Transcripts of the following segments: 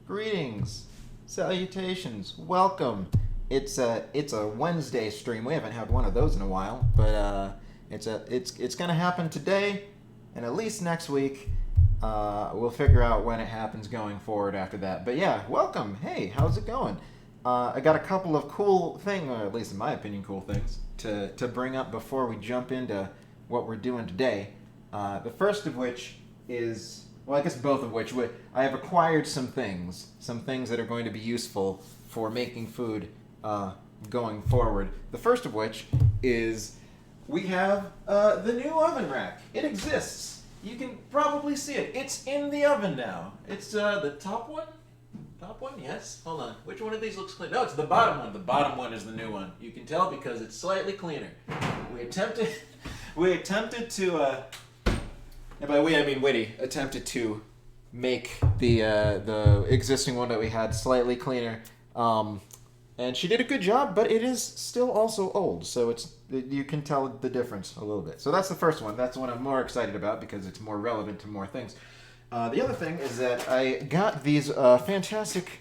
Greetings, salutations, welcome. It's a Wednesday stream. We haven't had one of those in a while, but it's gonna happen today, and at least next week. We'll figure out when it happens going forward after that. But yeah, welcome. Hey, how's it going? I got a couple of cool things, or at least in my opinion, cool things to bring up before we jump into what we're doing today. The first of which is, well, I guess both of which, I have acquired some things that are going to be useful for making food going forward. The first of which is we have the new oven rack. It exists. You can probably see it. It's in the oven now. It's the top one? Top one? Yes. Hold on. Which one of these looks clean? No, it's the bottom one. The bottom one is the new one. You can tell because it's slightly cleaner. We attempted to, and by we I mean Witty, attempted to make the existing one that we had slightly cleaner. And she did a good job, but it is still also old, so you can tell the difference a little bit. So that's the first one. That's the one I'm more excited about because it's more relevant to more things. The other thing is that I got these fantastic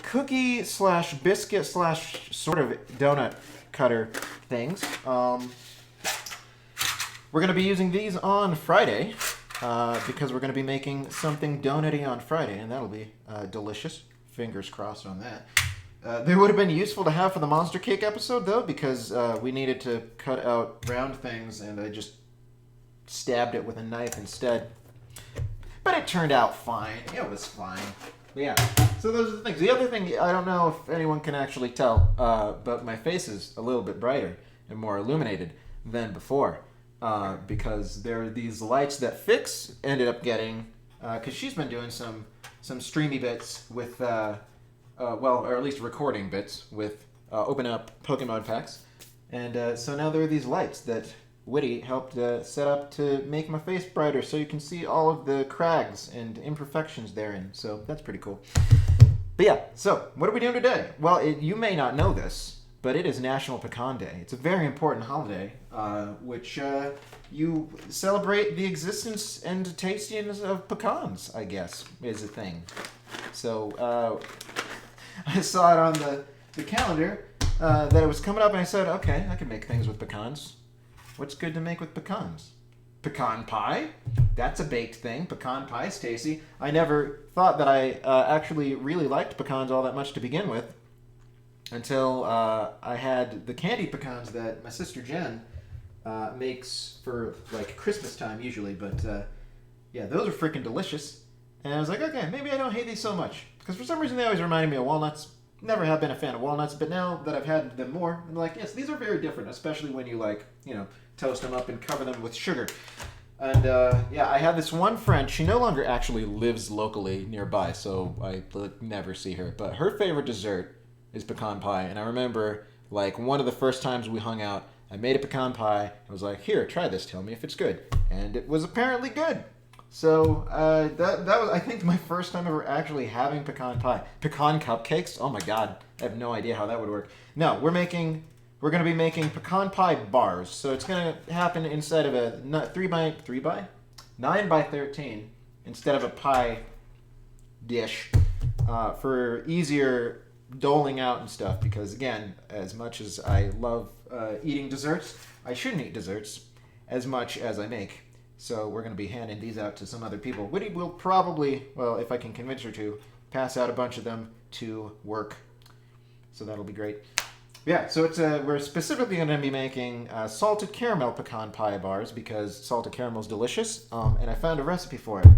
cookie slash biscuit slash sort of donut cutter things. We're going to be using these on Friday because we're going to be making something donutty on Friday, and that'll be delicious. Fingers crossed on that. They would have been useful to have for the Monster Cake episode, though, because we needed to cut out round things, and I just stabbed it with a knife instead. But it turned out fine. It was fine. But yeah, so those are the things. The other thing, I don't know if anyone can actually tell, but my face is a little bit brighter and more illuminated than before, because there are these lights that Fix ended up getting, because she's been doing some streamy bits with... or at least recording bits with open up Pokemon packs. And so now there are these lights that Witty helped set up to make my face brighter so you can see all of the crags and imperfections therein. So that's pretty cool. But yeah, so what are we doing today? Well, you may not know this, but it is National Pecan Day. It's a very important holiday, which you celebrate the existence and tastiness of pecans, I guess, is a thing. So, I saw it on the calendar that it was coming up, and I said, okay, I can make things with pecans. What's good to make with pecans? Pecan pie? That's a baked thing. Pecan pie is tasty. I never thought that I actually really liked pecans all that much to begin with until I had the candy pecans that my sister Jen makes for like Christmas time usually. But yeah, those are freaking delicious. And I was like, okay, maybe I don't hate these so much. Because for some reason they always reminded me of walnuts. Never have been a fan of walnuts, but now that I've had them more, I'm like, yes, these are very different, especially when you toast them up and cover them with sugar. And yeah, I had this one friend. She no longer actually lives locally nearby, so I never see her. But her favorite dessert is pecan pie. And I remember, like, one of the first times we hung out, I made a pecan pie. I was like, here, try this. Tell me if it's good. And it was apparently good. So that was, I think, my first time ever actually having pecan pie. Pecan cupcakes? Oh my god, I have no idea how that would work. No, we're going to be making pecan pie bars. So it's going to happen inside of a 9 by 13 instead of a pie dish for easier doling out and stuff. Because again, as much as I love eating desserts, I shouldn't eat desserts as much as I make. So we're going to be handing these out to some other people. Witty will probably, well, if I can convince her to, pass out a bunch of them to work. So that'll be great. Yeah, so we're specifically going to be making salted caramel pecan pie bars because salted caramel is delicious. And I found a recipe for it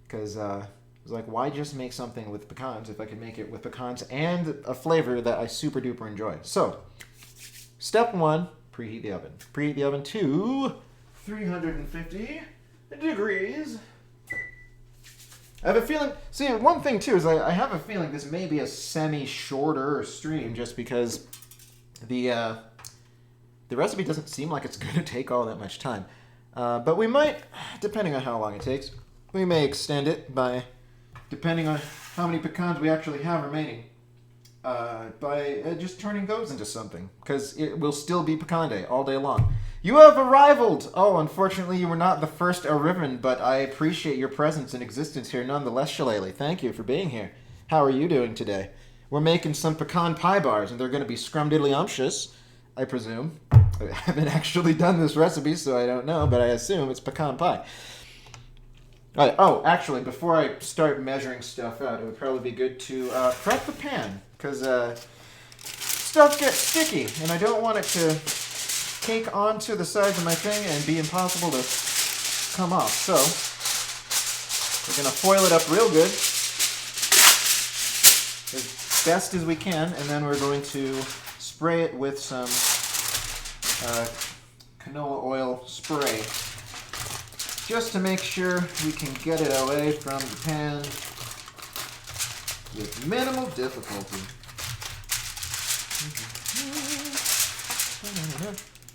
because I was like, why just make something with pecans if I could make it with pecans and a flavor that I super duper enjoy. So, step 1, preheat the oven. Preheat the oven to 350 degrees. I have a feeling... See, one thing, too, is I have a feeling this may be a semi-shorter stream just because the recipe doesn't seem like it's going to take all that much time. But we might, depending on how long it takes, we may extend it by, depending on how many pecans we actually have remaining, by just turning those into something. Because it will still be Pecan Day all day long. You have arrived! Oh, unfortunately you were not the first arriven, but I appreciate your presence and existence here nonetheless, Shillelagh. Thank you for being here. How are you doing today? We're making some pecan pie bars, and they're going to be scrumdiddlyumptious, I presume. I haven't actually done this recipe, so I don't know, but I assume it's pecan pie. All right. Oh, actually, before I start measuring stuff out, it would probably be good to prep the pan, because stuff gets sticky, and I don't want it to cake onto the sides of my thing and be impossible to come off. So we're going to foil it up real good, as best as we can, and then we're going to spray it with some canola oil spray, just to make sure we can get it away from the pan with minimal difficulty.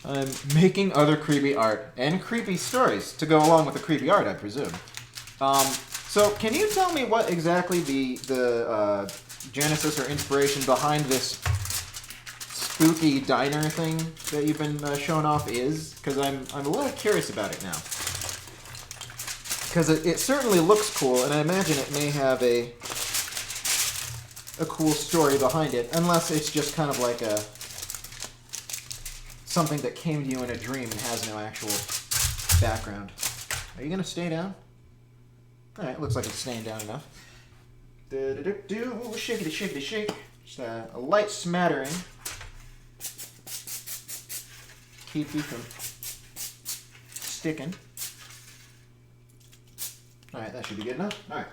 I'm making other creepy art and creepy stories to go along with the creepy art, I presume. So can you tell me what exactly the genesis or inspiration behind this spooky diner thing that you've been showing off is? Because I'm a little curious about it now. Because it certainly looks cool, and I imagine it may have a cool story behind it, unless it's just kind of like something that came to you in a dream and has no actual background. Are you going to stay down? Alright, looks like it's staying down enough. Shakety, shakety, shake. Just a light smattering. Keep you from sticking. Alright, that should be good enough. Alright.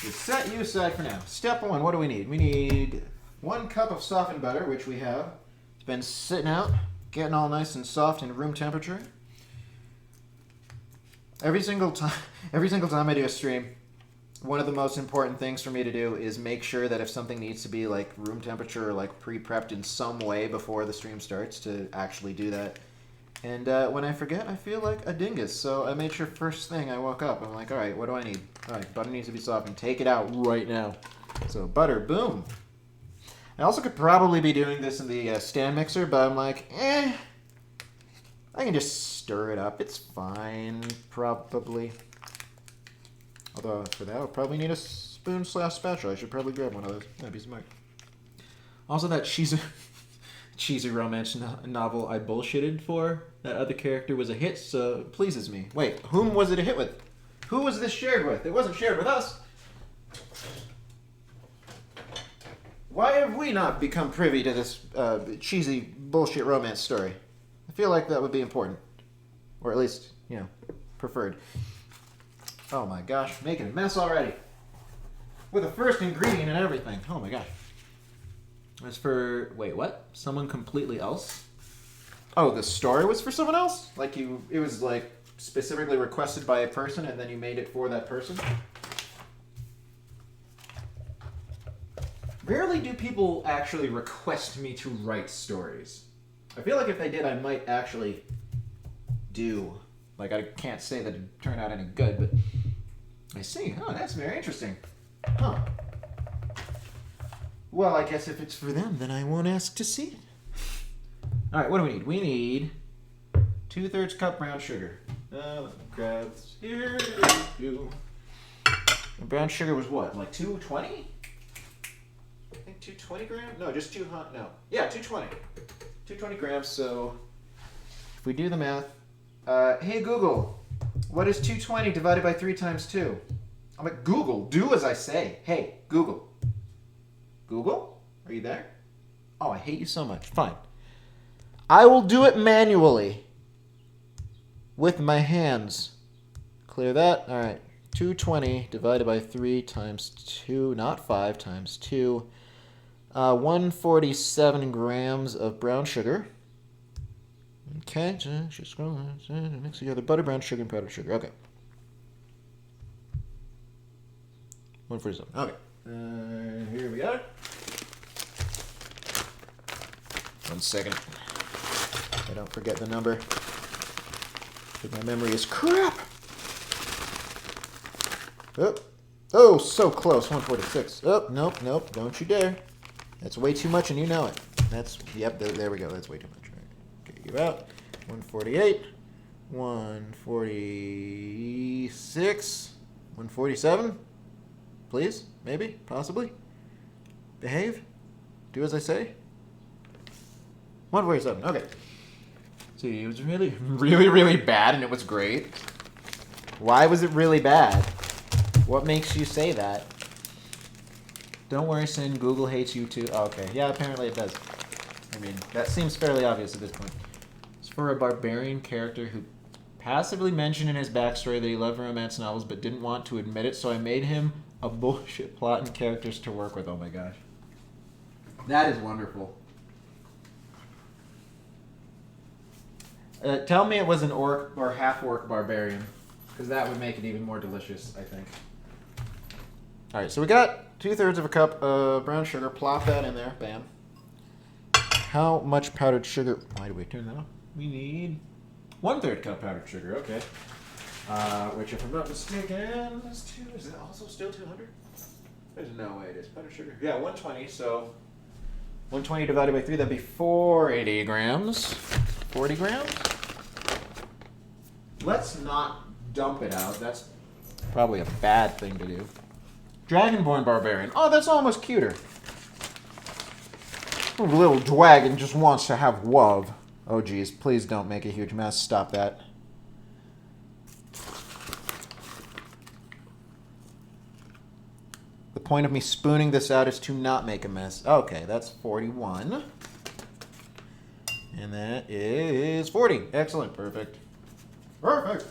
Just set you aside for now. Step one, what do we need? We need 1 cup of softened butter, which we have. It's been sitting out, getting all nice and soft in room temperature. Every single time I do a stream, one of the most important things for me to do is make sure that if something needs to be like room temperature or like pre-prepped in some way before the stream starts, to actually do that. And when I forget, I feel like a dingus. So I made sure first thing I woke up, I'm like, all right, what do I need? All right, butter needs to be softened. Take it out right now. So butter, boom. I also could probably be doing this in the stand mixer, but I'm like, I can just stir it up. It's fine, probably. Although for that, I'll probably need a spoon/spatula. I should probably grab one of those. That'd be smart. Also, that cheesy romance novel I bullshitted for, that other character was a hit, so it pleases me. Wait, whom was it a hit with? Who was this shared with? It wasn't shared with us. Why have we not become privy to this cheesy bullshit romance story? I feel like that would be important. Or at least, preferred. Oh my gosh, making a mess already. With the first ingredient and everything. Oh my gosh. As for, wait, what? Someone completely else? Oh, the story was for someone else? Like it was like specifically requested by a person and then you made it for that person? Rarely do people actually request me to write stories. I feel like if they did, I might actually do. Like, I can't say that it turned out any good, but I see. Oh, that's very interesting. Huh. Well, I guess if it's for them, then I won't ask to see it. All right, what do we need? We need 2/3 cup brown sugar. Grab this here. Brown sugar was what? Like 220? I think 220 grams? No, just 200. No. Yeah, 220. 220 grams, so if we do the math. Hey, Google, what is 220 divided by 3 times 2? I'm like, Google, do as I say. Hey, Google. Google? Are you there? Oh, I hate you so much. Fine. I will do it manually. With my hands. Clear that? All right. 220 divided by 3 times 2, not 5, times 2. 147 grams of brown sugar. Okay. Just scroll. Mix together butter, brown sugar, and powdered sugar. Okay. 147. Okay. Here we are. 1 second. I don't forget the number. Because my memory is crap. Oh, so close. 146. Oh, nope. Don't you dare. That's way too much and you know it. Yep, there we go. That's way too much. Right. Okay, give out. 148. 146. 147. Please? Maybe? Possibly? Behave? Do as I say? 147. Okay. See, it was really, really, really bad, and it was great. Why was it really bad? What makes you say that? Don't worry, Sin. Google hates you too. Oh, okay. Yeah, apparently it does. I mean, that seems fairly obvious at this point. It's for a barbarian character who passively mentioned in his backstory that he loved romance novels but didn't want to admit it, so I made him a bullshit plot and characters to work with. Oh my gosh. That is wonderful. Tell me it was an orc or half-orc barbarian, because that would make it even more delicious, I think. All right, so we got 2/3 of a cup of brown sugar. Plop that in there. Bam. How much powdered sugar? Why do we turn that off? We need 1/3 cup powdered sugar. Okay. Which, if I'm not mistaken, is two. Is it also still 200? There's no way it is. Powdered sugar. Yeah, 120. So 120 divided by 3, that'd be 480 grams. 40 grams? Let's not dump it out. That's probably a bad thing to do. Dragonborn barbarian. Oh, that's almost cuter. A little dragon just wants to have love. Oh, geez. Please don't make a huge mess. Stop that. The point of me spooning this out is to not make a mess. Okay, that's 41. And that is 40. Excellent. Perfect. Perfect.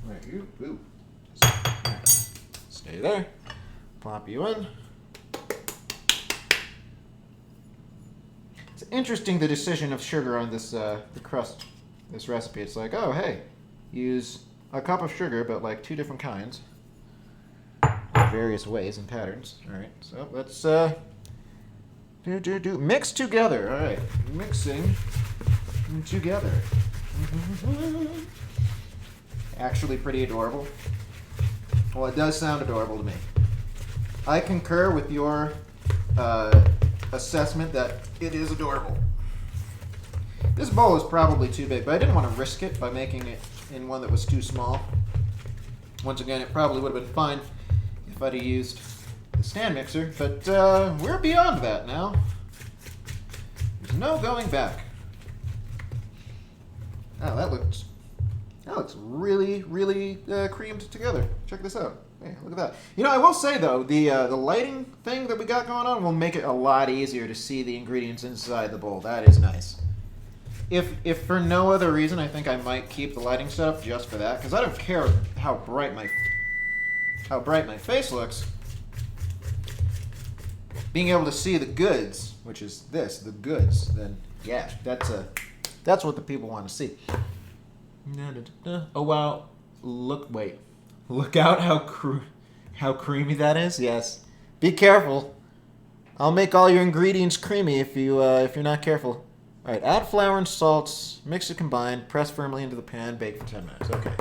Right, you. Stay there. Plop you in. It's interesting, the decision of sugar on this the crust, this recipe. It's like, oh, hey, use a cup of sugar, but like 2 different kinds, various ways and patterns. All right, so let's mix together. All right, mixing together. Actually, pretty adorable. Well, it does sound adorable to me. I concur with your assessment that it is adorable. This bowl is probably too big, but I didn't want to risk it by making it in one that was too small. Once again, it probably would have been fine if I'd have used the stand mixer, but we're beyond that now. There's no going back. Oh, that looks really, really creamed together. Check this out. Hey, look at that. You know, I will say, though, the lighting thing that we got going on will make it a lot easier to see the ingredients inside the bowl. That is nice. If for no other reason, I think I might keep the lighting setup just for that, because I don't care how bright my face looks. Being able to see the goods, which is this, the goods, then yeah, that's what the people want to see. Oh wow! Look out how creamy that is. Yes, be careful. I'll make all your ingredients creamy if you're not careful. All right, add flour and salts, mix it combined, press firmly into the pan, bake for 10 minutes. Okay,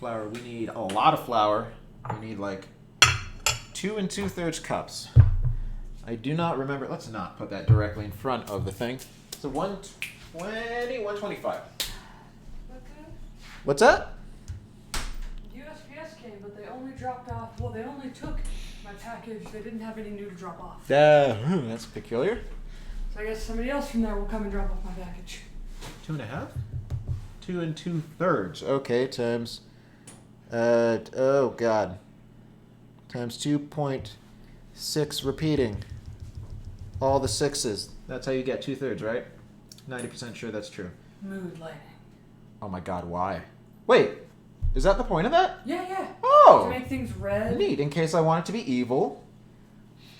flour. We need a lot of flour. We need like 2 2/3 cups. I do not remember. Let's not put that directly in front of the thing. So 120, 125. What's that? USPS came, but they only dropped off. Well, they only took my package. They didn't have any new to drop off. That's peculiar. So I guess somebody else from there will come and drop off my package. 2.5? 2 2/3. Okay, times. Oh God. Times 2.6 repeating. All the 6s. That's how you get 2/3, right? 90% sure that's true. Mood lighting. Oh my God, why? Wait, is that the point of that? Yeah. Oh! To make things red. Neat, in case I want it to be evil.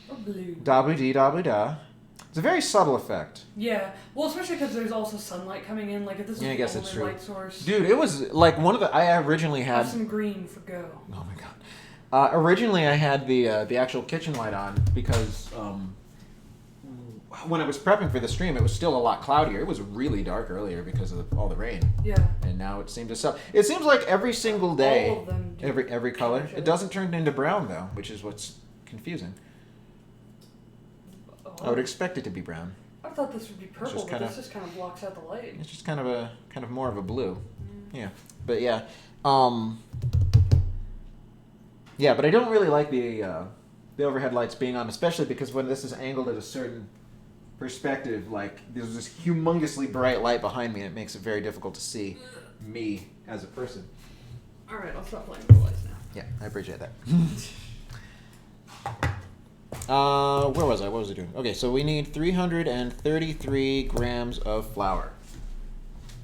Or blue. Da-boo-dee-da-boo-da. It's a very subtle effect. Yeah, well, especially because there's also sunlight coming in. Like, if this is the only light source. Dude, it was like one of the... I originally had... Have some green for go. Oh my God. Originally, I had the actual kitchen light on because... when I was prepping for the stream, it was still a lot cloudier. It was really dark earlier because of all the rain. Yeah. And now it seems to stop. It seems like every single day, all of them do. every color. It doesn't turn into brown though, which is what's confusing. Oh. I would expect it to be brown. I thought this would be purple, but this just kind of blocks out the light. It's just kind of more of a blue. Yeah. But yeah. Yeah, but I don't really like the overhead lights being on, especially because when this is angled at a certain perspective, like there's this humongously bright light behind me, and it makes it very difficult to see me as a person. All right, I'll stop playing with the lights now. Yeah, I appreciate that. Where was I? What was I doing? Okay, so we need 333 grams of flour.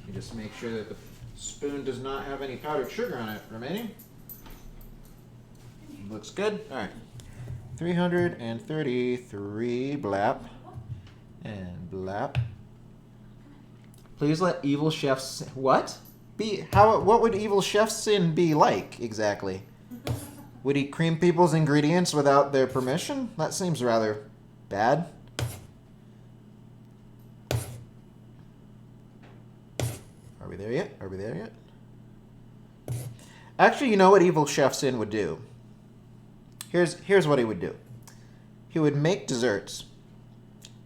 You just make sure that the spoon does not have any powdered sugar on it remaining. Looks good. All right. 333 blap and blap. Please let evil chefs what? What would evil chef sin be like exactly? Would he cream people's ingredients without their permission? That seems rather bad. Are we there yet? Are we there yet? Actually, you know what evil chef sin would do? Here's what he would do. He would make desserts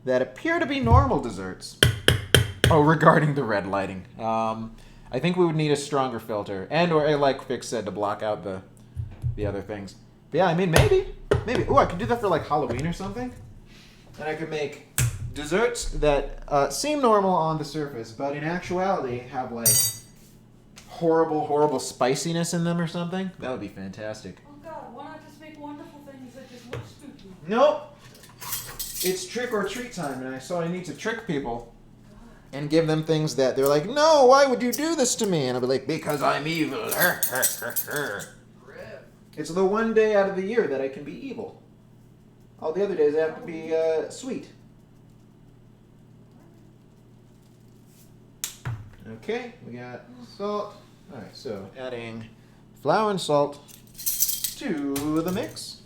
that appear to be normal desserts. Oh, regarding the red lighting. I think we would need a stronger filter. And or like Vic said, to block out the other things. But yeah, I mean, maybe. Oh, I could do that for like Halloween or something. And I could make desserts that seem normal on the surface, but in actuality have like horrible spiciness in them or something. That would be fantastic. Oh God, why not just make wonderful things that just look spooky? Nope. It's trick or treat time, and so I need to trick people and give them things that they're like, no, why would you do this to me? And I'll be like, because I'm evil. It's the one day out of the year that I can be evil. All the other days I have to be sweet. Okay, we got salt. All right, so adding flour and salt to the mix.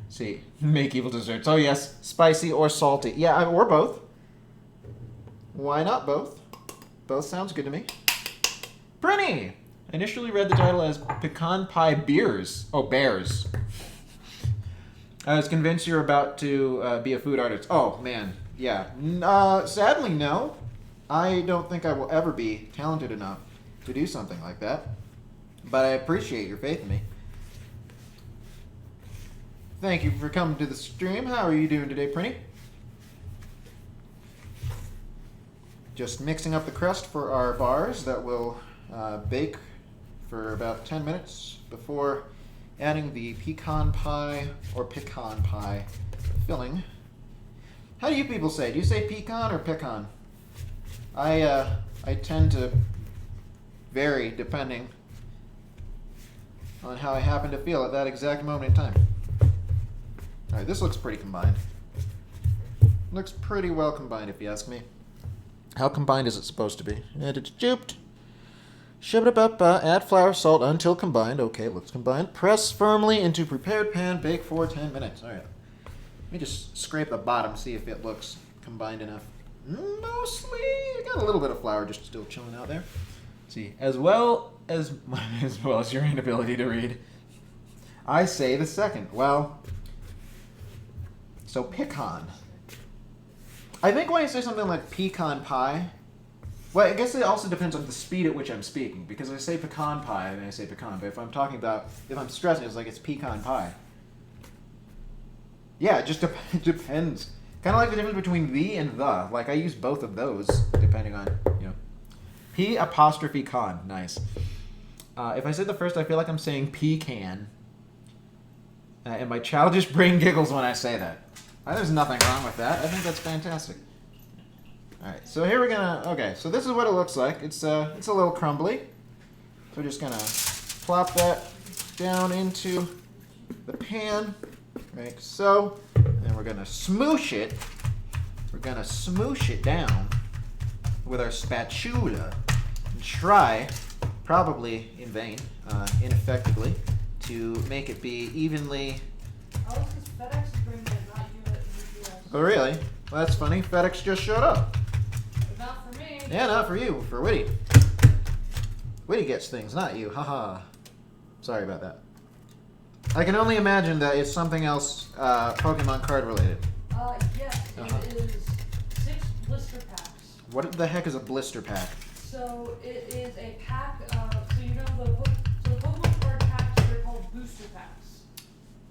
See, make evil desserts. Oh yes, spicy or salty. Yeah, or both. Why not both? Both sounds good to me. Brenny! I initially read the title as Pecan Pie Beers. Oh, Bears. I was convinced you were about to be a food artist. Oh, man. Yeah. Sadly, no. I don't think I will ever be talented enough to do something like that. But I appreciate your faith in me. Thank you for coming to the stream. How are you doing today, Prinny? Just mixing up the crust for our bars that will bake for about 10 minutes before adding the pecan pie filling. How do you people say? Do you say pecan or pecan? I tend to vary depending on how I happen to feel at that exact moment in time. All right, this looks pretty combined. Looks pretty well combined, if you ask me. How combined is it supposed to be? And it's duped. Add flour, salt until combined. Okay, looks combined. Press firmly into prepared pan. Bake for 10 minutes. All right. Let me just scrape the bottom, see if it looks combined enough. Mostly, I got a little bit of flour just still chilling out there. See, as well as your inability to read. I say the second. Well, so pecan. I think when I say something like pecan pie, well, I guess it also depends on the speed at which I'm speaking. Because if I say pecan pie, then I say pecan. But if I'm stressing, it's like it's pecan pie. Yeah, it just depends. Kind of like the difference between the and the. Like, I use both of those, depending on, P'-con. Nice. If I said the first, I feel like I'm saying pecan. And my childish brain giggles when I say that. There's nothing wrong with that. I think that's fantastic. Alright, so here we're gonna... Okay, so this is what it looks like. It's a little crumbly. So we're just gonna plop that down into the pan, like so. And we're gonna smoosh it. We're gonna smoosh it down with our spatula. And try, probably in vain, ineffectively, to make it be evenly... Alex, is FedEx bringing it, not you at UPS. Oh, really? Well, that's funny. FedEx just showed up. But not for me. Yeah, not for you. For Whitty. Whitty gets things, not you. Haha. Sorry about that. I can only imagine that it's something else Pokemon card related. Yes. It is 6 blister packs. What the heck is a blister pack? So it is a pack of, the Pokemon card packs, they're called booster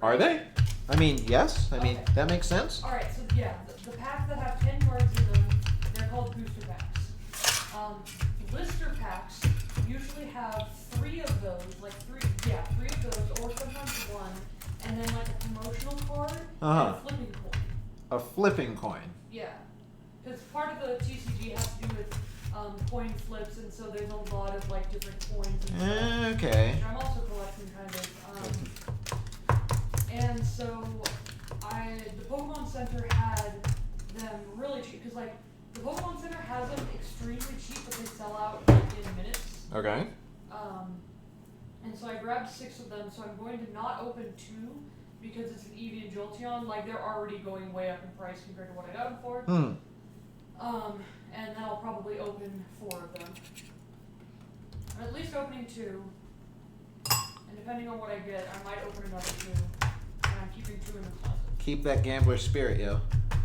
Are they? I mean, yes. I mean, Okay. that makes sense. Alright, so yeah, the packs that have 10 cards in them, they're called booster packs. Blister packs usually have 3 of those, like 3 of those, or sometimes 1, and then like a promotional card and a flipping coin. A flipping coin. Yeah. Because part of the TCG has to do with coin flips, and so there's a lot of like different coins and stuff. Okay. Which I'm also collecting kind of. And so the Pokemon Center had them really cheap, because like the Pokemon Center has them extremely cheap, but they sell out like, in minutes. Okay. And so I grabbed 6 of them, so I'm going to not open 2 because it's an Eevee and Jolteon. Like they're already going way up in price compared to what I got them for. And then I'll probably open 4 of them. I'm at least opening 2. And depending on what I get, I might open another 2. And I'm keeping 2 in the closet. Keep that gambler spirit, yo.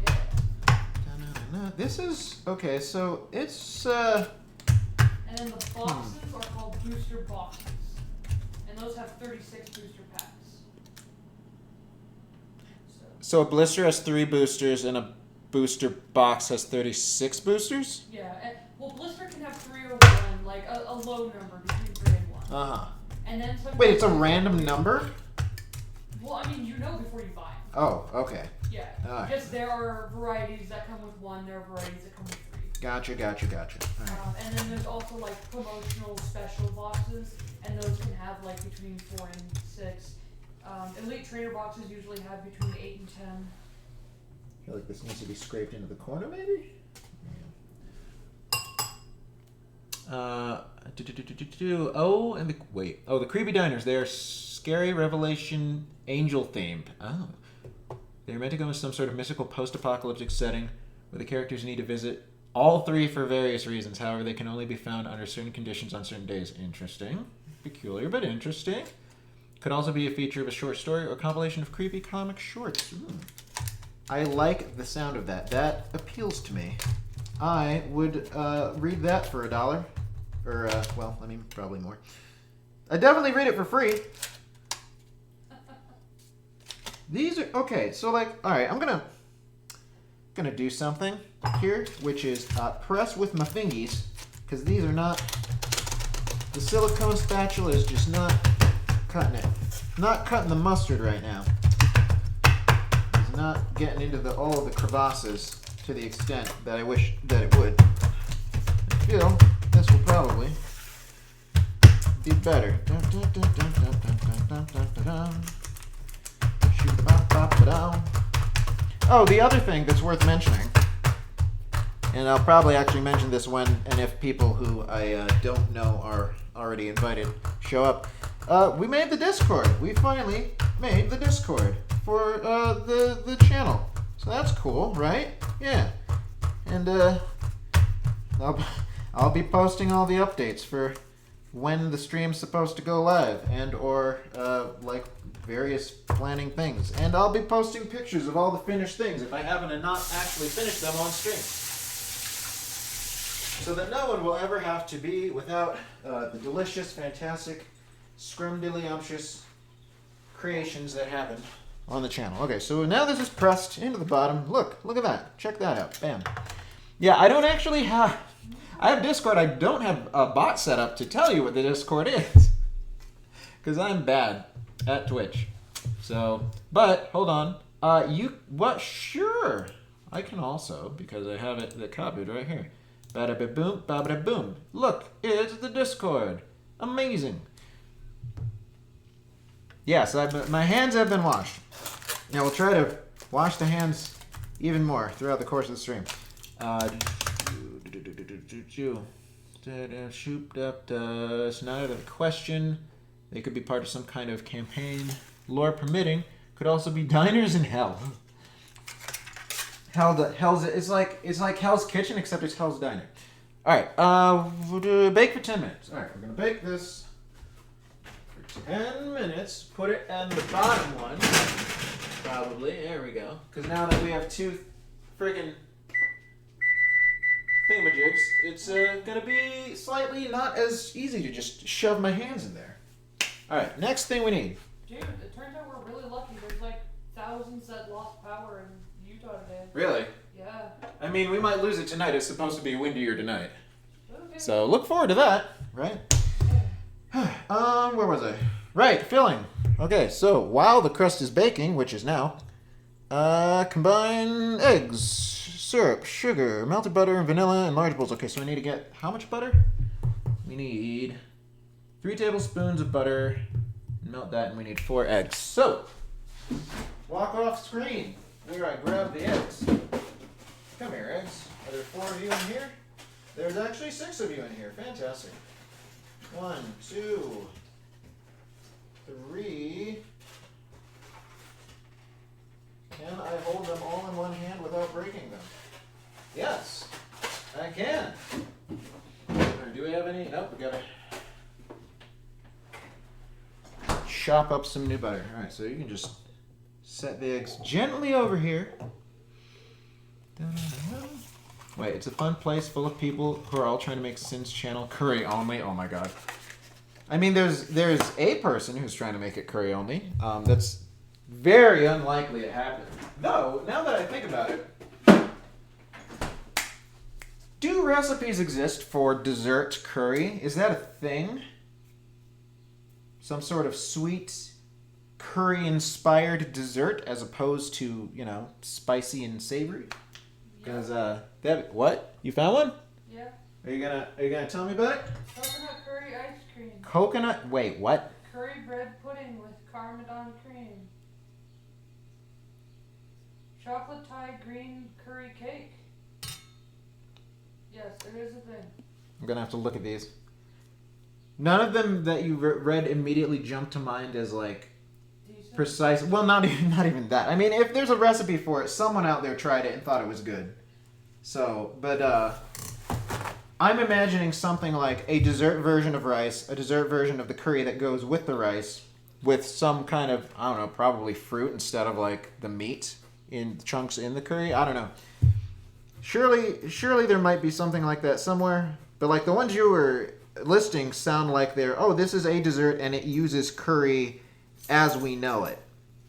Yeah. This is okay. So it's And then the boxes are called booster boxes. And those have 36 booster packs. So a blister has 3 boosters, and a booster box has 36 boosters? Yeah. Well, blister can have 3 or 1, like a low number between 3 and 1. And then sometimes. Wait, it's a random number? Well, I mean, you know before you buy them. Oh, okay. Yeah. Alright. Just there are varieties that come with 1, there are varieties that come with 3. Gotcha. All right. And then there's also like promotional special boxes, and those can have like between 4 and 6. Elite trainer boxes usually have between 8 and 10. I feel like this needs to be scraped into the corner, maybe? The Creepy Diners. They're scary revelation angel themed. Oh. They're meant to go in some sort of mystical post-apocalyptic setting where the characters need to visit all 3 for various reasons. However, they can only be found under certain conditions on certain days. Interesting. Peculiar, but interesting. Could also be a feature of a short story or compilation of creepy comic shorts. I like the sound of that. That appeals to me. I would read that for $1. Or, probably more. I'd definitely read it for free. These are, okay, so like, alright, I'm gonna do something here, which is press with my fingies, because these are not, the silicone spatula is just not cutting it. Not cutting the mustard right now. It's not getting into all of the crevasses to the extent that I wish that it would. I feel this will probably be better. Oh, the other thing that's worth mentioning, and I'll probably actually mention this when and if people who I don't know are already invited show up. We made the Discord. We finally made the Discord for the channel. So that's cool, right? Yeah. And I'll be posting all the updates for when the stream's supposed to go live, and or like various planning things. And I'll be posting pictures of all the finished things if I happen to not actually finish them on stream, so that no one will ever have to be without the delicious, fantastic, scrumdiddlyumptious creations that happen on the channel. Okay, so now this is pressed into the bottom. Look at that. Check that out. Bam. Yeah, I don't actually have... I have Discord. I don't have a bot set up to tell you what the Discord is. Because I'm bad at Twitch. So, but, hold on. Sure. I can also, because I have it copied right here. Bada-ba-boom, ba-ba-da-boom. Look, it's the Discord. Amazing. Yes, my hands have been washed. Now we'll try to wash the hands even more throughout the course of the stream. It's not out of the question. They could be part of some kind of campaign. Lore permitting, could also be diners in hell. It's like Hell's Kitchen, except it's Hell's Diner. All right, we'll bake for 10 minutes. All right, we're gonna bake this for 10 minutes. Put it on the bottom one, probably. There we go. Because now that we have 2 friggin' thingamajigs, it's gonna be slightly not as easy to just shove my hands in there. All right, next thing we need. Dude, it turns out we're really lucky. There's set lost power in Utah today. Really? Yeah. I mean, we might lose it tonight. It's supposed to be windier tonight. Okay. So look forward to that, right? Where was I? Right, filling. Okay, so while the crust is baking, which is now, combine eggs, syrup, sugar, melted butter, and vanilla in large bowls. Okay, so I need to get how much butter? We need 3 tablespoons of butter. Melt that, and we need 4 eggs. So, walk off screen where I grab the eggs. Come here, eggs. Are there 4 of you in here? There's actually 6 of you in here. Fantastic. 1, 2, 3. Can I hold them all in one hand without breaking them? Yes, I can. Do we have any? Nope, we gotta chop up some new butter. Alright, so you can just set the eggs gently over here. Wait, it's a fun place full of people who are all trying to make Sin's channel curry only. Oh my god. I mean, there's a person who's trying to make it curry only. That's very unlikely to happen. Though, now that I think about it, do recipes exist for dessert curry? Is that a thing? Some sort of sweet curry-inspired dessert as opposed to, you know, spicy and savory? Because what? You found one? Yeah. Are you gonna tell me about it? Coconut curry ice cream. Coconut? Wait, what? Curry bread pudding with Parmesan cream. Chocolate Thai green curry cake. Yes, there is a thing. I'm gonna have to look at these. None of them that you read immediately jump to mind as like Decent. precise. Well, not even that. I mean, if there's a recipe for it, someone out there tried it and thought it was good. So, but I'm imagining something like a dessert version of rice, a dessert version of the curry that goes with the rice, with some kind of, I don't know, probably fruit instead of like the meat in chunks in the curry. I don't know. Surely there might be something like that somewhere. But like the ones you were listing sound like they're, oh, this is a dessert and it uses curry as we know it.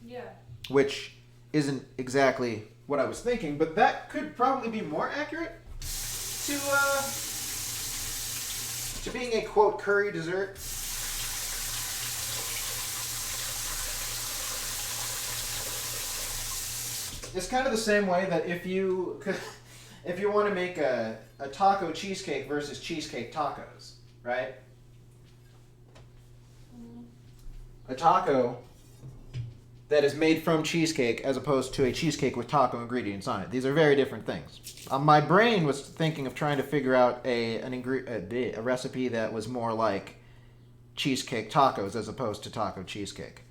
Yeah. Which isn't exactly what I was thinking, but that could probably be more accurate to being a quote curry dessert. It's kind of the same way that if you want to make a taco cheesecake versus cheesecake tacos, right? A taco that is made from cheesecake as opposed to a cheesecake with taco ingredients on it. These are very different things. My brain was thinking of trying to figure out a recipe that was more like cheesecake tacos as opposed to taco cheesecake.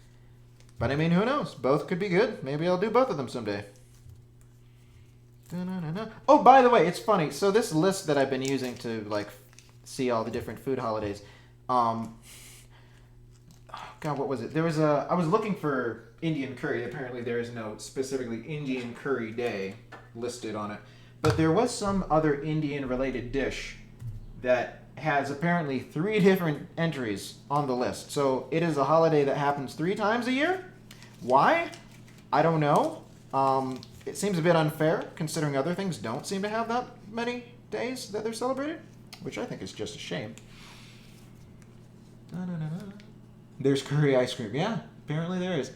But I mean, who knows? Both could be good. Maybe I'll do both of them someday. Oh, by the way, it's funny. So this list that I've been using to like see all the different food holidays, God, what was it? I was looking for Indian curry. Apparently there is no specifically Indian curry day listed on it. But there was some other Indian related dish that has apparently 3 different entries on the list. So it is a holiday that happens 3 times a year. Why? I don't know. It seems a bit unfair considering other things don't seem to have that many days that they're celebrated, which I think is just a shame. There's curry ice cream. Yeah, apparently there is.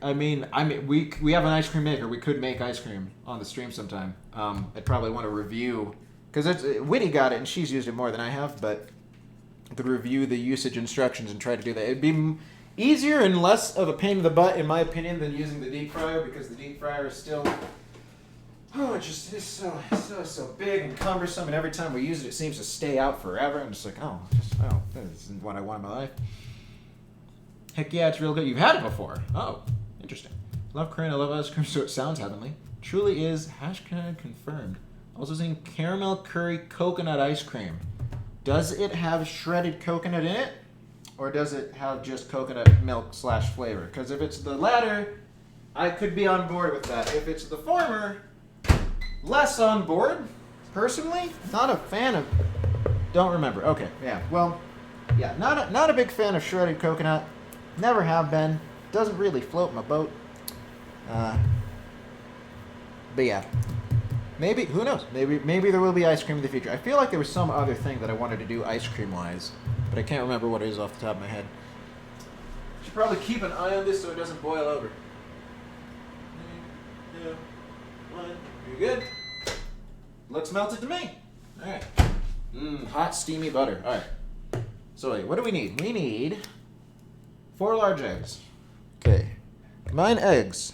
I mean, we have an ice cream maker. We could make ice cream on the stream sometime. I'd probably want to review, because Whitney got it and she's used it more than I have, but I could review the usage instructions and try to do that. It'd be easier and less of a pain in the butt, in my opinion, than using the deep fryer, because the deep fryer is still, it's so big and cumbersome, and every time we use it, it seems to stay out forever. I'm just like, this isn't what I want in my life. Heck yeah, it's real good. You've had it before. Oh, interesting. Love curry and I love ice cream, so it sounds heavenly. Truly is hashtag confirmed. Also seeing caramel curry coconut ice cream. Does it have shredded coconut in it? Or does it have just coconut milk / flavor? Because if it's the latter, I could be on board with that. If it's the former, less on board. Personally, not a fan of... Don't remember. Okay, yeah. Well, yeah, not a big fan of shredded coconut. Never have been. Doesn't really float my boat. But yeah. Maybe, who knows? Maybe there will be ice cream in the future. I feel like there was some other thing that I wanted to do ice cream wise, but I can't remember what it is off the top of my head. Should probably keep an eye on this so it doesn't boil over. 3, 2, 1. You good? Looks melted to me. All right. Hot steamy butter. All right. So wait, what do we need? We need 4 large eggs. Okay. 9 eggs.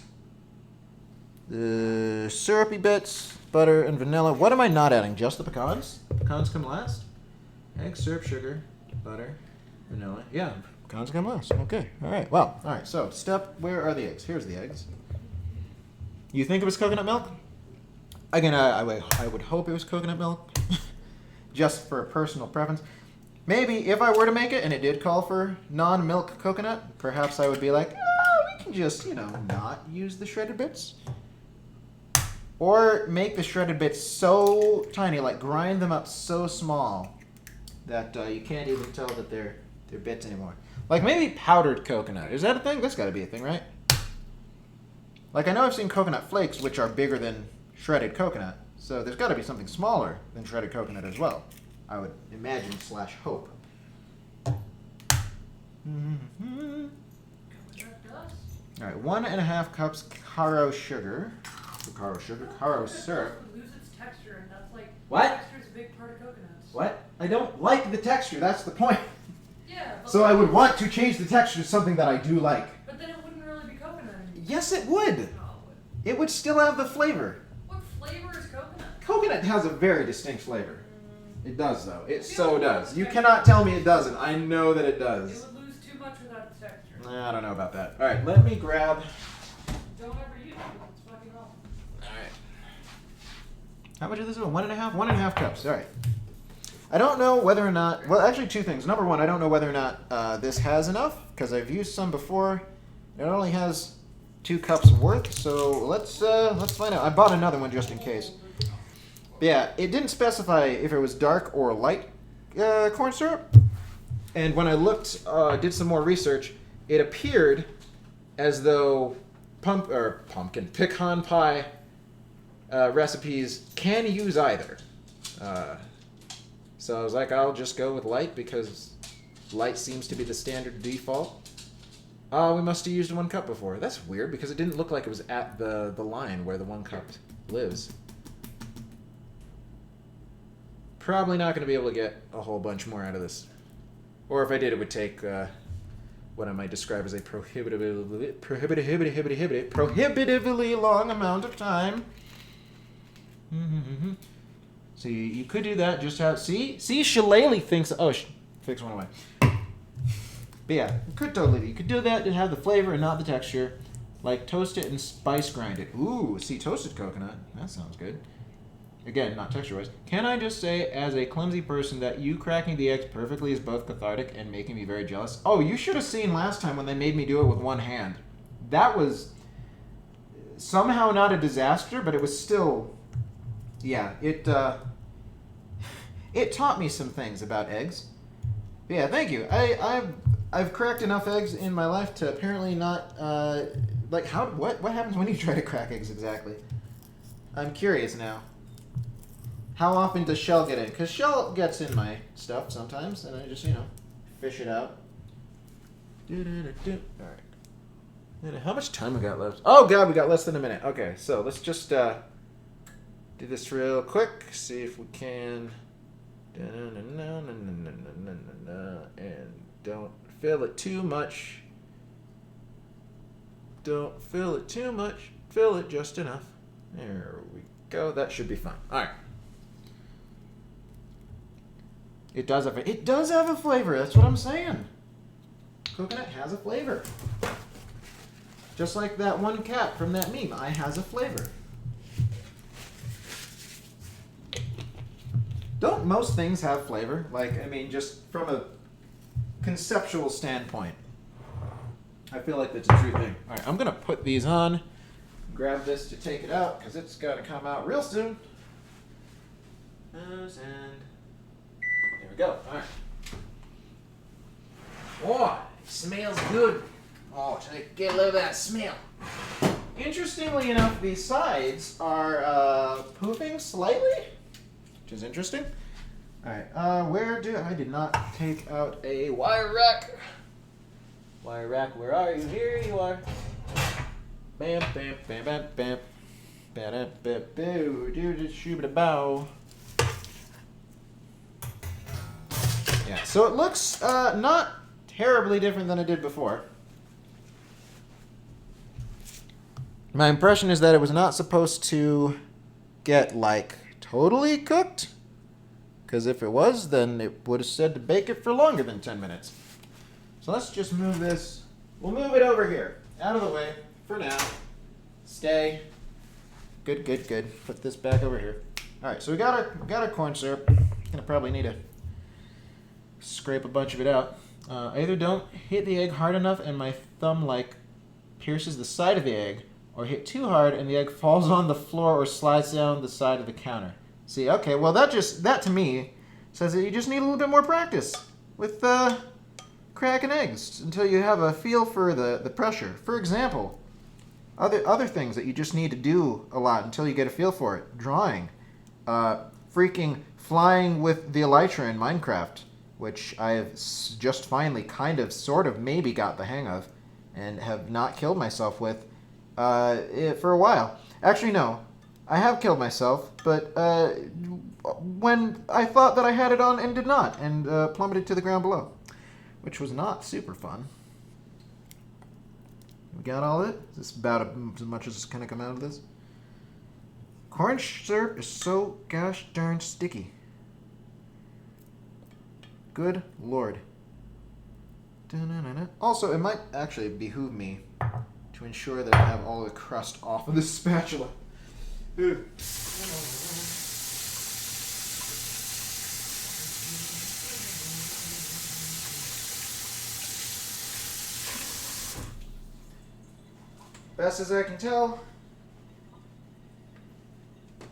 The syrupy bits, butter, and vanilla. What am I not adding? Just the pecans? Pecans come last? Egg, syrup, sugar, butter, vanilla. Yeah, pecans come last. Okay, all right. Well, all right. So, where are the eggs? Here's the eggs. You think it was coconut milk? Again, I would hope it was coconut milk, just for personal preference. Maybe if I were to make it and it did call for non-milk coconut, perhaps I would be like, we can just, not use the shredded bits. Or make the shredded bits so tiny, like grind them up so small that you can't even tell that they're bits anymore. Like maybe powdered coconut. Is that a thing? That's got to be a thing, right? Like I know I've seen coconut flakes, which are bigger than shredded coconut. So there's got to be something smaller than shredded coconut as well. I would imagine / hope. Mm-hmm. All right, 1.5 cups Caro sugar. Caro syrup. It loses its texture, and that's like What? texture is a big part of coconuts. What? I don't like the texture. That's the point. Yeah. But So I would want to change the texture to something that I do like. But then it wouldn't really be coconut anymore. Yes, it would. No, it wouldn't. It would still have the flavor. What flavor is coconut? Coconut has a very distinct flavor. It does, though. It I feel so like does. it's You texture. cannot tell me it doesn't. I know that it It does. would lose too much without its texture. I don't know about that. All right, let me grab. Don't ever use it. It's fucking awful. All right. How much is this? 1.5? 1.5 cups. All right. I don't know whether or not. Well, actually, 2 things. Number 1, I don't know whether or not this has enough because I've used some before. It only has 2 cups worth, so let's find out. I bought another one just in case. But yeah, it didn't specify if it was dark or light corn syrup. And when I looked, did some more research, it appeared as though pecan pie recipes can use either. So I was like, I'll just go with light because light seems to be the standard default. Oh, we must have used 1 cup before. That's weird because it didn't look like it was at the line where the 1 cup lives. Probably not going to be able to get a whole bunch more out of this. Or if I did, it would take what I might describe as a prohibitively long amount of time. So you could do that. Just have see Shillelagh thinks. Oh, fix one away. But yeah, you could totally. You could do that and have the flavor and not the texture. Like toast it and spice grind it. Ooh, see toasted coconut. That sounds good. Again, not texture-wise. Can I just say, as a clumsy person, that you cracking the eggs perfectly is both cathartic and making me very jealous? Oh, you should have seen last time when they made me do it with 1 hand. That was somehow not a disaster, but it was still... Yeah, it taught me some things about eggs. But yeah, thank you. I've cracked enough eggs in my life to apparently not... what happens when you try to crack eggs exactly? I'm curious now. How often does Shell get in? Because Shell gets in my stuff sometimes, and I just, fish it out. Alright. How much time we got left? Oh, God, we got less than a minute. Okay, so let's just do this real quick. See if we can... And don't fill it too much. Don't fill it too much. Fill it just enough. There we go. That should be fine. Alright. It does have a flavor. That's what I'm saying. Coconut has a flavor. Just like that one cat from that meme. I has a flavor. Don't most things have flavor? Just from a conceptual standpoint. I feel like that's a true thing. All right, I'm going to put these on. Grab this to take it out because it's got to come out real soon. And there we go. All right. Oh, it smells good. Oh, get a little of that smell. Interestingly enough, the sides are poofing slightly, which is interesting. All right, I did not take out a wire rack. Wire rack, where are you? Here you are. Bam, bam, bam, bam, bam. Ba-da-ba-boo-doo-doo-shoo-ba-da-bow. Yeah, so it looks not terribly different than it did before. My impression is that it was not supposed to get, like, totally cooked. Because if it was, then it would have said to bake it for longer than 10 minutes. So let's just move this. We'll move it over here. Out of the way for now. Stay. Good, good, good. Put this back over here. All right, so we got our corn syrup. Gonna probably need to scrape a bunch of it out. I either don't hit the egg hard enough and my thumb like pierces the side of the egg, or hit too hard and the egg falls on the floor or slides down the side of the counter. See, okay, well that to me says that you just need a little bit more practice with cracking eggs until you have a feel for the pressure. For example, other things that you just need to do a lot until you get a feel for it. Drawing. Freaking flying with the elytra in Minecraft, which I have just finally kind of sort of maybe got the hang of and have not killed myself with for a while. Actually, no. I have killed myself, but when I thought that I had it on and did not, and plummeted to the ground below, which was not super fun. We got all of it? Is this about as much as is going to come out of this? Corn syrup is so gosh darn sticky. Good Lord. Da-na-na-na. Also, it might actually behoove me to ensure that I have all the crust off of this spatula. Ugh. Best as I can tell,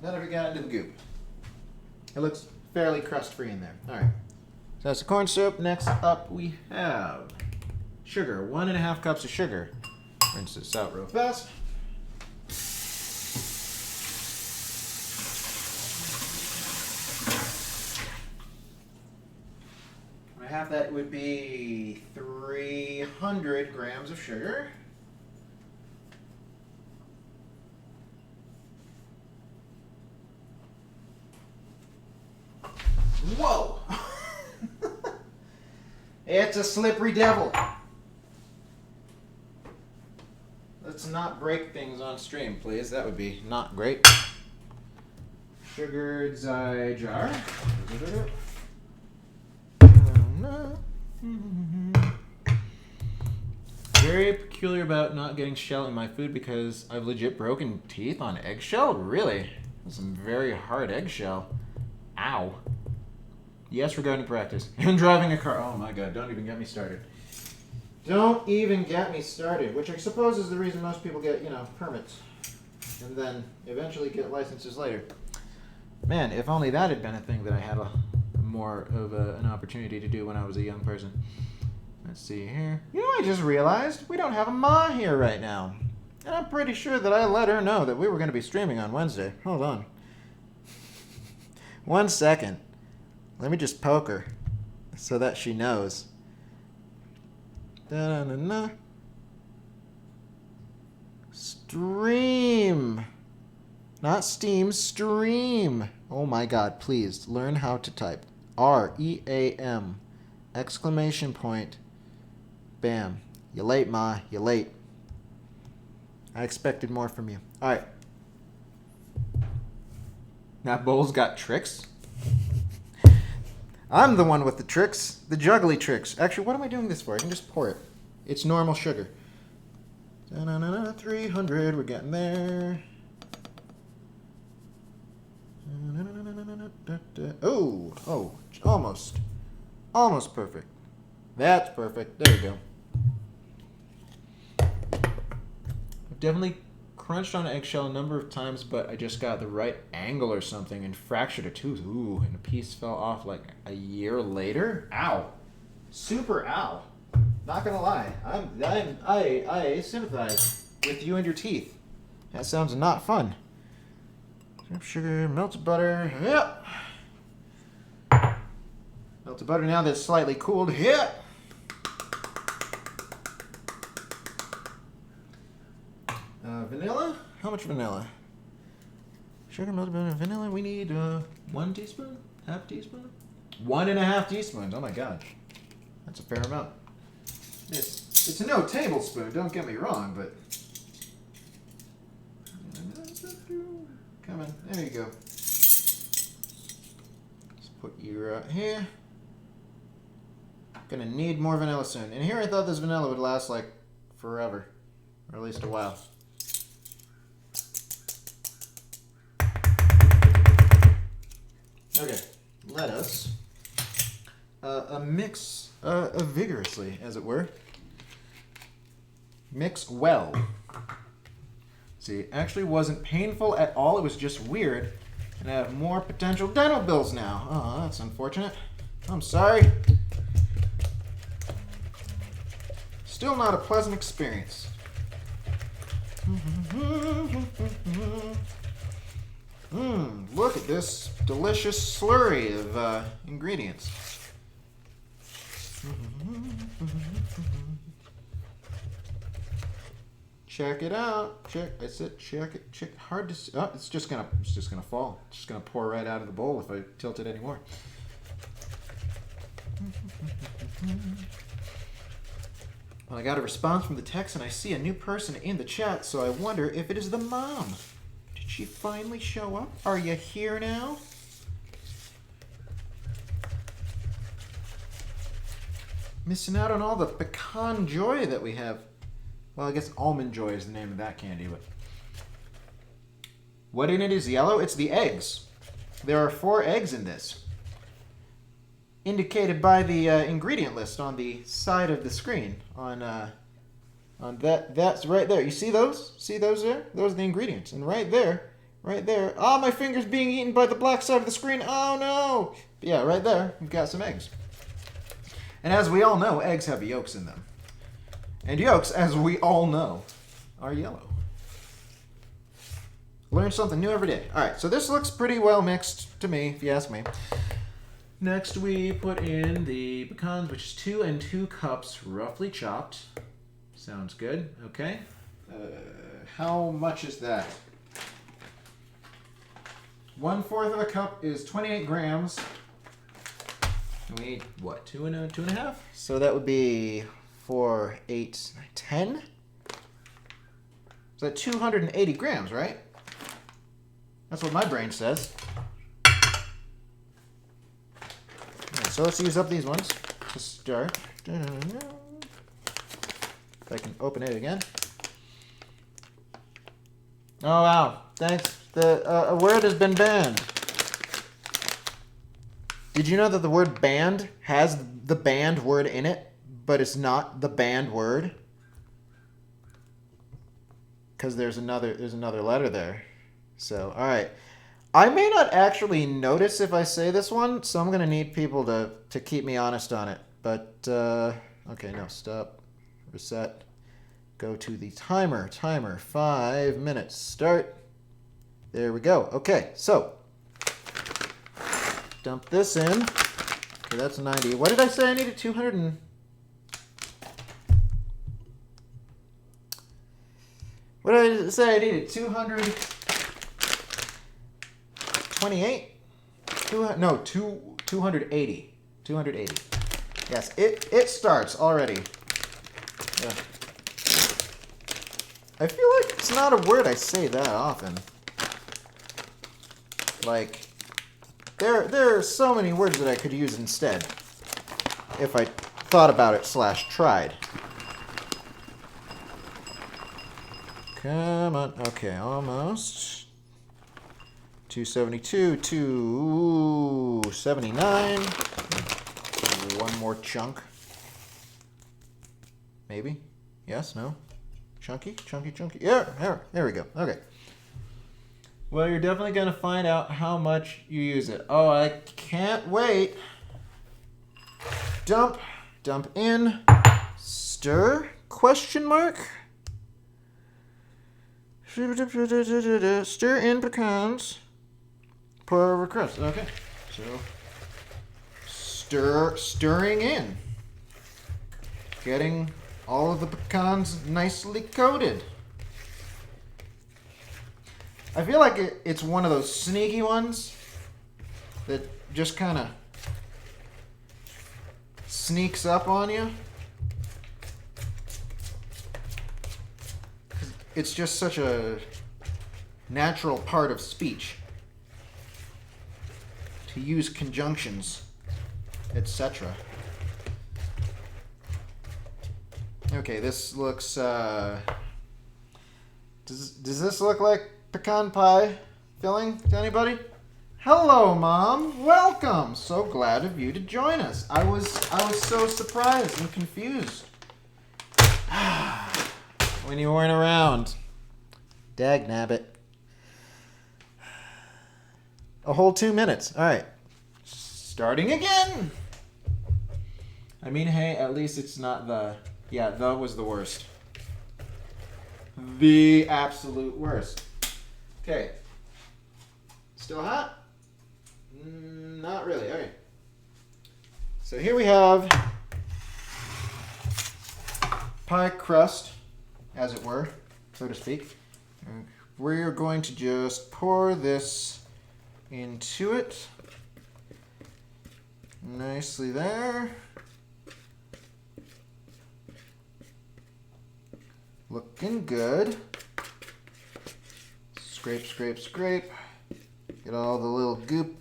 none of it got into the goop. It looks fairly crust-free in there. All right. So that's the corn syrup. Next up, we have sugar. 1.5 cups of sugar. Rinse this out real fast. Half that would be 300 grams of sugar. Whoa! It's a slippery devil. Let's not break things on stream, please. That would be not great. Sugar jar. Very peculiar about not getting shell in my food because I've legit broken teeth on eggshell? Really? That's some very hard eggshell. Ow. Yes, regarding practice. And driving a car. Oh my god, don't even get me started. Don't even get me started. Which I suppose is the reason most people get, permits. And then eventually get licenses later. Man, if only that had been a thing that I had more of an opportunity to do when I was a young person. Let's see here. I just realized we don't have a Ma here right now. And I'm pretty sure that I let her know that we were going to be streaming on Wednesday. Hold on. 1 second. Let me just poke her so that she knows. Da-da-da-da. Stream. Not Steam, stream. Oh my god, please learn how to type. R-E-A-M. Exclamation point. Bam. You late, Ma. You late. I expected more from you. Alright. That bowl's got tricks? I'm the one with the tricks. The juggly tricks. Actually, what am I doing this for? I can just pour it. It's normal sugar. 300. We're getting there. Oh, almost. Almost perfect. That's perfect. There you go. I've definitely crunched on an eggshell a number of times, but I just got the right angle or something and fractured a tooth. Ooh, and a piece fell off like a year later. Ow. Super ow. Not gonna lie. I sympathize with you and your teeth. That sounds not fun. Sugar, melted butter. Yep. Melted butter now that's slightly cooled. Yep. Vanilla? How much vanilla? Sugar, melted butter, vanilla. We need 1 teaspoon? Half teaspoon? 1.5 teaspoons. Oh my gosh. That's a fair amount. It's no tablespoon, don't get me wrong, but... Come on, there you go. Let's put you right here. Gonna need more vanilla soon. And here I thought this vanilla would last like forever. Or at least a while. Okay, let us mix vigorously, as it were. Mix well. See, it actually wasn't painful at all. It was just weird. And I have more potential dental bills now. Oh, that's unfortunate. I'm sorry. Still not a pleasant experience. Look at this delicious slurry of ingredients. Check it out. Check. I said check it. Check. Hard to see. Oh, it's just gonna fall. It's just gonna pour right out of the bowl if I tilt it anymore. Well, I got a response from the text, and I see a new person in the chat, so I wonder if it is the mom. Did she finally show up? Are you here now? Missing out on all the pecan joy that we have. Well, I guess almond joy is the name of that candy, but... What in it is yellow? It's the eggs. There are 4 eggs in this. Indicated by the ingredient list on the side of the screen. On that's right there. You see those? See those there? Those are the ingredients. And right there, oh, my finger's being eaten by the black side of the screen. Oh no! But yeah, right there, we've got some eggs. And as we all know, eggs have yolks in them. And yolks, as we all know, are yellow. Learn something new every day. Alright, so this looks pretty well mixed to me, if you ask me. Next, we put in the pecans, which is 2 2 cups, roughly chopped. Sounds good. Okay. How much is that? 1/4 of a cup is 28 grams. And we need, what, 2 and 2.5? So that would be 4, 8, 10? So that's 280 grams, right? That's what my brain says. So let's use up these ones to start. If I can open it again. Oh wow, thanks. A word has been banned. Did you know that the word banned has the banned word in it, but it's not the banned word? Because there's another letter there. So, alright. I may not actually notice if I say this one, so I'm going to need people to keep me honest on it. But, okay, no, stop. Reset. Go to the timer. Timer, 5 minutes. Start. There we go. Okay, so. Dump this in. Okay, that's 90. What did I say I needed? 200 and... What did I say I needed? 228? 280. 280. Yes, it starts already. Yeah. I feel like it's not a word I say that often. Like, there are so many words that I could use instead. If I thought about it / tried. Come on. Okay, almost. 272, 279. One more chunk. Maybe? Yes? No? Chunky? Chunky? Yeah, there we go. Okay. Well, you're definitely going to find out how much you use it. Oh, I can't wait. Dump in. Stir? Question mark? Stir in pecans. Pour over crust. Okay. So stirring in. Getting all of the pecans nicely coated. I feel like it's one of those sneaky ones that just kind of sneaks up on you. It's just such a natural part of speech to use conjunctions, etc. Okay, this looks, does this look like pecan pie filling to anybody? Hello, Mom. Welcome. So glad of you to join us. I was so surprised and confused when you weren't around. Dag nabbit. A whole 2 minutes. All right. Starting again. I mean, hey, at least it's not the... Yeah, the was the worst. The absolute worst. Okay. Still hot? Not really. All right. So here we have pie crust, as it were, so to speak. We're going to just pour this into it. Nicely there. Looking good. Scrape, scrape, scrape. Get all the little goop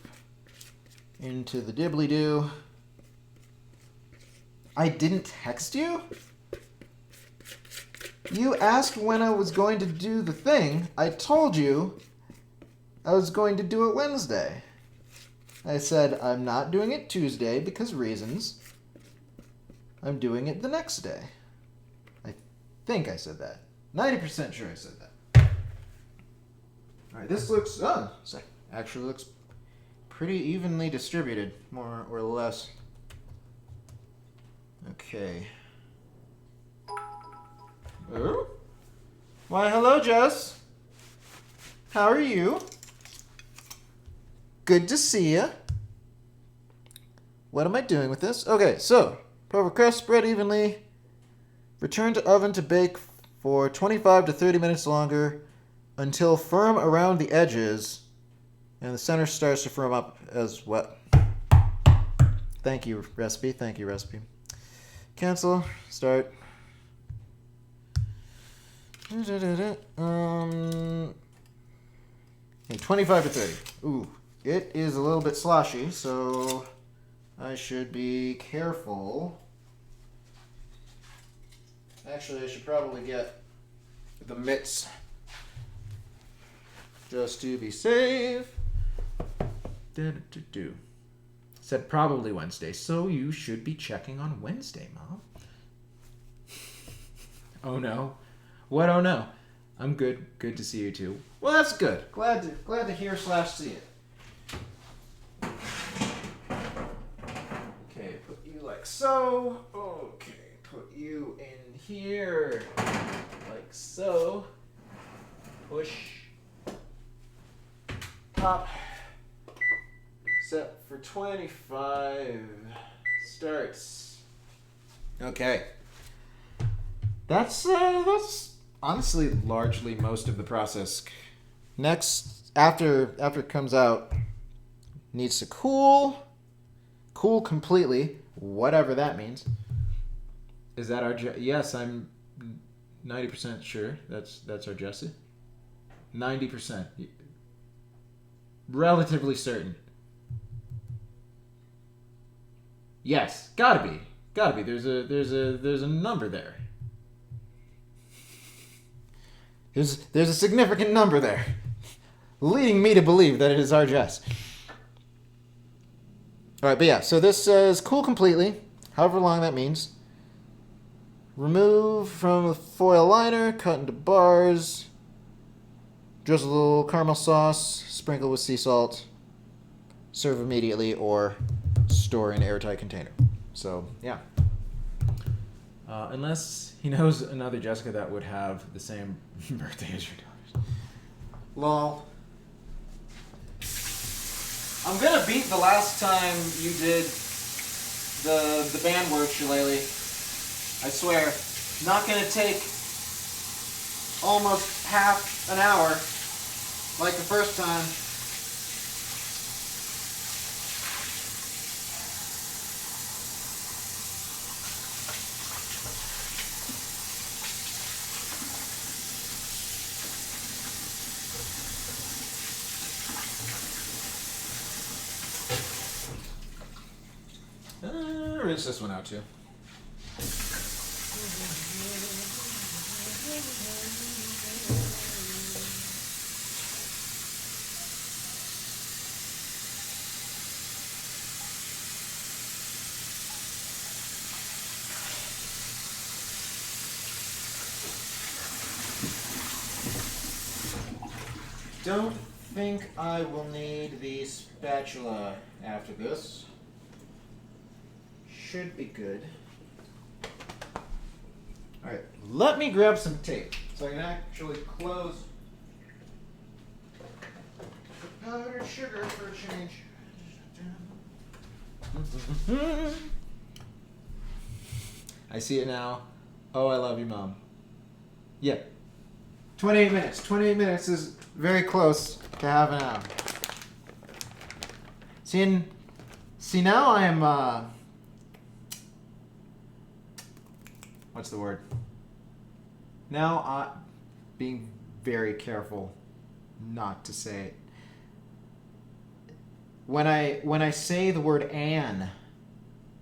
into the dibbly-doo. I didn't text you? You asked when I was going to do the thing. I told you I was going to do it Wednesday. I said I'm not doing it Tuesday because reasons. I'm doing it the next day. I think I said that. 90% sure I said that. Alright, this looks, actually looks pretty evenly distributed, more or less. Okay. Oh? Why, hello, Jess. How are you? Good to see ya. What am I doing with this? Okay, so, pour over crust, spread evenly. Return to oven to bake for 25 to 30 minutes longer until firm around the edges and the center starts to firm up as well. Thank you, recipe. Thank you, recipe. Cancel. Start. 25 to 30. Ooh, it is a little bit sloshy, so I should be careful. Actually, I should probably get the mitts just to be safe. Said probably Wednesday, so you should be checking on Wednesday, Mom. Oh no. What? Oh no. I'm good. Good to see you too. Well, that's good. Glad to hear / see it. Okay, put you like so. Okay, put you in here like so. Push. Pop. Set for 25. Starts. Okay. That's honestly largely most of the process. Next, after it comes out, needs to cool completely, whatever that means. Is that our yes? I'm 90% sure that's our Jesse. 90%, relatively certain. Yes, gotta be. There's a number there. There's a significant number there, leading me to believe that it is our Jess. All right, but yeah, so this says cool completely, however long that means. Remove from the foil liner, cut into bars. Drizzle a little caramel sauce, sprinkle with sea salt. Serve immediately or store in an airtight container. So, yeah. Unless he knows another Jessica that would have the same birthday as your daughter's. Lol. I'm gonna beat the last time you did the band word, Shillelagh. I swear. Not gonna take almost half an hour like the first time. Rinse this one out too. Don't think I will need the spatula after this. Should be good. Alright, let me grab some tape so I can actually close the powdered sugar for a change. I see it now. Oh, I love you, Mom. Yeah. 28 minutes. 28 minutes is very close to half an hour. See now I am, what's the word? Now I'm being very careful not to say it. When I say the word "an,"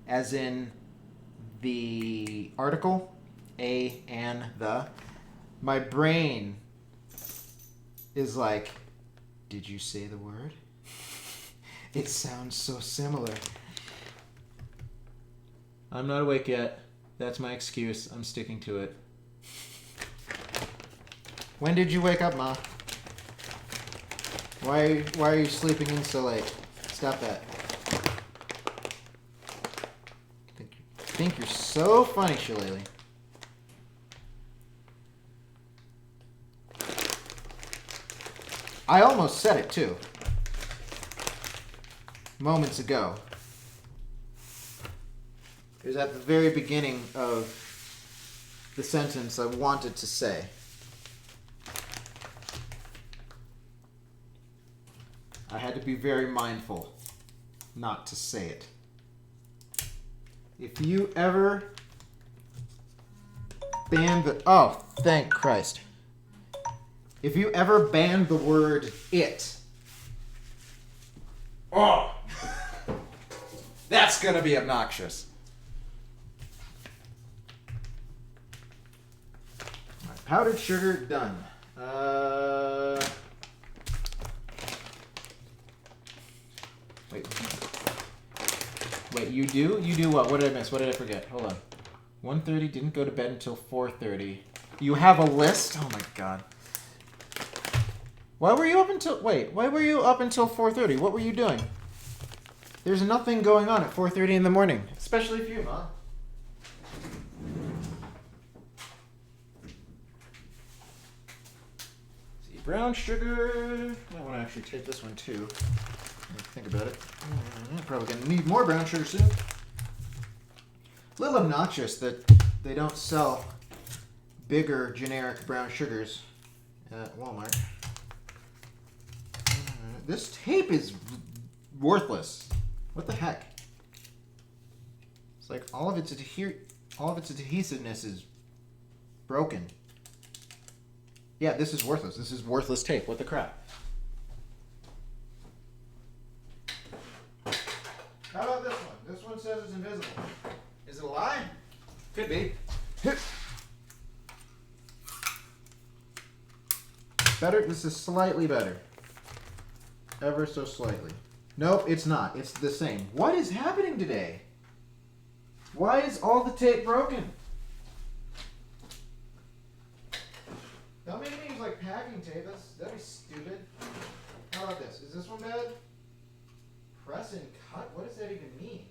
as in the article, a, an, the, my brain is like, did you say the word? It sounds so similar. I'm not awake yet. That's my excuse. I'm sticking to it. When did you wake up, Ma? Why are you sleeping in so late? Stop that. I think you're so funny, Shillelagh. I almost said it too. Moments ago. It was at the very beginning of the sentence I wanted to say. I had to be very mindful not to say it. If you ever ban the... Oh, thank Christ. If you ever ban the word "it," oh, that's gonna be obnoxious. Right, powdered sugar done. Wait, you do? You do what? What did I miss? What did I forget? Hold on. 1:30, didn't go to bed until 4:30. You have a list? Oh my god. Why were you up until 4:30? What were you doing? There's nothing going on at 4:30 in the morning, especially for you, Mom. See, brown sugar. I want to actually take this one too. Think about it. Probably gonna need more brown sugar soon. A little obnoxious that they don't sell bigger generic brown sugars at Walmart. This tape is worthless. What the heck? It's like all of its adhesiveness is broken. Yeah, this is worthless. This is worthless tape. What the crap? How about this one? This one says it's invisible. Is it a lie? Could be. Better? This is slightly better. Ever so slightly. Nope, it's not. It's the same. What is happening today? Why is all the tape broken? Don't make me use like packing tape. That'd be stupid. How about this? Is this one bad? Press and cut? What does that even mean?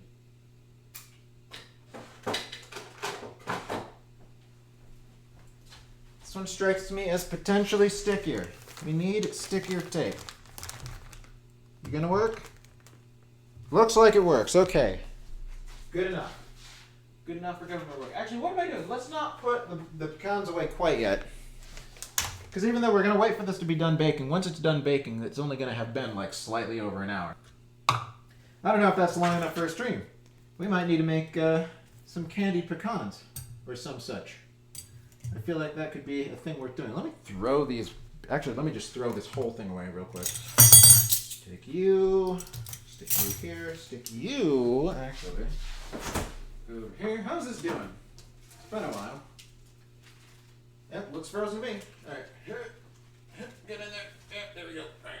This one strikes me as potentially stickier. We need stickier tape. You gonna work? Looks like it works. Okay. Good enough. Good enough for government work. Actually, what am I doing? Let's not put the pecans away quite yet. Because even though we're going to wait for this to be done baking, once it's done baking, it's only going to have been like slightly over an hour. I don't know if that's long enough for a stream. We might need to make some candied pecans or some such. I feel like that could be a thing worth doing. Let me throw these. Actually, let me just throw this whole thing away real quick. Stick you. Stick you here. Stick you. Actually. Over here. How's this doing? It's been a while. Yep, looks frozen to me. Alright. Get in there. Yep, there we go. Alright.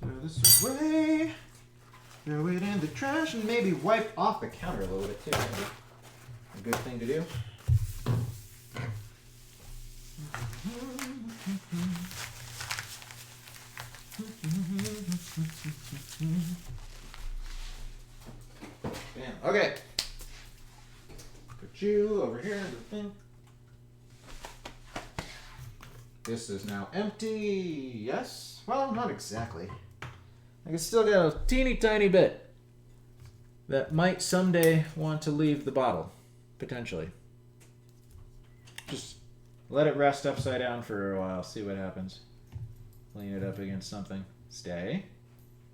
Throw this away. Throw it in the trash and maybe wipe off the counter a little bit too. That'd be a good thing to do. Bam. Okay. Put you over here in the thing. This is now empty. Yes? Well, not exactly. I can still get a teeny tiny bit that might someday want to leave the bottle. Potentially. Just let it rest upside down for a while. See what happens. Lean it up against something. Stay.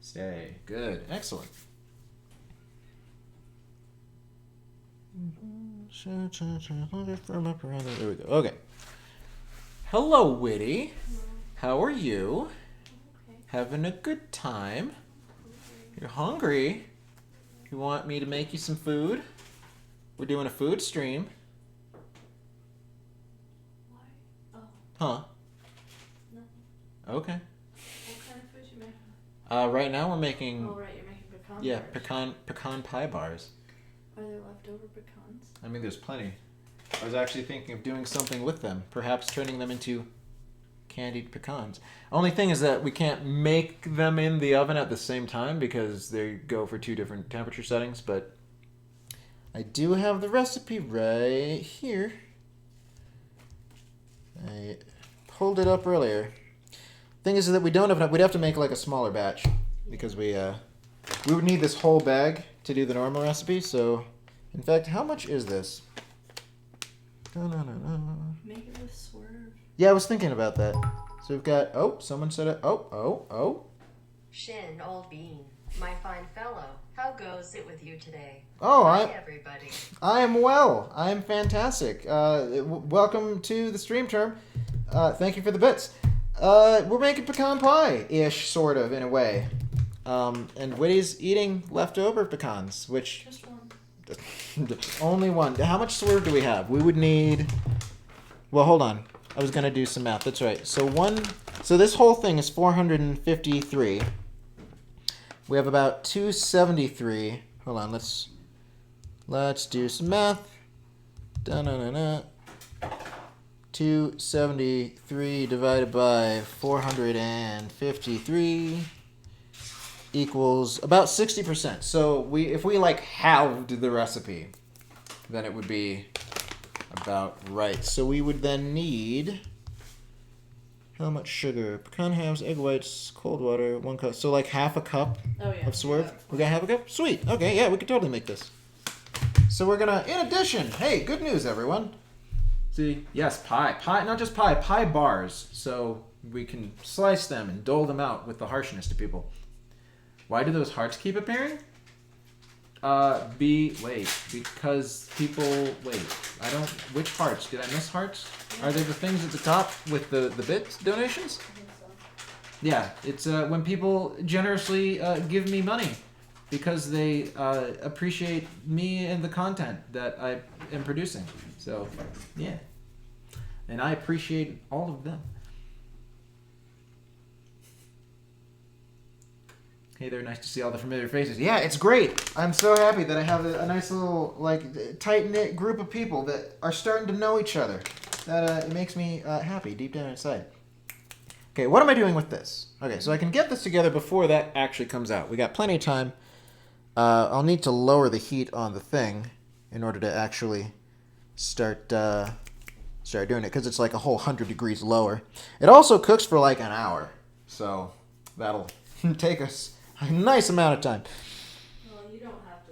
Stay. Good. Excellent. There we go. Okay. Hello, Witty. How are you? Okay. Having a good time? You're hungry? You want me to make you some food? We're doing a food stream. Why? Oh, Huh? nothing. Okay. What kind of food you making? Right now we're making Oh, right, you're making pecan yeah bars. pecan pie bars. Are there leftover pecans? I mean, there's plenty. I was actually thinking of doing something with them, perhaps turning them into candied pecans. Only thing is that we can't make them in the oven at the same time because they go for 2 different temperature settings, but I do have the recipe right here. I pulled it up earlier. Thing is that we don't have enough. We'd have to make like a smaller batch because we would need this whole bag to do the normal recipe. So, in fact, how much is this? Make it with swerve. Yeah, I was thinking about that. So we've got, oh, someone said it. Oh. Shin, old bean, my fine fellow, how goes it with you today? Oh, Hi, everybody. I am well. I am fantastic. Welcome to the stream term. Thank you for the bits. We're making pecan pie-ish, sort of, in a way. And Witty's eating leftover pecans, which... Just one. Only one. How much swerve do we have? We would need... Well, hold on. I was going to do some math. That's right. So this whole thing is 453. We have about 273. Hold on. Let's do some math. 273 divided by 453 equals about 60%. So if we like halved the recipe, then it would be about right. So we would then need how much sugar? Pecan halves, egg whites, cold water, 1 cup. So like half a cup of swerve. We got half a cup? Sweet. Okay, yeah, we could totally make this. So we're gonna, in addition, hey, good news everyone. See, yes, pie, not just pie bars. So we can slice them and dole them out with the harshness to people. Why do those hearts keep appearing? Because people, which hearts? Did I miss hearts? Are they the things at the top with the bit donations? I think so. Yeah, it's when people generously give me money because they appreciate me and the content that I am producing. So, yeah. And I appreciate all of them. Hey there, nice to see all the familiar faces. Yeah, it's great. I'm so happy that I have a nice little, like, tight-knit group of people that are starting to know each other. That it makes me happy deep down inside. Okay, what am I doing with this? Okay, so I can get this together before that actually comes out. We got plenty of time. I'll need to lower the heat on the thing in order to actually start start doing it because it's like a whole 100 degrees lower. It also cooks for like an hour, so that'll take us a nice amount of time. Well, you don't have to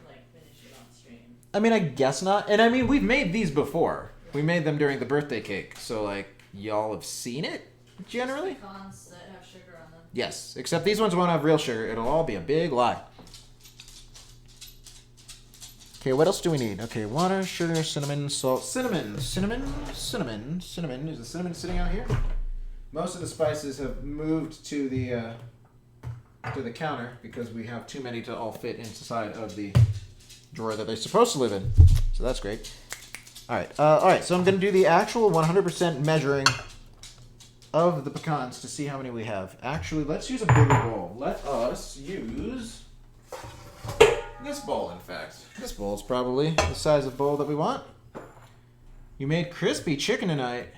like finish it on stream. I mean, I guess not. And I mean, we've made these before. We made them during the birthday cake, so like y'all have seen it generally. Pecans that have sugar on them. Yes, except these ones won't have real sugar. It'll all be a big lie. Okay, what else do we need? Okay, water, sugar, cinnamon, salt. Cinnamon. Is the cinnamon sitting out here? Most of the spices have moved to the counter because we have too many to all fit inside of the drawer that they're supposed to live in. So that's great. All right. So I'm going to do the actual 100% measuring of the pecans to see how many we have. Actually, let's use a bigger bowl. Let us use this bowl, in fact. This bowl is probably the size of bowl that we want. You made crispy chicken tonight.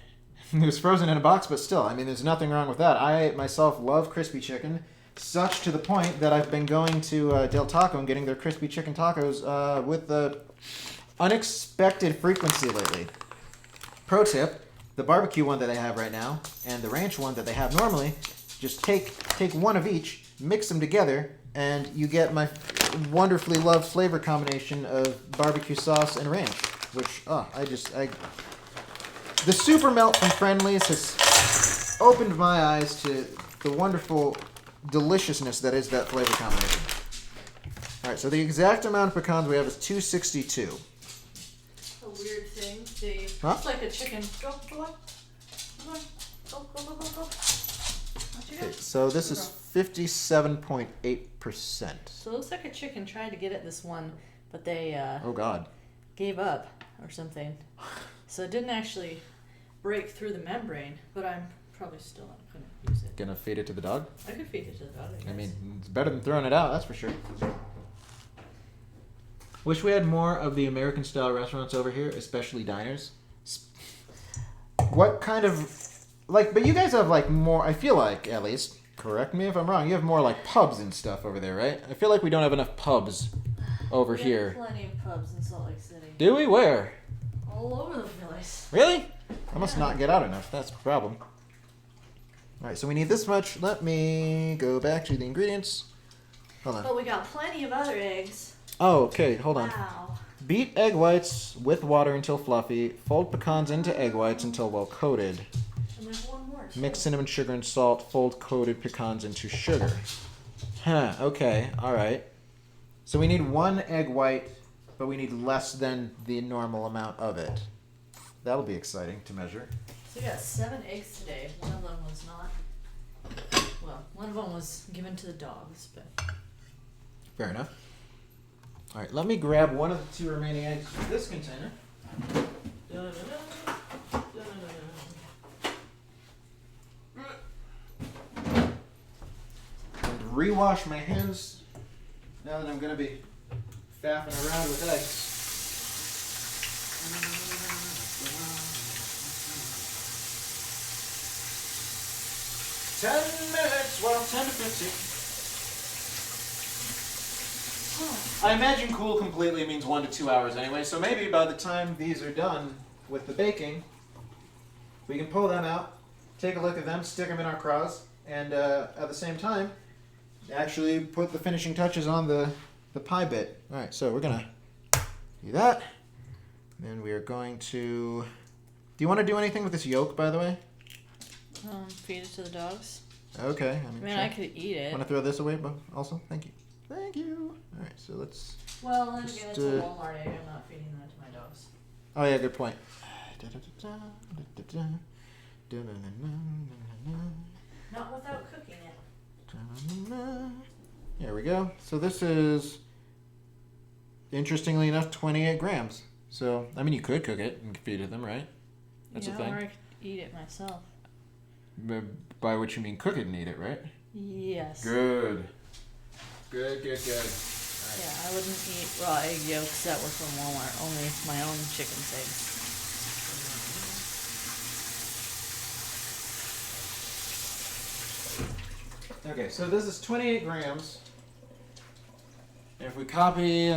It was frozen in a box, but still, I mean, there's nothing wrong with that. I myself love crispy chicken, such to the point that I've been going to Del Taco and getting their crispy chicken tacos with the unexpected frequency lately. Pro tip, the barbecue one that they have right now and the ranch one that they have normally, just take one of each, mix them together, and you get my wonderfully loved flavor combination of barbecue sauce and ranch, which, the super melt from Friendly's has opened my eyes to the wonderful deliciousness that is that flavor combination. All right, so the exact amount of pecans we have is 262. A weird thing. They Huh? It's like a chicken. Go on. Go. What you Okay, got? so this is 57.8%. So it looks like a chicken tried to get at this one, but they Oh God. gave up or something. So it didn't actually break through the membrane, but I'm probably still not going to use it. Gonna feed it to the dog? I could feed it to the dog, I guess. I mean, it's better than throwing it out, that's for sure. Wish we had more of the American style restaurants over here, especially diners. What kind of, like, but you guys have like more, I feel like, at least, correct me if I'm wrong, you have more like pubs and stuff over there, right? I feel like we don't have enough pubs over We have here. plenty of pubs in Salt Lake City. Do we? Where? All over the place. Really? I must not get out enough, that's the problem. Alright, so we need this much. Let me go back to the ingredients. Hold on. But we got plenty of other eggs. Oh, okay, hold on. Wow. Beat egg whites with water until fluffy. Fold pecans into egg whites until well coated. And there's one more. Too. Mix cinnamon, sugar, and salt. Fold coated pecans into sugar. Huh, okay, alright. So we need one egg white, but we need less than the normal amount of it. That'll be exciting to measure. So we got 7 eggs today. One of them was not. Well, one of them was given to the dogs, but. Fair enough. Alright, let me grab one of the 2 remaining eggs from this container. And rewash my hands now that I'm going to be faffing around with eggs. $10, well, 10 to 15. I imagine cool completely means 1 to 2 hours anyway, so maybe by the time these are done with the baking, we can pull them out, take a look at them, stick them in our craws, and at the same time, actually put the finishing touches on the pie bit. Alright, so we're going to do that. Then we are going to... Do you want to do anything with this yolk, by the way? Feed it to the dogs. Okay. I mean, I could eat it. Want to throw this away also? Thank you. Thank you. Alright, so let's... Well, then Just, again, it's a Walmart egg. I'm not feeding that to my dogs. Oh yeah, good point. Not without cooking it. There we go. So this is, interestingly enough, 28 grams. So, I mean, you could cook it and feed it them, right? That's a thing. Or I could eat it myself. By which you mean cook it and eat it, right? Yes. Good. Good. Yeah, I wouldn't eat raw egg yolks that were from Walmart. Only my own chicken's eggs. Okay, so this is 28 grams. And if we copy,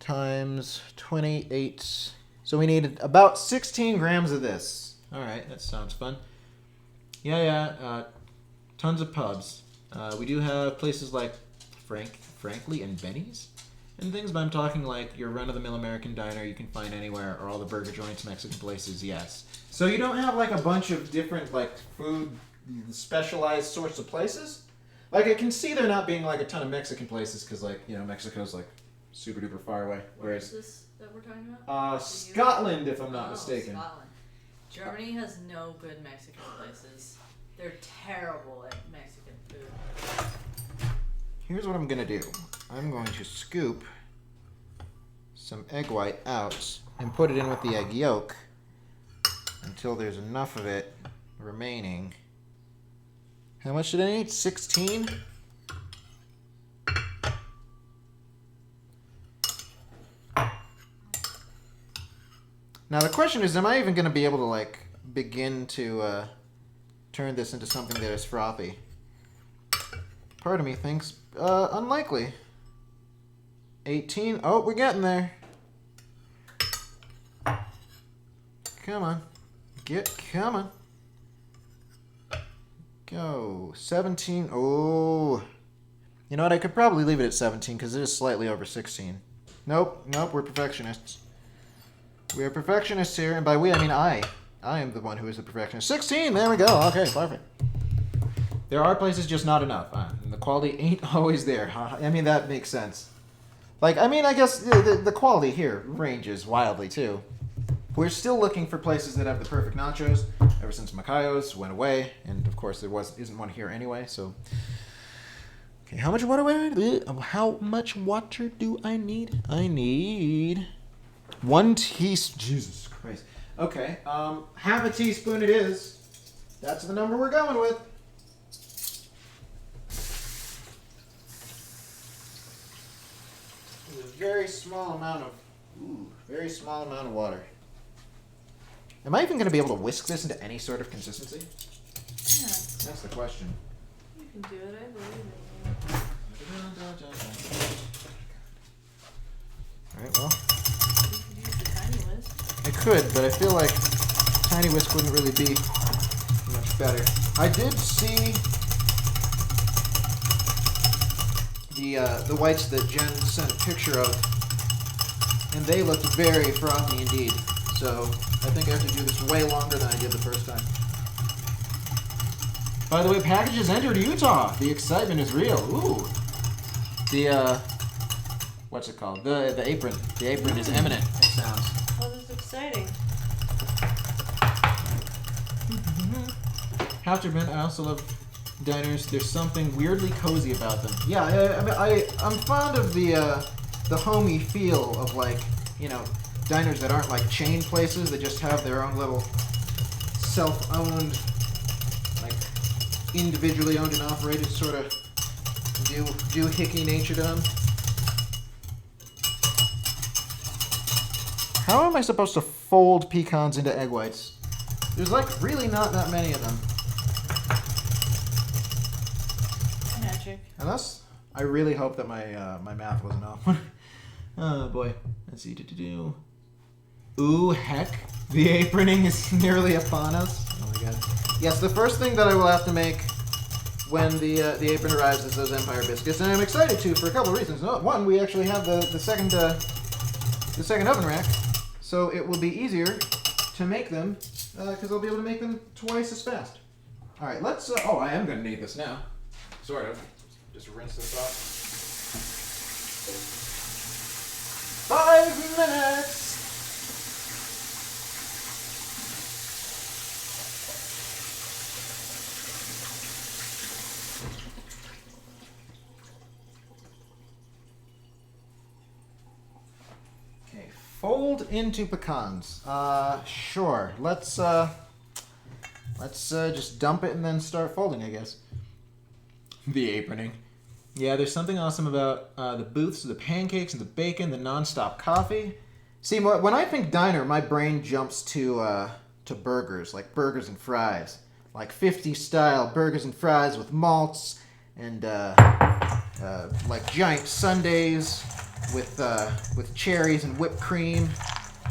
times 28. So we need about 16 grams of this. All right, that sounds fun. Yeah. Tons of pubs. We do have places like Frankly and Benny's and things, but I'm talking like your run-of-the-mill American diner you can find anywhere, or all the burger joints, Mexican places, yes. So you don't have like a bunch of different like food specialized sorts of places? Like I can see there not being like a ton of Mexican places because like, you know, Mexico's like super duper far away. Where is this that we're talking about? Scotland, if I'm not mistaken. Scotland. Germany has no good Mexican places. They're terrible at Mexican food. Here's what I'm gonna do. I'm going to scoop some egg white out and put it in with the egg yolk until there's enough of it remaining. How much did I need? 16? Now the question is, am I even going to be able to like begin to turn this into something that is frothy? Part of me thinks unlikely. 18. Oh, we're getting there. Come on. Come on. Go. 17. Oh. You know what? I could probably leave it at 17 because it is slightly over 16. Nope. We're perfectionists. We are perfectionists here, and by we I mean I. I am the one who is the perfectionist. 16. There we go. Okay, perfect. There are places just not enough. And the quality ain't always there. I mean, that makes sense. Like, I mean, I guess the quality here ranges wildly, too. We're still looking for places that have the perfect nachos ever since Macayo's went away. And, of course, there isn't one here anyway, so... Okay, how much water do I need? I need 1 teaspoon. Jesus Christ. Okay, half a teaspoon it is. That's the number we're going with. With a very small amount of water. Am I even going to be able to whisk this into any sort of consistency? Yeah. That's the question. You can do it, I believe it. Alright, well. You could use the tiny whisk. I could, but I feel like tiny whisk wouldn't really be much better. I did see the whites that Jen sent a picture of, and they looked very frothy indeed. So I think I have to do this way longer than I did the first time. By the way, packages entered Utah. The excitement is real. Ooh. What's it called? The apron. The apron is imminent, it sounds. Oh, this is exciting. Have to admit, I also love diners. There's something weirdly cozy about them. Yeah, I mean, I'm fond of the homey feel of, like, you know, diners that aren't like chain places that just have their own little self-owned, like individually owned and operated sort of doohickey nature to them. How am I supposed to fold pecans into egg whites? There's like really not that many of them. Magic. Unless I really hope that my math wasn't off. Oh boy. Let's see. Ooh, heck. The aproning is nearly upon us. Oh my god. Yes, the first thing that I will have to make when the apron arrives is those Empire biscuits, and I'm excited to for a couple of reasons. One, we actually have the second oven rack, so it will be easier to make them because I'll be able to make them twice as fast. All right, let's. Oh, I am going to need this now. Sort of. Just rinse this off. 5 minutes. Okay, fold into pecans. Sure. Let's just dump it and then start folding, I guess. The aproning. Yeah, there's something awesome about the booths, the pancakes, and the bacon, the non-stop coffee. See, when I think diner, my brain jumps to burgers, like burgers and fries. Like 50s style burgers and fries with malts and like giant sundaes with cherries and whipped cream,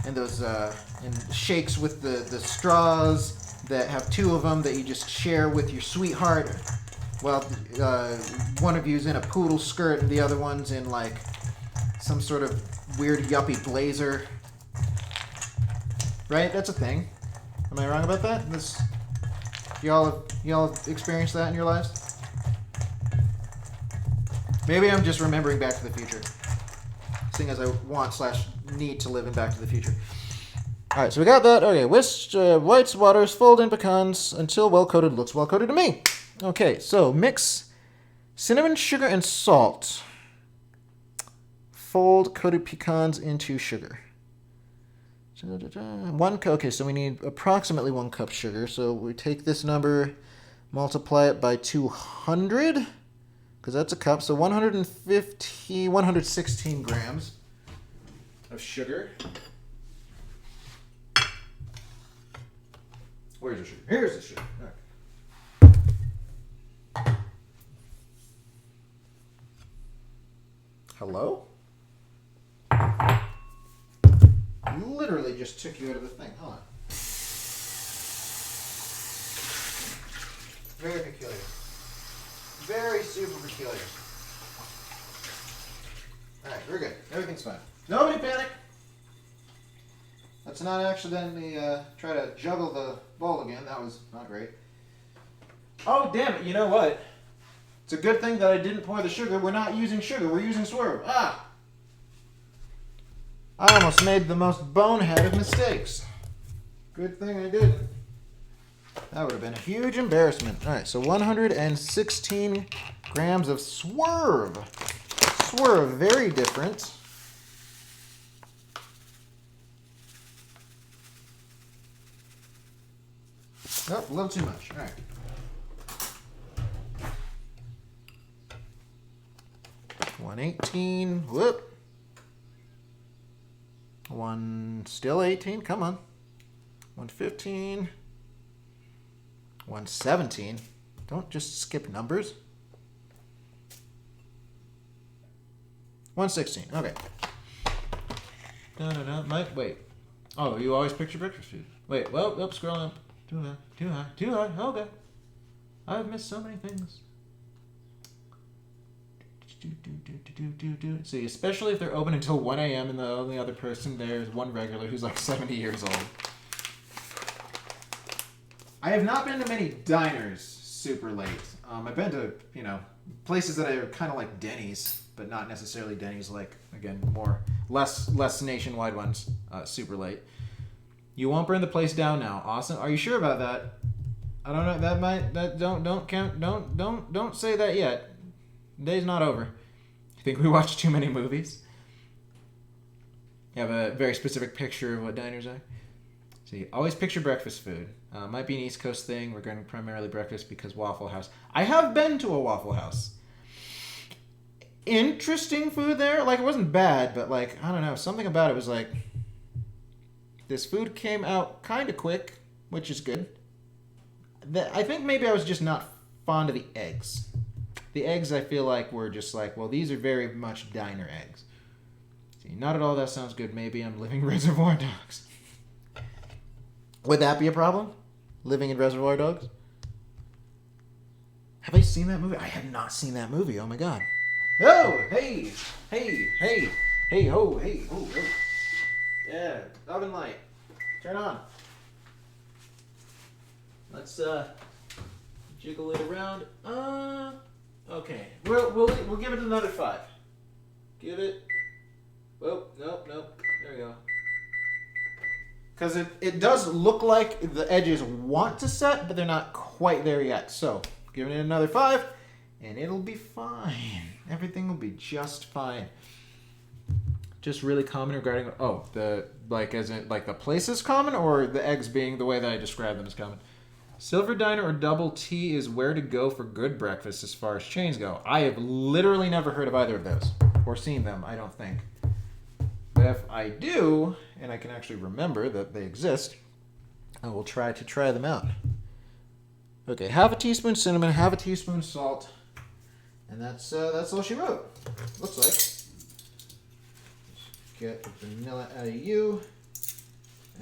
and those and shakes with the straws that have two of them that you just share with your sweetheart. Well, one of you's in a poodle skirt and the other one's in like some sort of weird yuppie blazer. Right? That's a thing. Am I wrong about that? Y'all have experienced that in your lives? Maybe I'm just remembering Back to the Future, seeing as I want/need to live in Back to the Future. All right, so we got that. Okay, whisk whites, waters, fold in pecans until well coated. Looks well coated to me. Okay, so mix cinnamon, sugar, and salt. Fold coated pecans into sugar. Okay, so we need approximately 1 cup sugar. So we take this number, multiply it by 200, because that's a cup. So 116 grams of sugar. Where's the sugar? Here's the sugar. All right. Hello? Literally just took you out of the thing. Hold on. Very peculiar. Very super peculiar. Alright, we're good. Everything's fine. Nobody panic! Let's not accidentally try to juggle the bowl again. That was not great. Oh, damn it. You know what? It's a good thing that I didn't pour the sugar. We're not using sugar. We're using swerve. Ah! I almost made the most bonehead of mistakes. Good thing I didn't. That would have been a huge embarrassment. All right, so 116 grams of swerve. Swerve, very different. Oh, a little too much. All right. $118. Whoop. Still 18. Come on. 115. 117. Don't just skip numbers. 116. Okay. Mike, wait. Oh, you always picture breakfast food. Wait, well, scroll up. Too high. Okay. I've missed so many things. See, especially if they're open until 1 a.m. and the only other person there is one regular who's like 70 years old. I have not been to many diners super late. I've been to, places that are kind of like Denny's, but not necessarily Denny's, like, again, less nationwide ones, super late. You won't burn the place down now. Awesome. Are you sure about that? I don't know. Don't say that yet. The day's not over. You think we watch too many movies? You have a very specific picture of what diners are? See, always picture breakfast food. Might be an East Coast thing. We're going primarily breakfast because Waffle House. I have been to a Waffle House. Interesting food there. Like, it wasn't bad, but like, I don't know. Something about it was like, this food came out kind of quick, which is good. I think maybe I was just not fond of the eggs. The eggs, I feel like, were just like, well, these are very much diner eggs. See, not at all that sounds good. Maybe I'm living Reservoir Dogs. Would that be a problem? Living in Reservoir Dogs? Have I seen that movie? I have not seen that movie. Oh, my God. Oh, hey, ho. Yeah, oven light. Turn on. Let's, jiggle it around. Okay. We'll give it another 5. Give it. Oh, nope. There we go. Because it does look like the edges want to set, but they're not quite there yet. So, giving it another 5, and it'll be fine. Everything will be just fine. Just really common regarding the place is common, or the eggs being the way that I described them as common. Silver Diner or Double T is where to go for good breakfast as far as chains go. I have literally never heard of either of those. Or seen them, I don't think. But if I do, and I can actually remember that they exist, I will try them out. Okay, half a teaspoon cinnamon, half a teaspoon salt. And that's all she wrote. Looks like. get the vanilla out of you.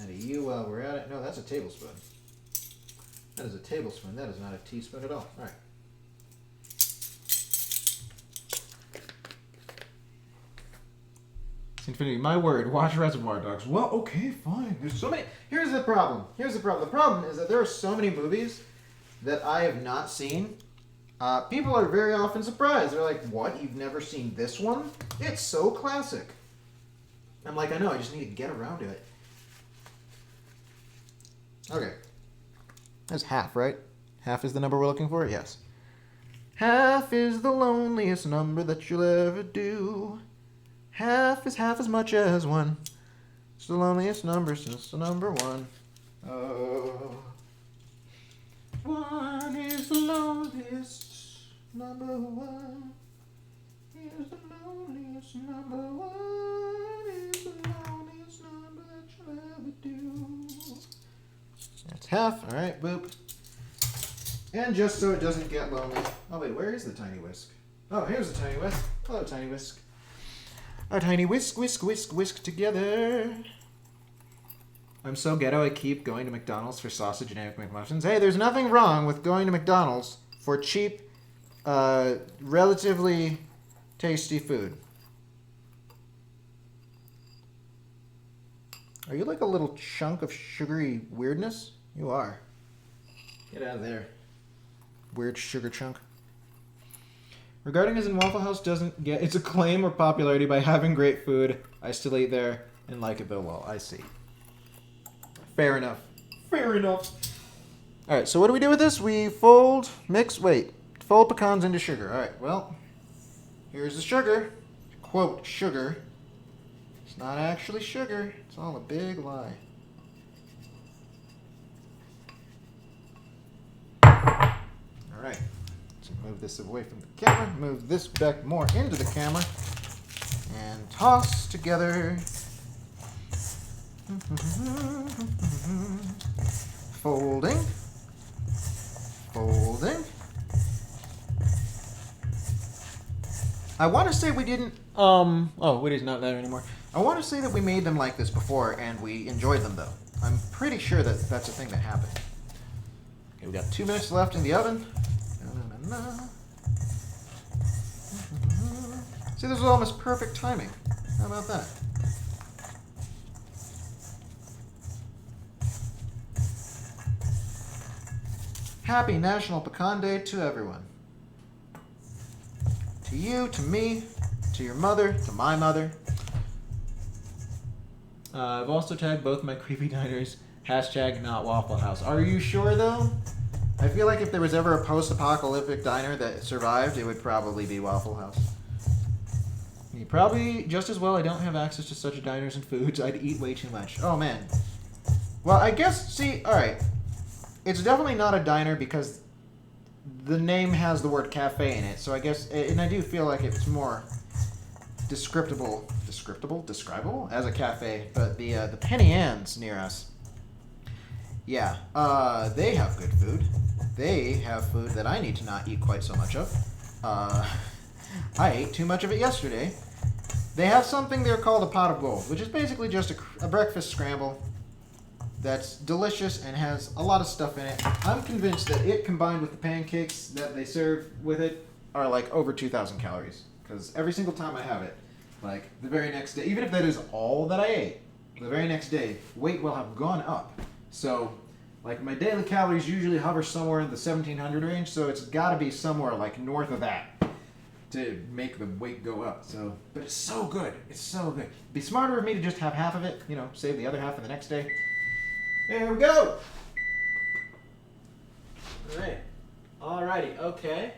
Out of you while we're at it. No, that's a tablespoon. That is a tablespoon. That is not a teaspoon at all. All right. Infinity, my word, watch Reservoir Dogs. Well, okay, fine. There's so many. Here's the problem. The problem is that there are so many movies that I have not seen. People are very often surprised. They're like, what? You've never seen this one? It's so classic. I'm like, I know, I just need to get around to it. Okay. That's half, right? Half is the number we're looking for? Yes. Half is the loneliest number that you'll ever do. Half is half as much as one. It's the loneliest number since the number one. Oh. One is the loneliest number one. Is the loneliest number one. Is the loneliest number that you'll ever do. That's half. Alright, boop. And just so it doesn't get lonely. Oh wait, where is the tiny whisk? Oh, here's the tiny whisk. Hello, tiny whisk. Our tiny whisk, whisk, whisk, whisk together. I'm so ghetto I keep going to McDonald's for sausage and egg McMuffins. Hey, there's nothing wrong with going to McDonald's for cheap, relatively tasty food. Are you like a little chunk of sugary weirdness? You are. Get out of there. Weird sugar chunk. Regarding as in Waffle House doesn't get its acclaim or popularity by having great food, I still eat there and like it though well. I see. Fair enough. Fair enough. Alright, so what do we do with this? We fold pecans into sugar. Alright, well, here's the sugar. Quote, sugar. It's not actually sugar. It's all a big lie. Alright. Move this away from the camera. Move this back more into the camera. And toss together. Folding. Folding. I want to say we didn't... Oh, Witty's not there anymore. I want to say that we made them like this before and we enjoyed them, though. I'm pretty sure that that's a thing that happened. Okay, we got 2 minutes left in the oven. See, this was almost perfect timing. How about that? Happy National Pecan Day to everyone. To you, to me, to your mother, to my mother. I've also tagged both my creepy diners. Hashtag not Waffle House. Are you sure, though? I feel like if there was ever a post-apocalyptic diner that survived, it would probably be Waffle House. Probably just as well I don't have access to such diners and foods. I'd eat way too much. Oh, man. Well, I guess, see, alright. It's definitely not a diner because the name has the word cafe in it. So I guess, and I do feel like it's more describable as a cafe. But the Penny Ann's near us, yeah, they have good food. They have food that I need to not eat quite so much of. I ate too much of it yesterday. They have something there called a pot of gold, which is basically just a breakfast scramble that's delicious and has a lot of stuff in it. I'm convinced that it combined with the pancakes that they serve with it are like over 2,000 calories. Because every single time I have it, like the very next day, even if that is all that I ate, the very next day, weight will have gone up. So, like my daily calories usually hover somewhere in the 1,700 range, so it's got to be somewhere like north of that to make the weight go up. So, but it's so good. It's so good. It'd be smarter of me to just have half of it, you know, save the other half for the next day. There we go. All right. Alrighty. Okay.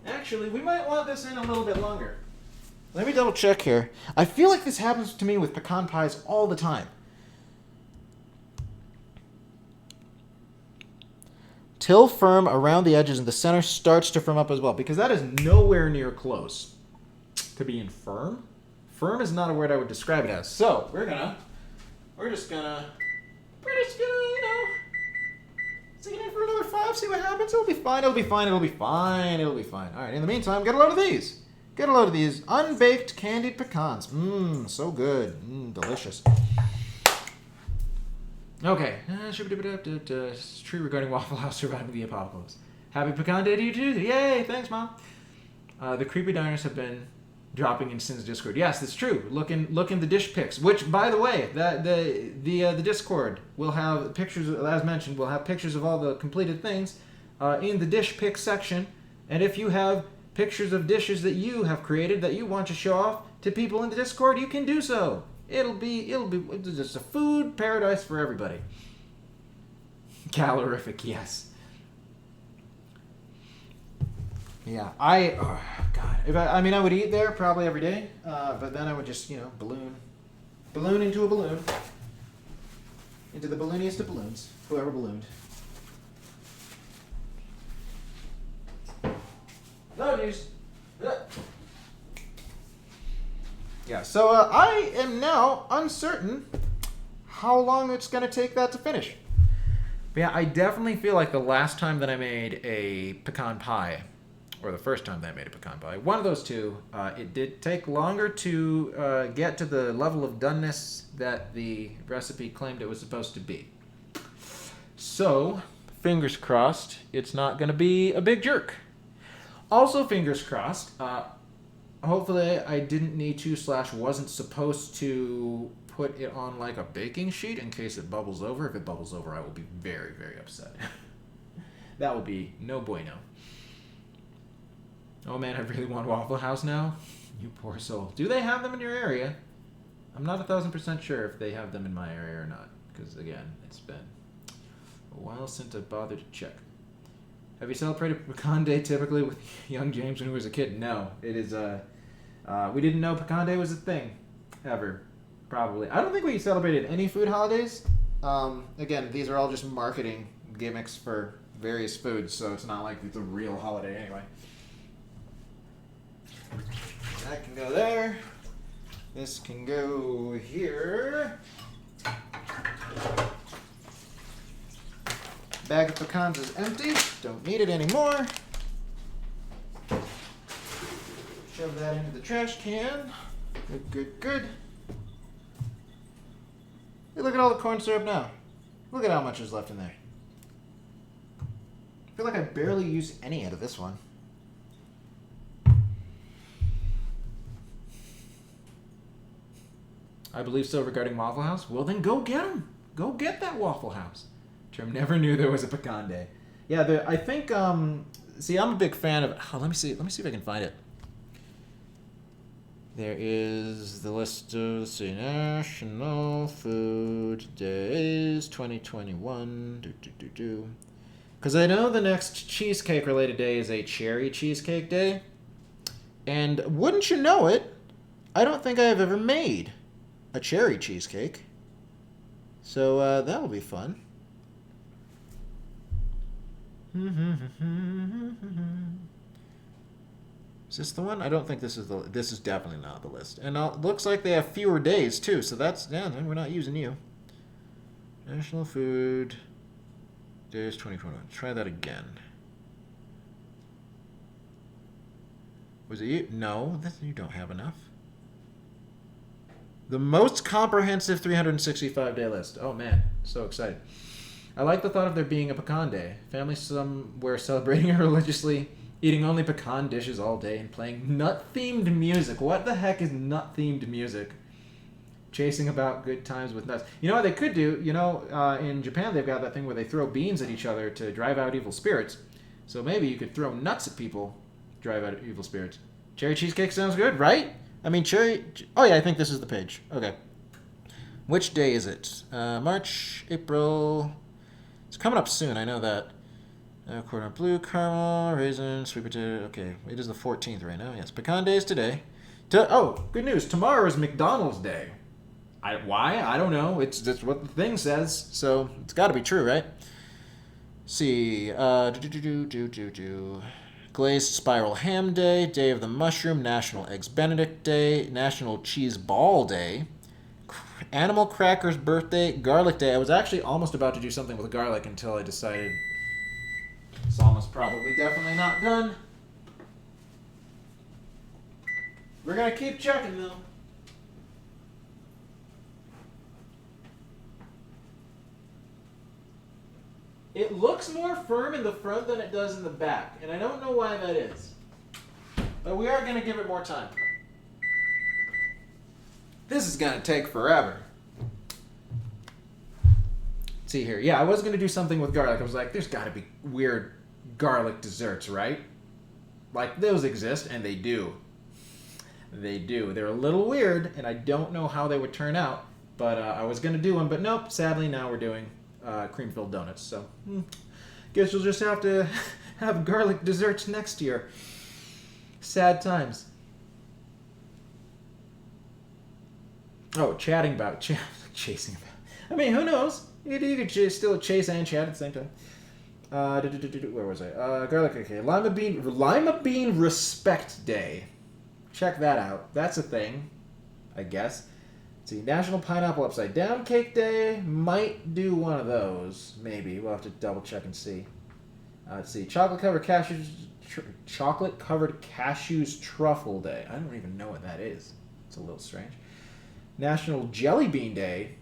Actually, we might want this in a little bit longer. Let me double check here. I feel like this happens to me with pecan pies all the time. Till firm around the edges and the center starts to firm up as well, because that is nowhere near close to being firm. Firm is not a word I would describe it as. So we're just gonna, you know, stick it in for another 5 off, see what happens. It'll be fine. It'll be fine. It'll be fine. It'll be fine. All right. In the meantime, get a load of these. Get a load of these unbaked candied pecans. Mmm, so good. Mmm, delicious. Okay. True regarding Waffle House surviving the apocalypse. Happy Pecan Day to you too. Yay! Thanks, Mom. The creepy diners have been dropping in Sin's Discord. Yes, that's true. Look in the dish pics. Which, by the way, the Discord will have pictures. As mentioned, we'll have pictures of all the completed things in the dish pics section. And if you have pictures of dishes that you have created that you want to show off to people in the Discord, you can do so. It'll be just a food paradise for everybody. Calorific, yes. Yeah, oh, God. I would eat there probably every day, but then I would just, balloon into a balloon, into the ballooniest of balloons, whoever ballooned. No news. Yeah, so I am now uncertain how long it's going to take that to finish. But yeah, I definitely feel like the last time that I made a pecan pie, or the first time that I made a pecan pie, one of those two, it did take longer to get to the level of doneness that the recipe claimed it was supposed to be. So, fingers crossed, it's not going to be a big jerk. Also, fingers crossed, hopefully I didn't need to / wasn't supposed to put it on like a baking sheet in case it bubbles over. If it bubbles over, I will be very, very upset. That will be no bueno. Oh man, I really want Waffle House now? You poor soul. Do they have them in your area? I'm not 1,000% sure if they have them in my area or not. Because again, it's been a while since I bothered to check. Have you celebrated Pecan Day typically with young James when he was a kid? No. It is, we didn't know Pecan Day was a thing. Ever. Probably. I don't think we celebrated any food holidays. Again, these are all just marketing gimmicks for various foods, so it's not like it's a real holiday anyway. That can go there. This can go here. Bag of pecans is empty. Don't need it anymore. Shove that into the trash can. Good, good, good. Hey, look at all the corn syrup now. Look at how much is left in there. I feel like I barely used any out of this one. I believe so regarding Waffle House. Well, then go get them. Go get that Waffle House. Term never knew there was a Pecan Day. Yeah, I think. See, I'm a big fan of. Oh, let me see. Let me see if I can find it. There is the list of, let's see, National Food Days 2021. Because I know the next cheesecake-related day is a cherry cheesecake day. And wouldn't you know it, I don't think I have ever made a cherry cheesecake. So that will be fun. Is this the one? I don't think this is the. This is definitely not the list. And it looks like they have fewer days too. So that's then we're not using you. National Food Days 2021. Try that again. Was it you? No, you don't have enough. The most comprehensive 365-day list. Oh man, so excited. I like the thought of there being a pecan day. Families somewhere celebrating it religiously, eating only pecan dishes all day, and playing nut-themed music. What the heck is nut-themed music? Chasing about good times with nuts. You know what they could do? You know, in Japan they've got that thing where they throw beans at each other to drive out evil spirits. So maybe you could throw nuts at people, drive out evil spirits. Cherry cheesecake sounds good, right? I mean, cherry... Oh, yeah, I think this is the page. Okay. Which day is it? March, April... It's coming up soon, I know that. Quarter blue, caramel, raisin, sweet potato... Okay, it is the 14th right now. Yes, pecan day is today. Oh, good news. Tomorrow is McDonald's Day. Why? I don't know. That's what the thing says, so it's got to be true, right? See. Glazed Spiral Ham Day, Day of the Mushroom, National Eggs Benedict Day, National Cheese Ball Day, Animal Crackers Birthday, Garlic Day. I was actually almost about to do something with garlic until I decided probably definitely not done. We're gonna keep checking though. It looks more firm in the front than it does in the back, and I don't know why that is. But we are gonna give it more time. This is gonna take forever. Let's see here. Yeah, I was gonna do something with garlic. I was like, there's gotta be weird garlic desserts, right? Like, those exist, and they do. They do. They're a little weird, and I don't know how they would turn out, but I was going to do them, but nope, sadly now we're doing cream-filled donuts, so guess you'll just have to have garlic desserts next year. Sad times. Oh, chatting about, chasing about. I mean, who knows? You could still chase and chat at the same time. Where was I? Garlic, okay. Lima bean Respect Day. Check that out. That's a thing, I guess. Let's see, National Pineapple Upside Down Cake Day. Might do one of those. Maybe. We'll have to double check and see. Let's see. Chocolate covered cashews truffle day. I don't even know what that is. It's a little strange. National Jelly Bean Day.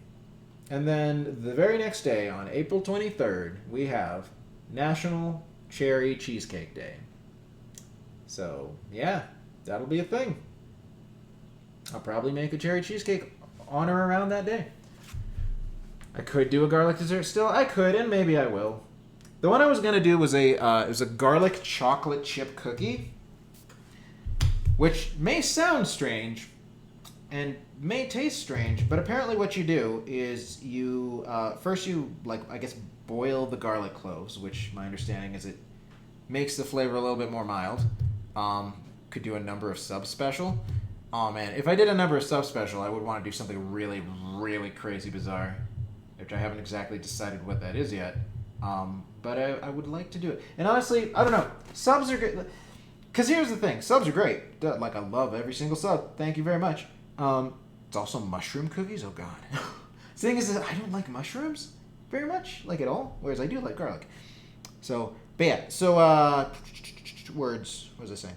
And then the very next day, on April 23rd, we have National Cherry Cheesecake Day. So, yeah. That'll be a thing. I'll probably make a cherry cheesecake on or around that day. I could do a garlic dessert still. I could, and maybe I will. The one I was gonna do was it was a garlic chocolate chip cookie, which may sound strange and may taste strange, but apparently what you do is you first boil the garlic cloves, which my understanding is it makes the flavor a little bit more mild. Could do a number of subspecial. Oh man, if I did a number of subspecial, I would want to do something really, really crazy bizarre, which I haven't exactly decided what that is yet. But I would like to do it. And honestly, I don't know. Subs are good. Because here's the thing. Subs are great. Like, I love every single sub. Thank you very much. It's also mushroom cookies. Oh god. The thing is, I don't like mushrooms very much, like at all. Whereas I do like garlic. So, but yeah. So, words. What was I saying?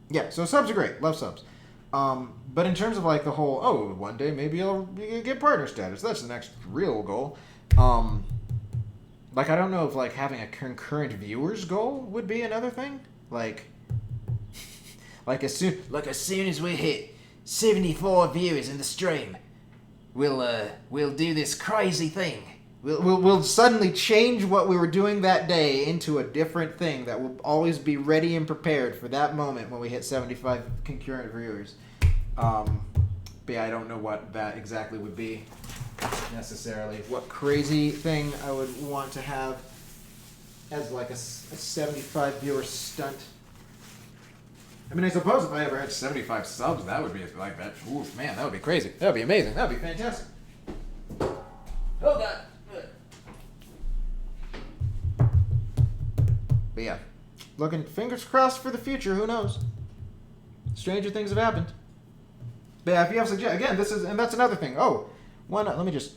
Yeah, so subs are great. Love subs. But in terms of like the whole, one day maybe I'll get partner status. That's the next real goal. Like I don't know if like having a concurrent viewers goal would be another thing. Like as soon as we hit 74 viewers in the stream, we'll do this crazy thing. We'll suddenly change what we were doing that day into a different thing that will always be ready and prepared for that moment when we hit 75 concurrent viewers. But yeah, I don't know what that exactly would be necessarily. What crazy thing I would want to have as like a 75 viewer stunt. I mean, I suppose if I ever had 75 subs, that would be like that. Oof, man, that would be crazy. That would be amazing. That would be fantastic. Oh god. But yeah, looking fingers crossed for the future. Who knows? Stranger things have happened. But yeah, if you have suggestions, again, that's another thing. Oh, why not? Let me just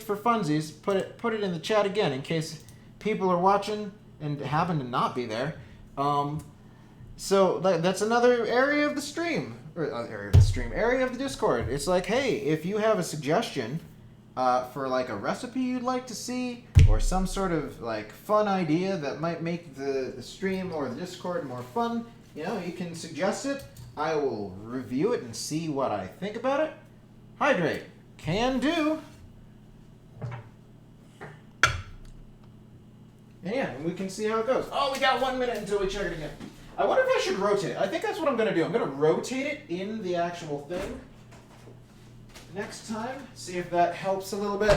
for funsies, put it in the chat again in case people are watching and happen to not be there. So that's another area of the stream, area of the Discord. It's like, hey, if you have a suggestion for like a recipe you'd like to see, or some sort of like fun idea that might make the stream or the Discord more fun, you can suggest it. I will review it and see what I think about it. Hydrate. Can do. And yeah, and we can see how it goes. Oh, we got 1 minute until we check it again. I wonder if I should rotate it. I think that's what I'm going to do. I'm going to rotate it in the actual thing next time. See if that helps a little bit.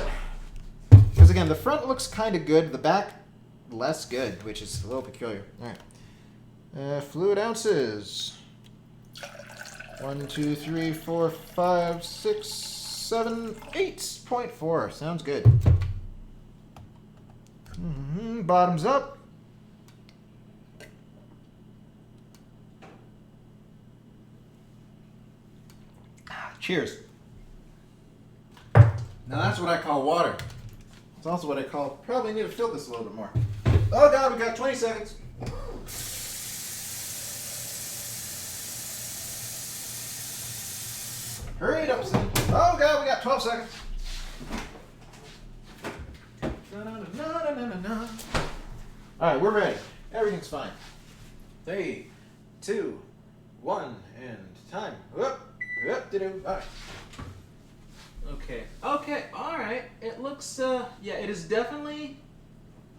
Because again, the front looks kind of good. The back, less good, which is a little peculiar. All right. Fluid ounces. 1, 2, 3, 4, 5, 6, 7, 8.4. Sounds good. Bottoms up. Cheers. Now that's what I call water. It's also what I call, probably need to fill this a little bit more. Oh god, we got 20 seconds. Hurry it up, son. Oh god, we got 12 seconds. Alright, we're ready. Everything's fine. 3, 2, 1, and time. Whoop, whoop, doo-doo. Alright. Okay. Okay, alright. It looks, yeah, it is definitely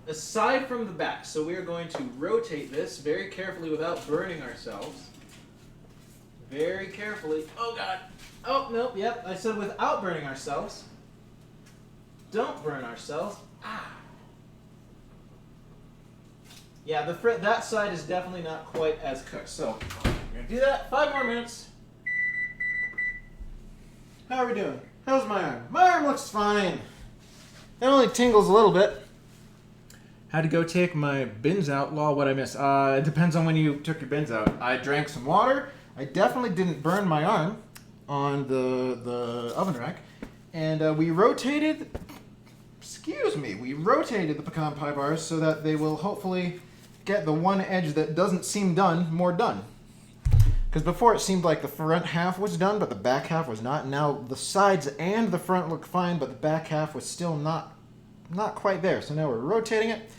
aside from the back. So we are going to rotate this very carefully without burning ourselves. Very carefully. Oh god. Oh, nope, yep. I said without burning ourselves. Don't burn ourselves. Ah. Yeah, that side is definitely not quite as cooked. So, we're gonna do that. 5 more minutes. How are we doing? How's my arm? My arm looks fine. It only tingles a little bit. Had to go take my bins out. Law, what I miss? It depends on when you took your bins out. I drank some water. I definitely didn't burn my arm on the oven rack. And we rotated, we rotated the pecan pie bars so that they will hopefully get the one edge that doesn't seem done more done. Because before it seemed like the front half was done, but the back half was not. Now the sides and the front look fine, but the back half was still not quite there. So now we're rotating it,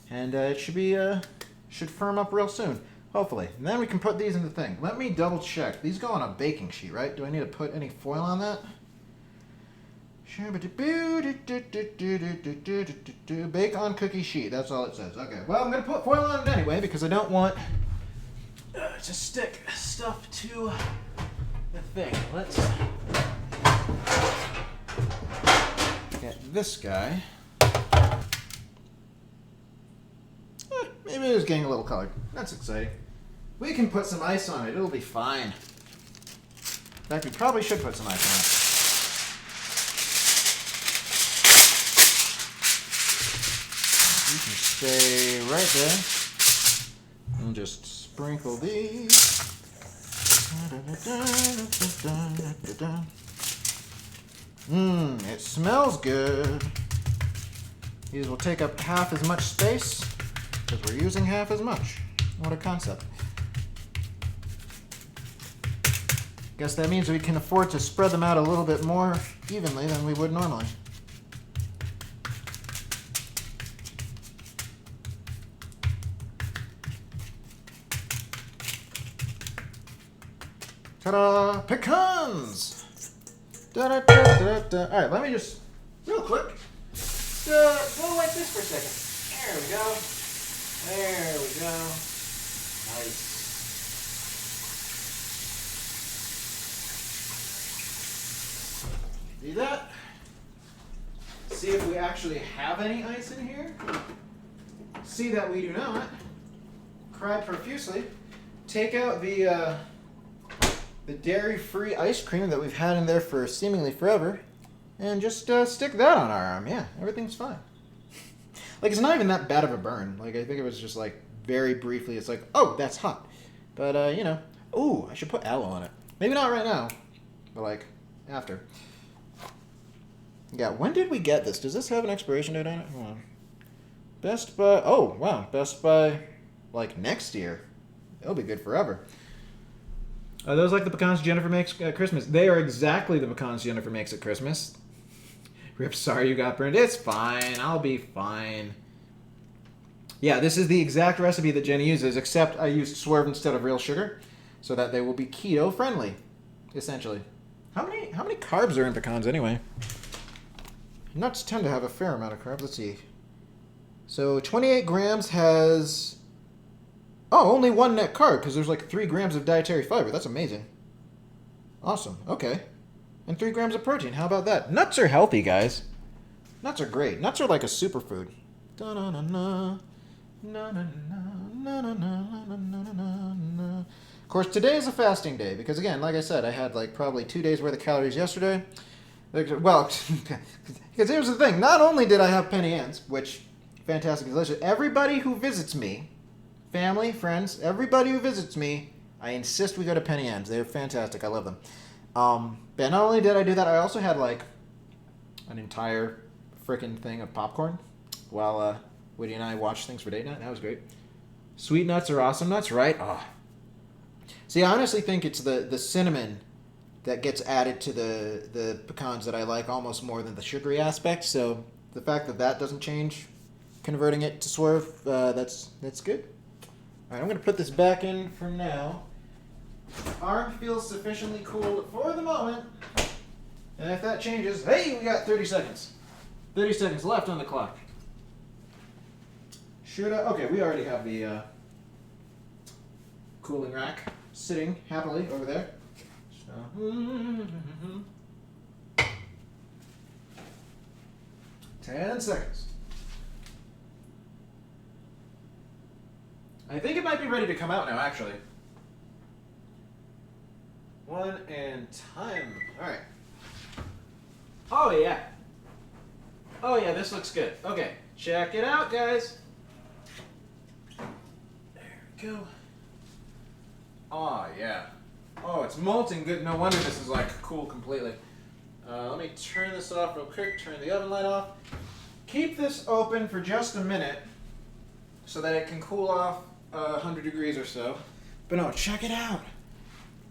and it should firm up real soon, hopefully. And then we can put these in the thing. Let me double check. These go on a baking sheet, right? Do I need to put any foil on that? Bake on cookie sheet. That's all it says. Okay. Well, I'm gonna put foil on it anyway because I don't want to stick stuff to the thing. Let's get this guy. Maybe it was getting a little colored. That's exciting. We can put some ice on it. It'll be fine. In fact, we probably should put some ice on it. You can stay right there. And just sprinkle these. It smells good. These will take up half as much space because we're using half as much. What a concept. Guess that means we can afford to spread them out a little bit more evenly than we would normally. Ta-da! Pecans! Da-da-da-da-da. Alright, let me just, real quick, go like this for a second. There we go. There we go. Nice. See that? See if we actually have any ice in here. See that we do not. Cry profusely. Take out the dairy-free ice cream that we've had in there for seemingly forever, and just stick that on our arm. Yeah, everything's fine. Like, it's not even that bad of a burn. Like, I think it was just, like, very briefly, it's like, oh, that's hot. But, you know, ooh, I should put aloe on it. Maybe not right now, but, like, after. Yeah, when did we get this? Does this have an expiration date on it? Hold on. Best by, oh, wow, Best by, like, next year. It'll be good forever. Are those like the pecans Jennifer makes at Christmas? They are exactly the pecans Jennifer makes at Christmas. Rip, sorry you got burned. It's fine. I'll be fine. Yeah, this is the exact recipe that Jenny uses, except I used swerve instead of real sugar, so that they will be keto friendly, essentially. How many carbs are in pecans anyway? Nuts tend to have a fair amount of carbs. Let's see. So 28 grams has... Oh, only 1 net carb, because there's like 3 grams of dietary fiber. That's amazing. Awesome. Okay. And 3 grams of protein. How about that? Nuts are healthy, guys. Nuts are great. Nuts are like a superfood. Of course, today is a fasting day, because again, like I said, I had like probably 2 days worth of calories yesterday. Well, because here's the thing. Not only did I have penny ants, which, fantastic, delicious. Everybody who visits me, family, friends, everybody who visits me, I insist we go to Penny Ann's. They're fantastic. I love them. But not only did I do that, I also had like an entire freaking thing of popcorn while Woody and I watched things for date night. That was great. Sweet nuts are awesome nuts, right? Oh. See, I honestly think it's the cinnamon that gets added to the pecans that I like almost more than the sugary aspect. So the fact that that doesn't change, converting it to swerve, that's good. All right, I'm going to put this back in for now. Arm feels sufficiently cooled for the moment. And if that changes, hey, we got 30 seconds. 30 seconds left on the clock. Should I? Okay, we already have the cooling rack sitting happily over there. So, 10 seconds. I think it might be ready to come out now, actually. 1 and time. All right. Oh, yeah. Oh, yeah, this looks good. Okay, check it out, guys. There we go. Oh, yeah. Oh, it's molten good. No wonder this is, like, cool completely. Let me turn this off real quick. Turn the oven light off. Keep this open for just a minute so that it can cool off 100 degrees or so. But no, check it out.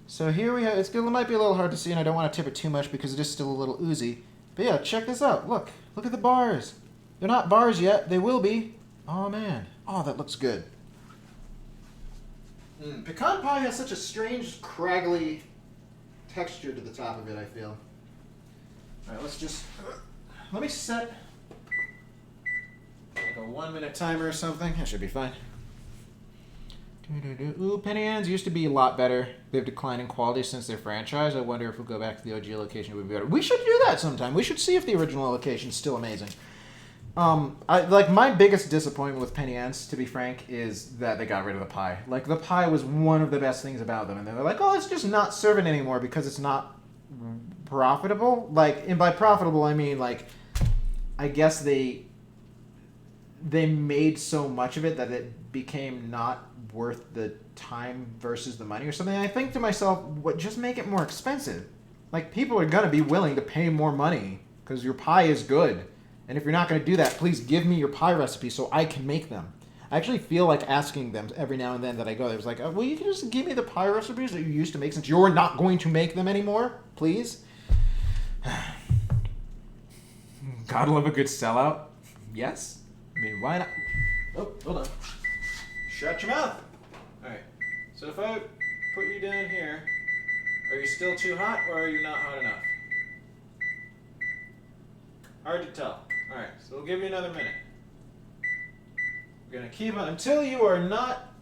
So here we have, it might be a little hard to see, and I don't want to tip it too much because it is still a little oozy. But yeah, check this out. Look at the bars. They're not bars yet. They will be. Oh man. Oh, that looks good. Pecan pie has such a strange, craggly texture to the top of it, I feel. All right, let me set like a 1-minute timer or something. That should be fine. Ooh, Penny Ann's used to be a lot better. They've declined in quality since their franchise. I wonder if we'll go back to the OG location, it would be better. We should do that sometime. We should see if the original location is still amazing. My biggest disappointment with Penny Ann's, to be frank, is that they got rid of the pie. Like, the pie was one of the best things about them, and they were like, oh, let's just not serve it anymore because it's not profitable. Like, and by profitable, I mean, like, I guess they made so much of it that it became not worth the time versus the money or something. I think to myself, just make it more expensive. Like, people are going to be willing to pay more money because your pie is good. And if you're not going to do that, please give me your pie recipe so I can make them. I actually feel like asking them every now and then that I go there. It's like, well, you can just give me the pie recipes that you used to make since you're not going to make them anymore, please. Gotta love a good sellout. Yes? I mean, why not? Oh, hold on. Shut your mouth. All right. So if I put you down here, are you still too hot or are you not hot enough? Hard to tell. All right. So we'll give you another minute. We're going to keep on until you are not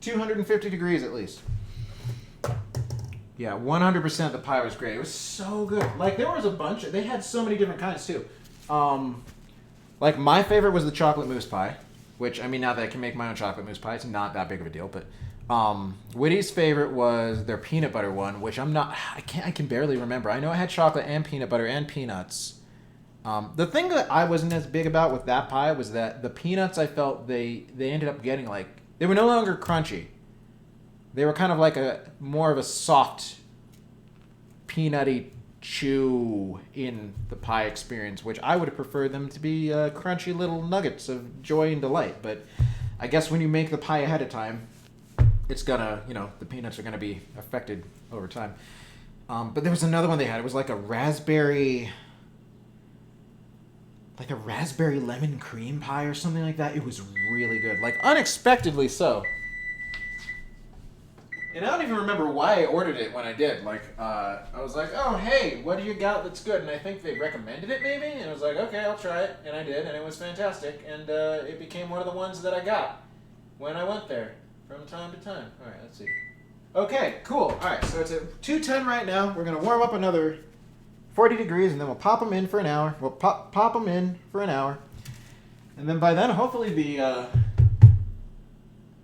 250 degrees at least. Yeah, 100% the pie was great. It was so good. Like, there was a bunch. They had so many different kinds, too. Like, my favorite was the chocolate mousse pie, which, I mean, now that I can make my own chocolate mousse pie, it's not that big of a deal. But Witty's favorite was their peanut butter one, which I can barely remember. I know it had chocolate and peanut butter and peanuts. The thing that I wasn't as big about with that pie was that the peanuts, I felt they ended up getting, like, they were no longer crunchy. They were kind of like more of a soft, peanutty chew in the pie experience, which I would have preferred them to be crunchy little nuggets of joy and delight. But I guess when you make the pie ahead of time, it's gonna, the peanuts are gonna be affected over time. But there was another one they had. It was like a raspberry lemon cream pie or something like that. It was really good, like unexpectedly so. And I don't even remember why I ordered it when I did. Like, I was like, oh, hey, what do you got that's good? And I think they recommended it maybe. And I was like, okay, I'll try it. And I did, and it was fantastic. And it became one of the ones that I got when I went there from time to time. All right, let's see. Okay, cool. All right, so it's at 210 right now. We're going to warm up another 40 degrees, and then we'll pop them in for an hour. We'll pop them in for an hour. And then by then, hopefully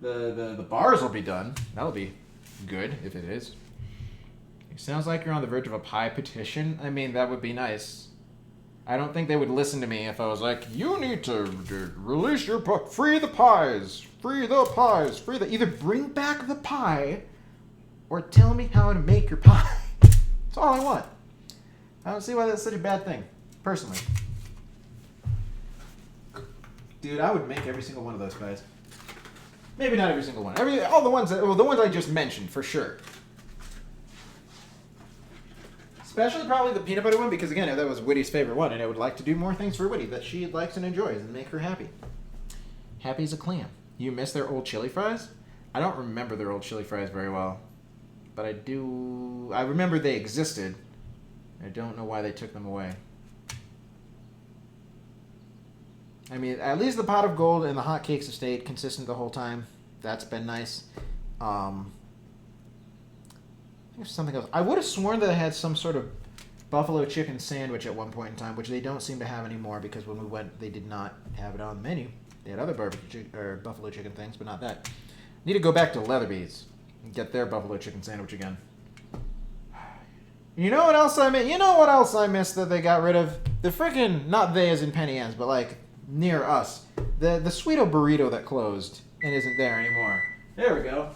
the bars will be done. That'll be good if it is. It sounds like you're on the verge of a pie petition. I mean, that would be nice. I don't think they would listen to me if I was like, you need to release your pie, free the pies, either bring back the pie or tell me how to make your pie. That's all I want. I don't see why that's such a bad thing, personally. Dude, I would make every single one of those pies. Maybe not every single one. All the ones the ones I just mentioned for sure. Especially probably the peanut butter one because again, that was Whitty's favorite one, and I would like to do more things for Whitty that she likes and enjoys and make her happy. Happy as a clam. You miss their old chili fries? I don't remember their old chili fries very well, but I remember they existed. I don't know why they took them away. I mean, at least the pot of gold and the hot cakes have stayed consistent the whole time. That's been nice. I think there's something else. I would have sworn that I had some sort of buffalo chicken sandwich at one point in time, which they don't seem to have anymore because when we went, they did not have it on the menu. They had other or buffalo chicken things, but not that. Need to go back to Leatherby's and get their buffalo chicken sandwich again. You know what else I miss? You know what else I miss that they got rid of? The freaking, not they as in Penny Ann's, but like near us. The Sweeto burrito that closed and isn't there anymore. There we go.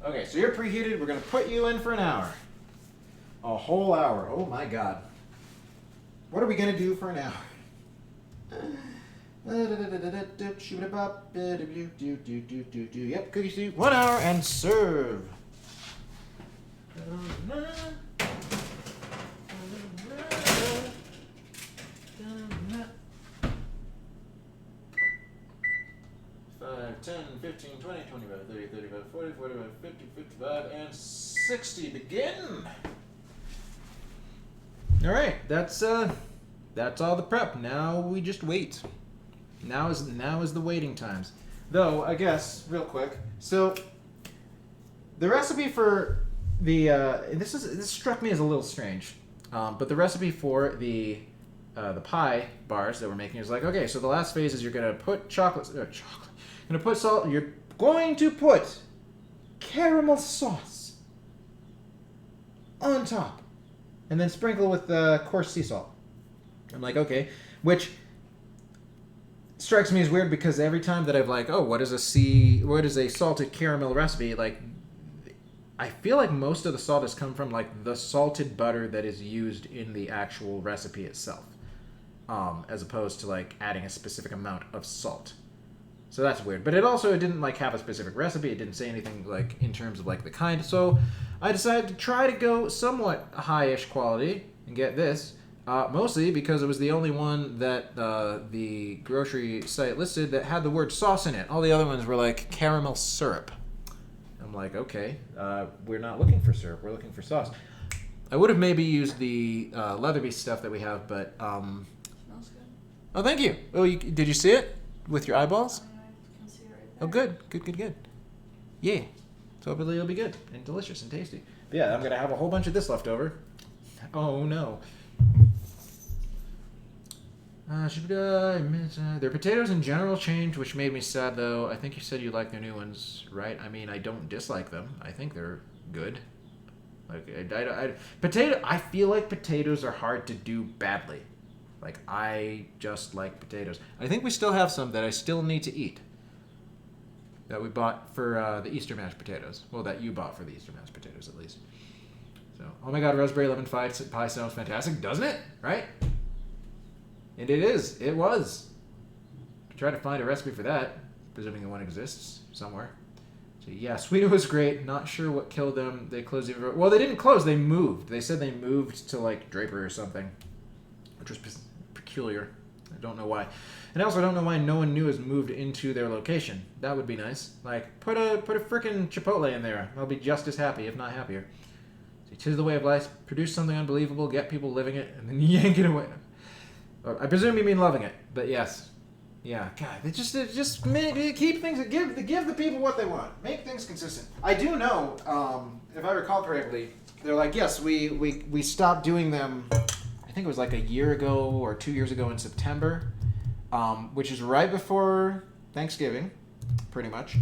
Okay, so you're preheated. We're going to put you in for an hour. A whole hour. Oh my god. What are we going to do for an hour? Yep, cookie soup. 1 hour and serve. 10, 15, 20, 25, 30, 35, 40, 45, 50, 55, and 60. Begin! Alright, that's all the prep. Now we just wait. Now is the waiting times. Though, I guess, real quick, so the recipe for the this struck me as a little strange. But the recipe for the pie bars that we're making is like, okay, so the last phase is you're gonna put chocolate. You're gonna put salt. You're going to put caramel sauce on top, and then sprinkle with coarse sea salt. I'm like, okay, which strikes me as weird because every time that I've like, oh, what is a salted caramel recipe? Like, I feel like most of the salt has come from like the salted butter that is used in the actual recipe itself, as opposed to like adding a specific amount of salt. So that's weird. But it didn't like have a specific recipe. It didn't say anything like in terms of like the kind. So I decided to try to go somewhat high-ish quality and get this. Mostly because it was the only one that the grocery site listed that had the word sauce in it. All the other ones were like caramel syrup. I'm like, okay, we're not looking for syrup. We're looking for sauce. I would have maybe used the Leatherby stuff that we have, but... Smells good. Oh, thank you. Oh, did you see it with your eyeballs? I can see it right there. Oh, good. Yeah. So hopefully it'll be good and delicious and tasty. But yeah, I'm going to have a whole bunch of this left over. Oh, no. Their potatoes in general changed, which made me sad, though. I think you said you like their new ones, right? I mean, I don't dislike them. I think they're good. Like, I feel like potatoes are hard to do badly. Like, I just like potatoes. I think we still have some that I still need to eat. That we bought for the Easter mashed potatoes. Well, that you bought for the Easter mashed potatoes, at least. So, oh my god, raspberry lemon pie sounds fantastic, doesn't it? Right? And it is. It was. Try to find a recipe for that, presuming one exists somewhere. So yeah, Sweeto was great. Not sure what killed them. They closed the... Well, they didn't close. They moved. They said they moved to, like, Draper or something, which was peculiar. I don't know why. And I also don't know why no one new has moved into their location. That would be nice. Like, put a frickin' Chipotle in there. I'll be just as happy, if not happier. See, 'tis the way of life. Produce something unbelievable, get people living it, and then yank it away. I presume you mean loving it, but yes. Yeah, God, they just keep things, give the people what they want. Make things consistent. I do know, if I recall correctly, they're like, yes, we stopped doing them, I think it was like a year ago or 2 years ago in September, which is right before Thanksgiving, pretty much.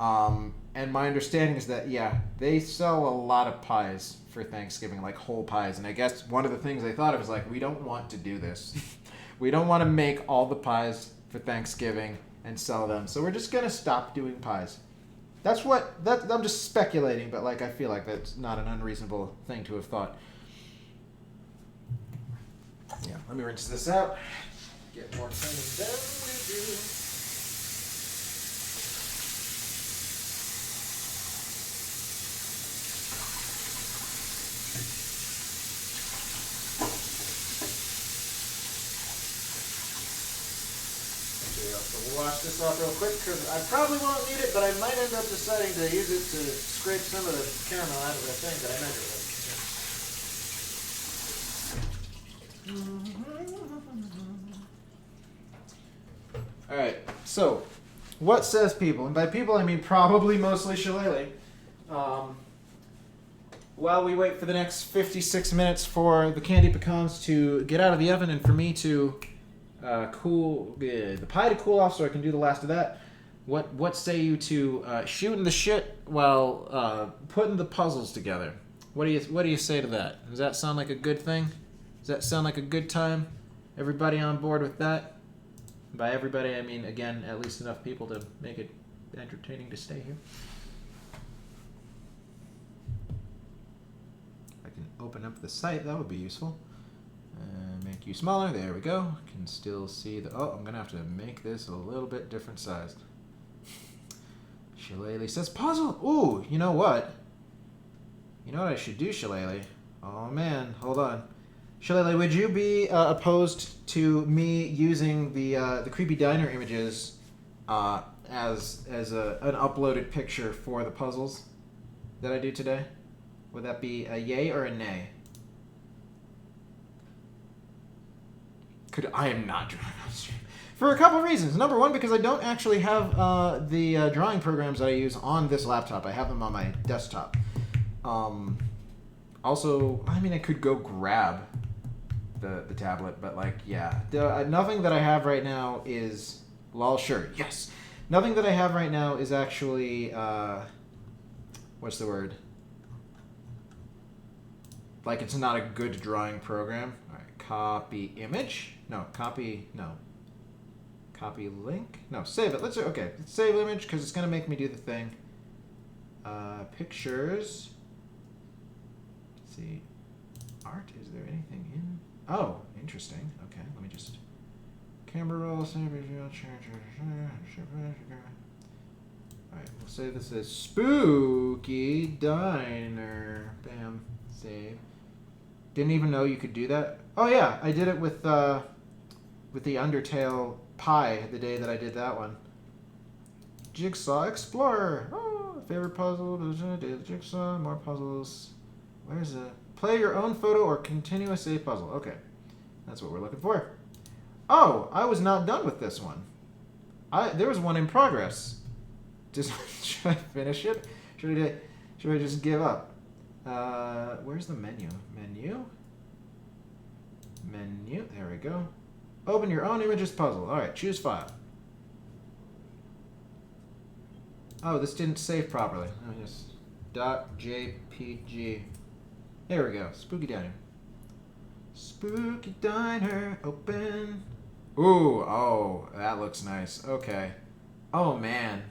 And my understanding is that, yeah, they sell a lot of pies for Thanksgiving, like whole pies. And I guess one of the things they thought of was like, we don't want to do this. We don't want to make all the pies for Thanksgiving and sell them. So we're just going to stop doing pies. I'm just speculating, but like I feel like that's not an unreasonable thing to have thought. Yeah, let me rinse this out. Get more cleaning done. So we'll wash this off real quick because I probably won't need it, but I might end up deciding to use it to scrape some of the caramel out of the thing that I measured with. Alright, so what says people? And by people I mean probably mostly Shillelagh. While we wait for the next 56 minutes for the candy pecans to get out of the oven and for me to cool the pie to cool off so I can do the last of that, what say you to shooting the shit while putting the puzzles together? What do you say to that? Does that sound like a good thing? Does that sound like a good time? Everybody on board with that? By everybody I mean, again, at least enough people to make it entertaining to stay here. Open up the site, that would be useful. Make you smaller, there we go. Can still see the, oh, I'm gonna have to make this a little bit different sized. Shillelagh says puzzle. Ooh, you know what? You know what I should do, Shillelagh? Oh man, hold on. Shillelagh, would you be opposed to me using the creepy diner images as an uploaded picture for the puzzles that I do today? Would that be a yay or a nay? I am not drawing on stream. For a couple of reasons. Number one, because I don't actually have the drawing programs that I use on this laptop. I have them on my desktop. Also, I mean, I could go grab the tablet, but like, yeah. Nothing that I have right now is... Lol, sure, yes. Nothing that I have right now is actually... what's the word? Like, it's not a good drawing program. All right, copy image. No, copy link. No, save it. Let's save image because it's gonna make me do the thing. Pictures. Let's see, art. Is there anything in? Oh, interesting. Okay, let me just camera roll. Save visual. All right, we'll say this is Spooky Diner. Bam, save. Didn't even know you could do that. Oh yeah, I did it with the Undertale pie the day that I did that one. Jigsaw Explorer. Oh, favorite puzzle. Daily Jigsaw. More puzzles. Where's the play your own photo or continuous save puzzle? Okay, that's what we're looking for. Oh, I was not done with this one. There was one in progress. Should I finish it? Should I just give up? Where's the menu? Menu, there we go. Open your own images puzzle. Alright, choose file. Oh, this didn't save properly. Let me just... .jpg. There we go. Spooky Diner. Spooky Diner, open. Ooh, oh, that looks nice. Okay. Oh, man.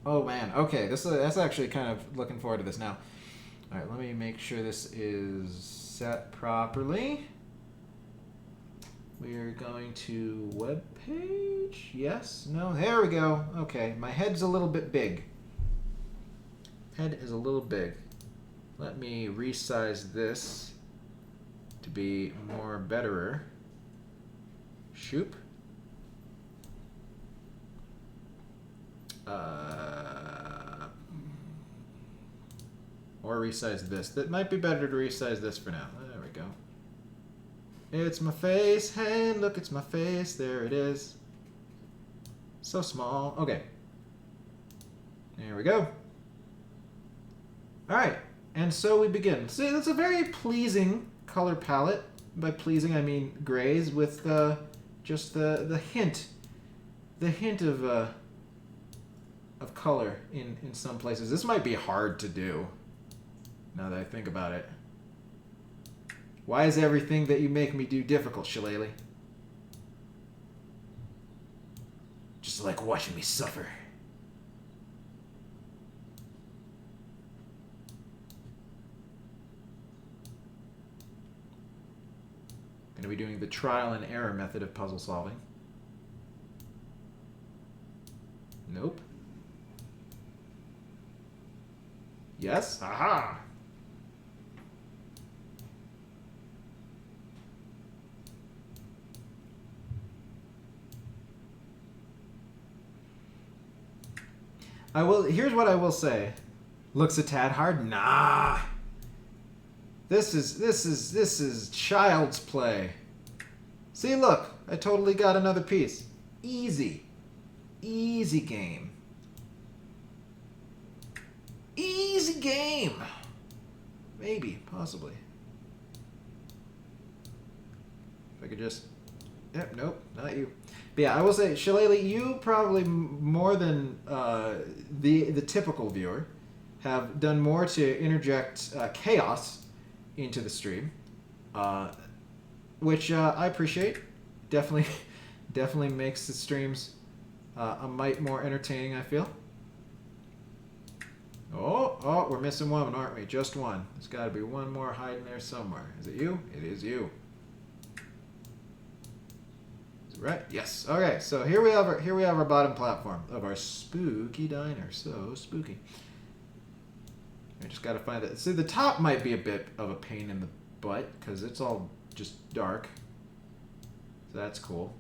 Okay, that's actually kind of looking forward to this now. All right, let me make sure this is set properly. We are going to web page. Yes? No? There we go. Okay, my head's a little bit big. Head is a little big. Let me resize this to be more betterer. Shoop. Or resize this. That might be better to resize this for now. There we go. It's my face. Hey, look, it's my face. There it is. So small. Okay. There we go. Alright. And so we begin. See, that's a very pleasing color palette. By pleasing, I mean grays with just the hint. The hint of color in some places. This might be hard to do. Now that I think about it. Why is everything that you make me do difficult, Shillelagh? Just like watching me suffer. Gonna be doing the trial and error method of puzzle solving. Nope. Yes? Aha! I will. Here's what I will say. Looks a tad hard. Nah. This is child's play. See, look. I totally got another piece. Easy. Easy game. Easy game. Maybe, possibly. If I could just... Yep, nope, not you. But yeah, I will say, Shillelagh, you probably more than the typical viewer have done more to interject chaos into the stream, which I appreciate. Definitely makes the streams a mite more entertaining, I feel. Oh, we're missing one, aren't we? Just one. There's got to be one more hiding there somewhere. Is it you? It is you. Is it right? Yes. Okay, so here we have our bottom platform of our spooky diner. So spooky. I just got to find it. See, the top might be a bit of a pain in the butt because it's all just dark. So that's cool.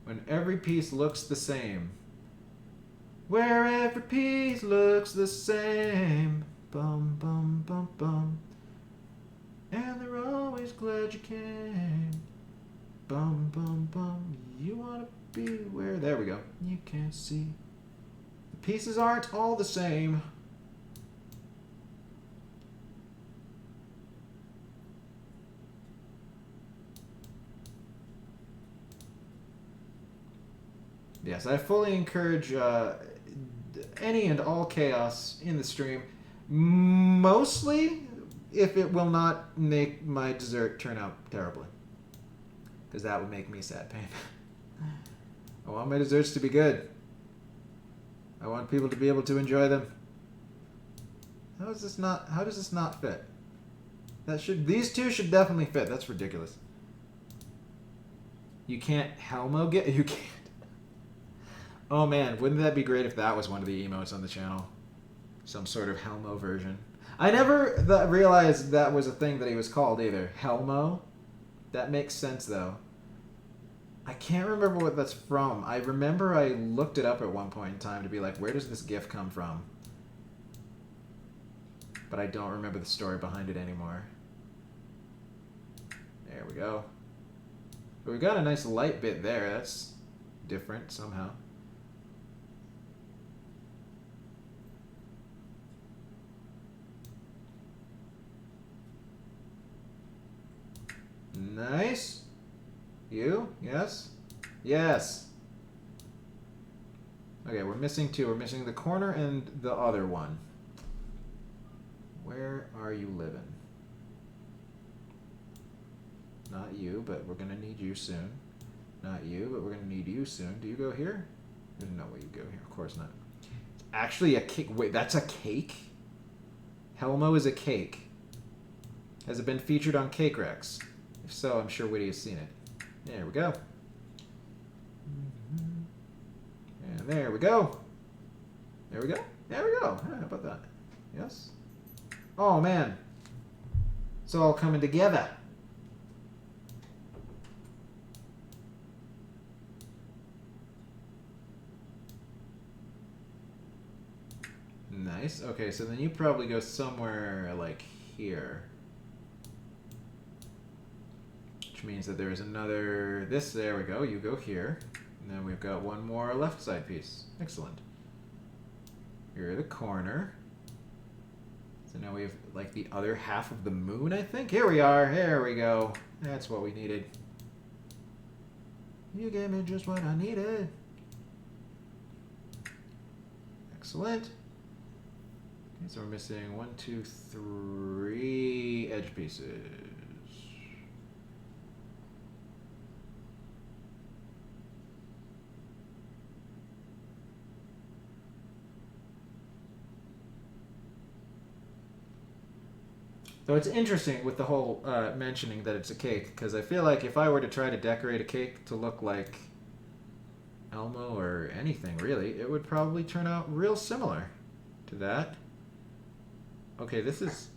When every piece looks the same. Where every piece looks the same. Bum, bum, bum, bum. And they're always glad you came. Bum, bum, bum. You want to be where... There we go. You can't see. The pieces aren't all the same. Yes, I fully encourage any and all chaos in the stream. Mostly if it will not make my dessert turn out terribly. Because that would make me sad pain. I want my desserts to be good. I want people to be able to enjoy them. How does this not fit? These two should definitely fit. That's ridiculous. You can't Helmo get... You can't. Oh man, wouldn't that be great if that was one of the emotes on the channel? Some sort of Helmo version. I never realized that was a thing that he was called either. Helmo? That makes sense though. I can't remember what that's from. I remember I looked it up at one point in time to be like, where does this GIF come from? But I don't remember the story behind it anymore. There we go. But we got a nice light bit there. That's different somehow. Nice. You? Yes? Yes. Okay, we're missing two. We're missing the corner and the other one. Where are you living? Not you, but we're going to need you soon. Not you, but we're going to need you soon. Do you go here? There's no way you go here. Of course not. It's actually a cake. Wait, that's a cake? Helmo is a cake. Has it been featured on Cake Rex? If so, I'm sure Whitty has seen it. There we go. And there we go. There we go. There we go. How about that? Yes? Oh, man. It's all coming together. Nice. Okay, so then you probably go somewhere like here. Which means that there's another... there we go. You go here. And then we've got one more left side piece. Excellent. Here the corner. So now we have like the other half of the moon, I think. Here we are. Here we go. That's what we needed. You gave me just what I needed. Excellent. Okay, so we're missing 1, 2, 3 edge pieces. So it's interesting with the whole mentioning that it's a cake, because I feel like if I were to try to decorate a cake to look like Elmo or anything really, it would probably turn out real similar to that. Okay, this is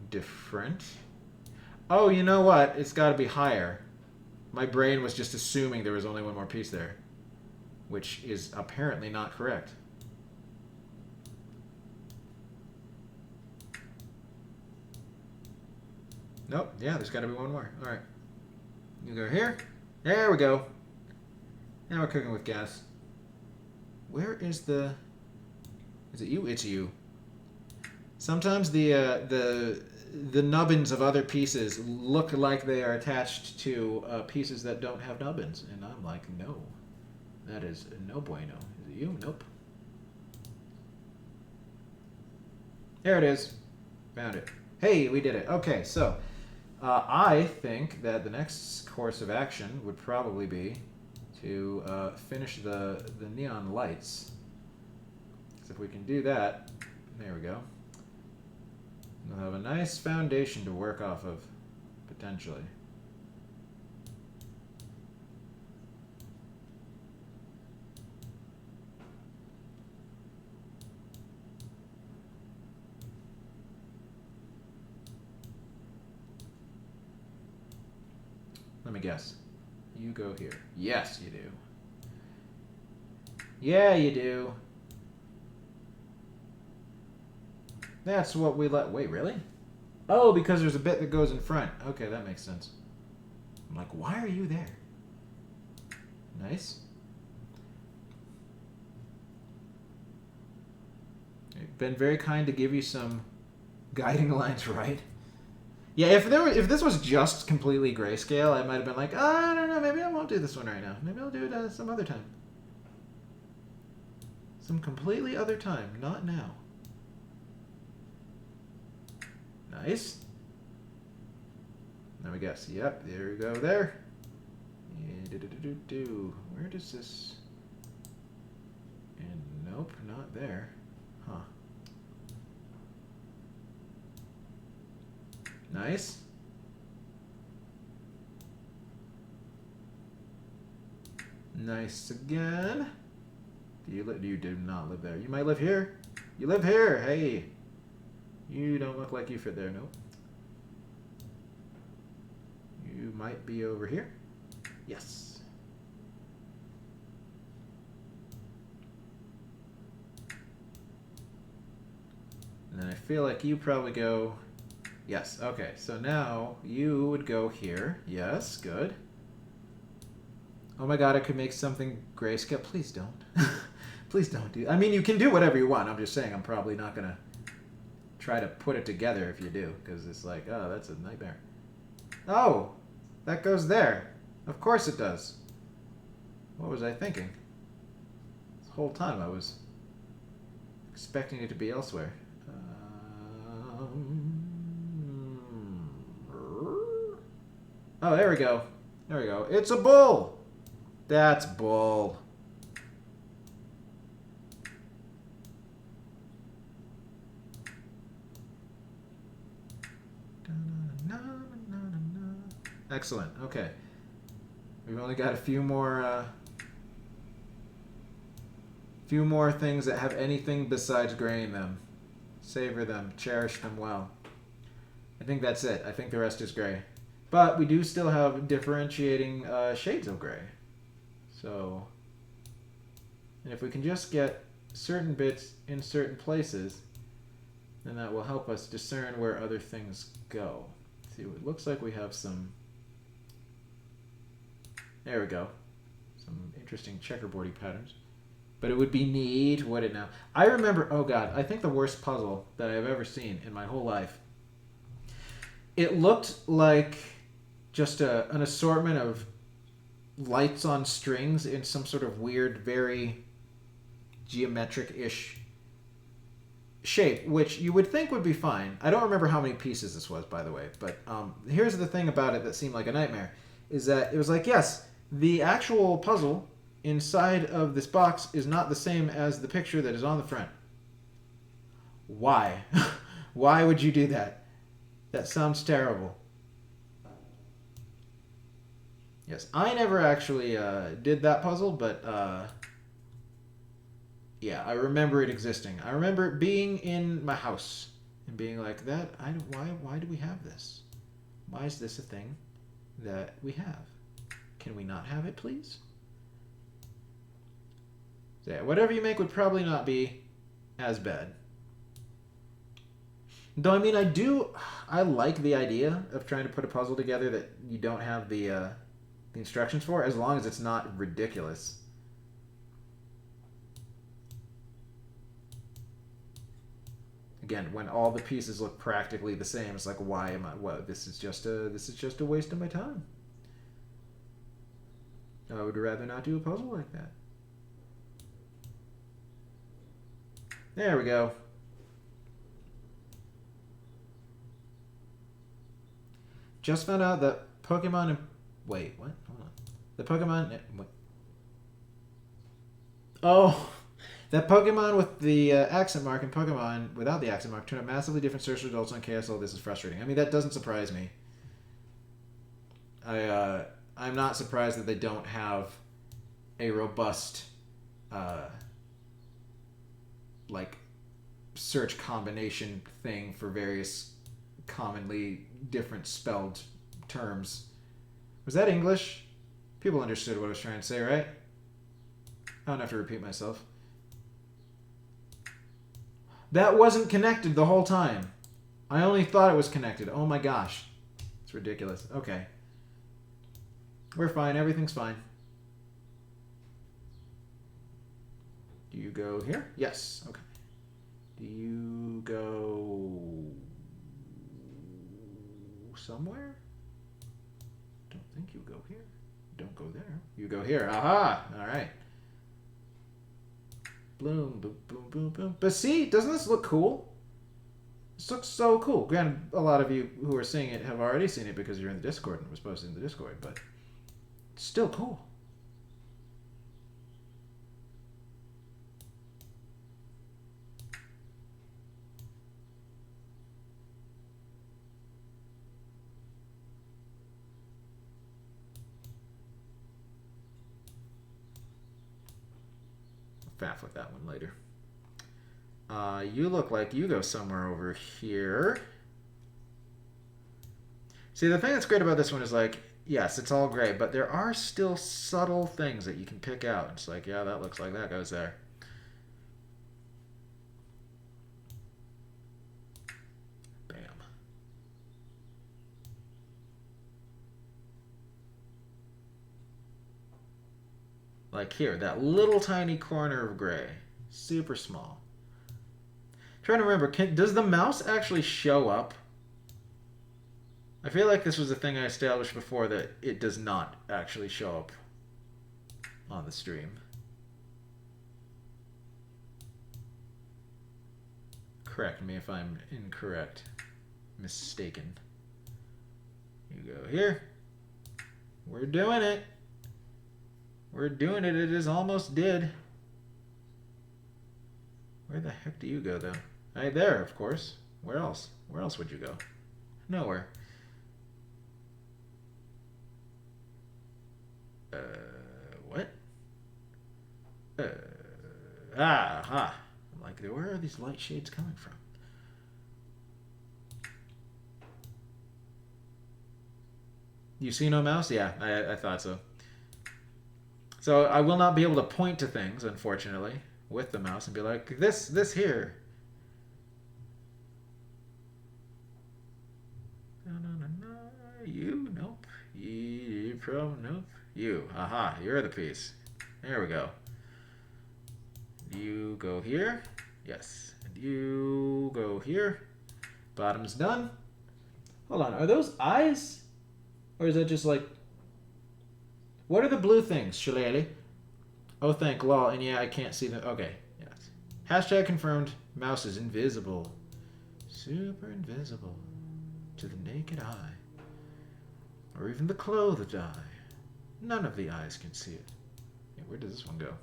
different. Oh, you know what? It's got to be higher. My brain was just assuming there was only one more piece there. which is apparently not correct. Nope. Yeah, there's got to be one more. All right. You go here. There we go. Now we're cooking with gas. Where is the... Is it you? It's you. Sometimes the nubbins of other pieces look like they are attached to pieces that don't have nubbins. And I'm like, no. That is no bueno. Is it you? Nope. There it is. Found it. Hey, we did it. Okay, so I think that the next course of action would probably be to finish the neon lights. So if we can do that, there we go. We'll have a nice foundation to work off of, potentially. Let me guess. You go here. Yes, you do. Yeah, you do. That's what we let... Wait, really? Oh, because there's a bit that goes in front. Okay, that makes sense. I'm like, why are you there? Nice. You've been very kind to give you some guiding lines, right? Yeah, if this was just completely grayscale, I might have been like, oh, I don't know, maybe I won't do this one right now. Maybe I'll do it some other time. Some completely other time, not now. Nice. Now we guess. Yep, there we go there. Where does this... And nope, not there. Huh. Nice. Nice again. You do not live there. You might live here. You live here. Hey. You don't look like you fit there. Nope. You might be over here. Yes. And then I feel like you probably go... Yes, okay. So now you would go here. Yes, good. Oh my god, I could make something grayscale. Please don't. Please don't do... I mean, you can do whatever you want. I'm just saying I'm probably not going to try to put it together if you do, because it's like, oh, that's a nightmare. Oh, that goes there. Of course it does. What was I thinking? This whole time I was expecting it to be elsewhere. Oh, there we go. There we go. It's a bull! That's bull. Excellent. Okay. We've only got a few more things that have anything besides gray in them. Savor them. Cherish them well. I think that's it. I think the rest is gray. But we do still have differentiating shades of gray. So, and if we can just get certain bits in certain places, then that will help us discern where other things go. See, it looks like we have some... There we go. Some interesting checkerboardy patterns. But it would be neat, would it now? I remember, oh god, I think the worst puzzle that I've ever seen in my whole life. It looked like just an assortment of lights on strings in some sort of weird, very geometric-ish shape, which you would think would be fine. I don't remember how many pieces this was, by the way, but here's the thing about it that seemed like a nightmare, is that it was like, yes, the actual puzzle inside of this box is not the same as the picture that is on the front. Why? Why would you do that? That sounds terrible. Yes, I never actually did that puzzle, but yeah, I remember it existing. I remember it being in my house and being like, "That why do we have this? Why is this a thing that we have? Can we not have it, please?" So yeah, whatever you make would probably not be as bad. Though, I mean, I like the idea of trying to put a puzzle together that you don't have the instructions for, as long as it's not ridiculous. Again, when all the pieces look practically the same, it's like, why am I? Well, this is just a waste of my time. I would rather not do a puzzle like that. There we go. Just found out that Pokemon and... Wait, what? Hold on. The Pokemon... What? Oh! That Pokemon with the accent mark and Pokemon without the accent mark turn out massively different search results on KSL. This is frustrating. I mean, that doesn't surprise me. I'm not surprised that they don't have a robust like search combination thing for various commonly different spelled terms. Was that English? People understood what I was trying to say, right? I don't have to repeat myself. That wasn't connected the whole time. I only thought it was connected. Oh my gosh. It's ridiculous. Okay. We're fine. Everything's fine. Do you go here? Yes. Okay. Do you go somewhere? Don't think you go here. Don't go there. You go here. Aha! All right. Bloom, boom, boom, boom, boom. But see, doesn't this look cool? This looks so cool. Granted, a lot of you who are seeing it have already seen it because you're in the Discord and it was posted in the Discord, but it's still cool. Faff with that one later. You look like you go somewhere over here. See, the thing that's great about this one is like, yes, it's all great, but there are still subtle things that you can pick out. It's like, yeah, that looks like that goes there. Bam. Like here, that little tiny corner of gray. Super small. Trying to remember, does the mouse actually show up? I feel like this was a thing I established before that it does not actually show up on the stream. Correct me if I'm incorrect. Mistaken. You go here. We're doing it. We're doing it. It is almost did. Where the heck do you go, though? Right there, of course. Where else? Where else would you go? Nowhere. What? Aha. I'm like, where are these light shades coming from? You see no mouse? Yeah, I thought so. So I will not be able to point to things, unfortunately, with the mouse and be like, this here. No. You? Nope. You, nope. You. Aha, you're the piece. There we go. You go here. Yes. And you go here. Bottom's done. Hold on, are those eyes? Or is that just like... What are the blue things, Shillelagh? Oh, thank lol. And yeah, I can't see them. Okay, yes. Hashtag confirmed. Mouse is invisible. Super invisible. To the naked eye. Or even the clothed eye. None of the eyes can see it. Yeah, where does this one go?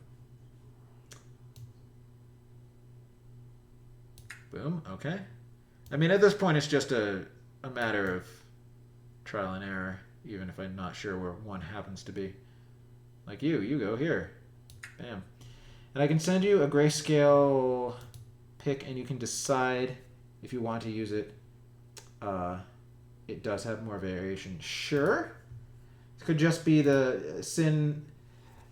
Boom, okay. I mean, at this point, it's just a matter of trial and error, even if I'm not sure where one happens to be. Like you go here. Bam. And I can send you a grayscale pick, and you can decide if you want to use it. It does have more variation. Sure. It could just be the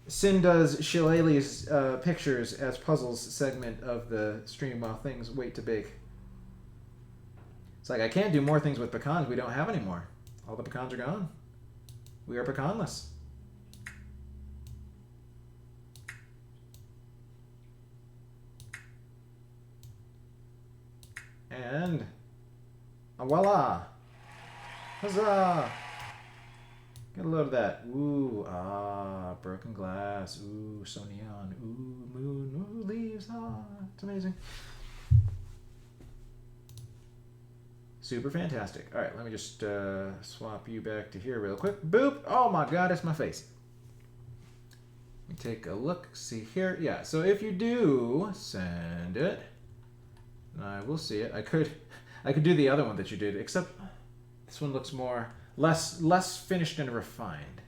Sin does Shillelagh's pictures as puzzles segment of the stream while things wait to bake. It's like, I can't do more things with pecans. We don't have any more. All the pecans are gone. We are pecanless. And voila! Huzzah! Get a load of that. Ooh, broken glass. Ooh, so neon. Ooh, moon. Ooh, leaves. It's amazing. Super fantastic. All right, let me just swap you back to here real quick. Boop. Oh my God, it's my face. Let me take a look. See here. Yeah. So if you do send it, I will see it. I could do the other one that you did, except this one looks less finished and refined.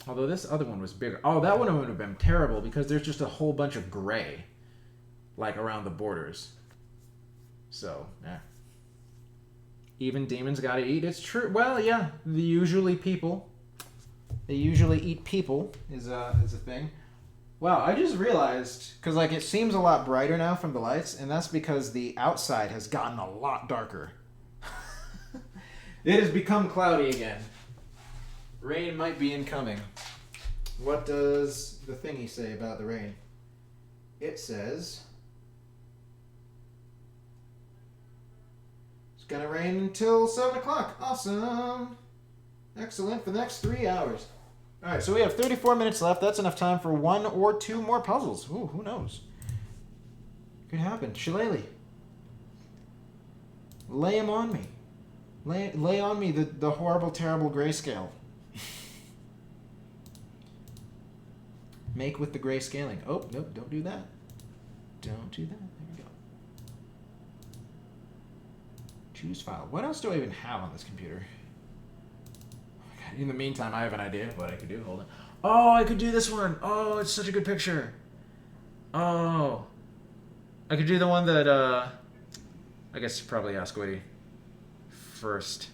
Although this other one was bigger. Oh, that one would have been terrible because there's just a whole bunch of gray, like around the borders. So, yeah. Even demons gotta eat. It's true. Well, yeah. They usually eat people is a thing. Wow, I just realized, because like it seems a lot brighter now from the lights, and that's because the outside has gotten a lot darker. It has become cloudy again. Rain might be incoming. What does the thingy say about the rain? It says it's gonna rain until 7 o'clock. Awesome. Excellent for the next 3 hours. Alright, so we have 34 minutes left. That's enough time for 1 or 2 more puzzles. Ooh, who knows? Could happen. Shillelagh. Lay him on me. Lay on me the horrible, terrible grayscale. Make with the grayscaling. Oh, nope, don't do that. Don't do that. There we go. Choose file. What else do I even have on this computer? In the meantime, I have an idea of what I could do. Hold on. Oh, I could do this one. Oh, it's such a good picture. Oh. I could do the one that, I guess probably ask Woody first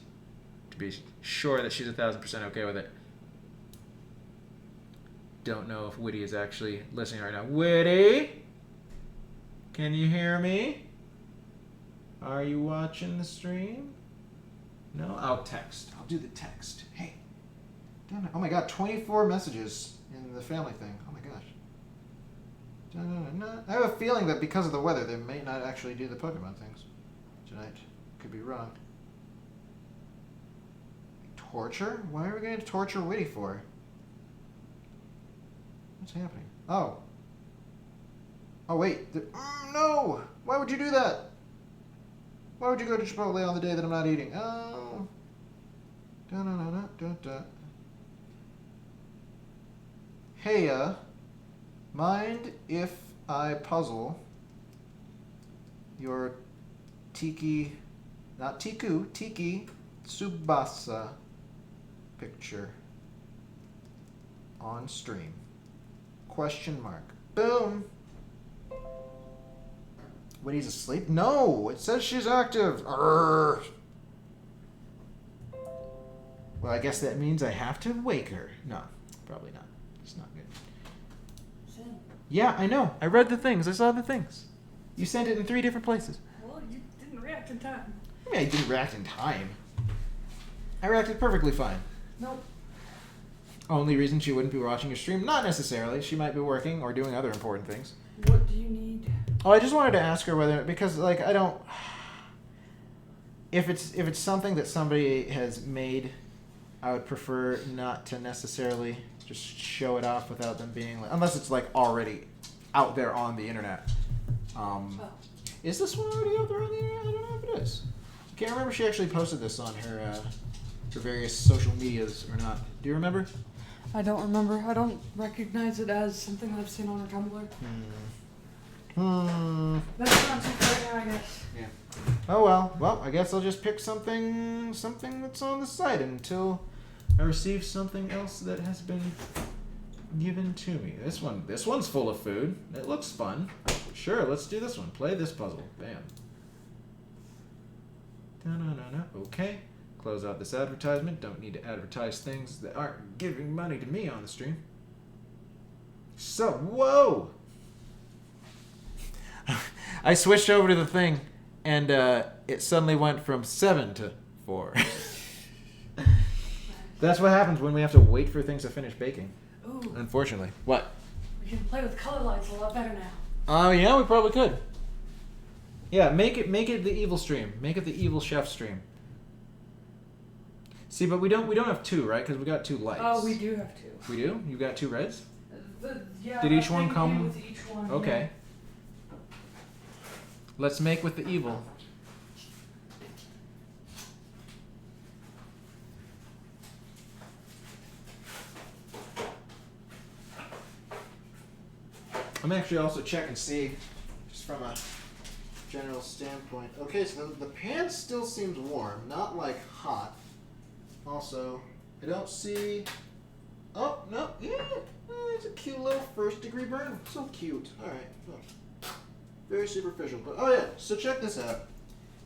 to be sure that she's 1,000% okay with it. Don't know if Woody is actually listening right now. Woody? Can you hear me? Are you watching the stream? No? I'll text. I'll do the text. Hey. Damn it. Oh my God, 24 messages in the family thing. Oh my gosh. I have a feeling that because of the weather, they may not actually do the Pokemon things tonight. Could be wrong. Torture? Why are we going to torture Whitty for? What's happening? Oh. Oh wait. No! Why would you do that? Why would you go to Chipotle on the day that I'm not eating? Oh. Hey, mind if I puzzle your Tiki, not Tiku, Tiki Tsubasa picture on stream? Question mark. Boom. Woody's asleep? No! It says she's active. Urgh. Well, I guess that means I have to wake her. No, probably not. It's not good. Sin. Yeah, I know. I read the things. I saw the things. You sent it in 3 different places. Well, you didn't react in time. I mean, I didn't react in time. I reacted perfectly fine. Nope. Only reason she wouldn't be watching your stream? Not necessarily. She might be working or doing other important things. What do you need? Oh, I just wanted to ask her whether, because like I don't. If it's something that somebody has made, I would prefer not to necessarily just show it off without them being like, unless it's like already out there on the internet. Is this one already out there on the internet? I don't know if it is. I can't remember if she actually posted this on her various social medias or not. Do you remember? I don't remember. I don't recognize it as something that I've seen on her Tumblr. That's not something right now, I guess. Yeah. Oh well. Well, I guess I'll just pick something that's on the site until I receive something else that has been given to me. This one's full of food. It looks fun. Sure, let's do this one. Play this puzzle. Bam. Da-na-na-na. Okay. close out this advertisement. Don't need to advertise things that aren't giving money to me on the stream. So, whoa! I switched over to the thing, and it suddenly went from 7 to 4. That's what happens when we have to wait for things to finish baking. Ooh. Unfortunately. What? We can play with color lights a lot better now. Oh, yeah, we probably could. Yeah, make it the evil stream. Make it the evil chef stream. See, but we don't have 2, right? Because we got 2 lights. Oh, we do have 2. We do? You got 2 reds? Yeah. Did each I one think come- with each one, Okay. Let's make with the evil. I'm actually also checking see, just from a general standpoint. Okay, so the pan still seems warm, not like hot. Also, I don't see. Oh no, yeah, it's a cute little 1st-degree burn. So cute. All right. Oh. Very superficial, but oh yeah. So check this out.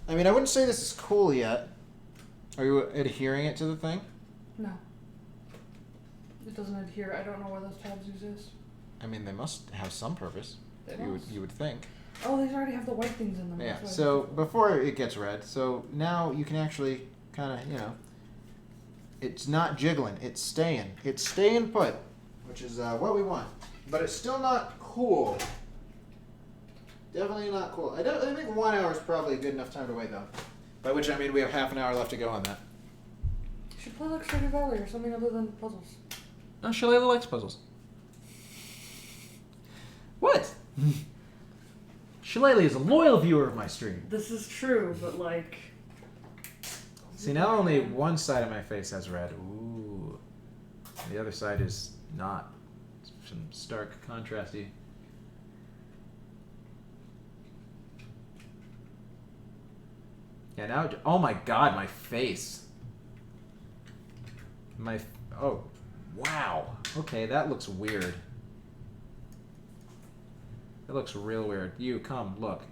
I mean, I wouldn't say this is cool yet. Are you adhering it to the thing? No. It doesn't adhere. I don't know why those tabs exist. I mean, they must have some purpose. They You must. would think. Oh, these already have the white things in them. Yeah. that's why. So before it gets red, so now you can actually kind of it's not jiggling. It's staying. It's staying put, which is what we want. But it's still not cool. Definitely not cool. I think 1 hour is probably a good enough time to wait, though. By which I mean we have half an hour left to go on that. You should play like Stardew Valley or something other than puzzles. Oh, Shalala likes puzzles. What? Shillelagh is a loyal viewer of my stream. This is true, but like. See, now only one side of my face has red. Ooh. The other side is not. Some stark contrasty. Yeah, now. Oh my god, my face. Oh. Wow. Okay, that looks weird. That looks real weird. You, come, look.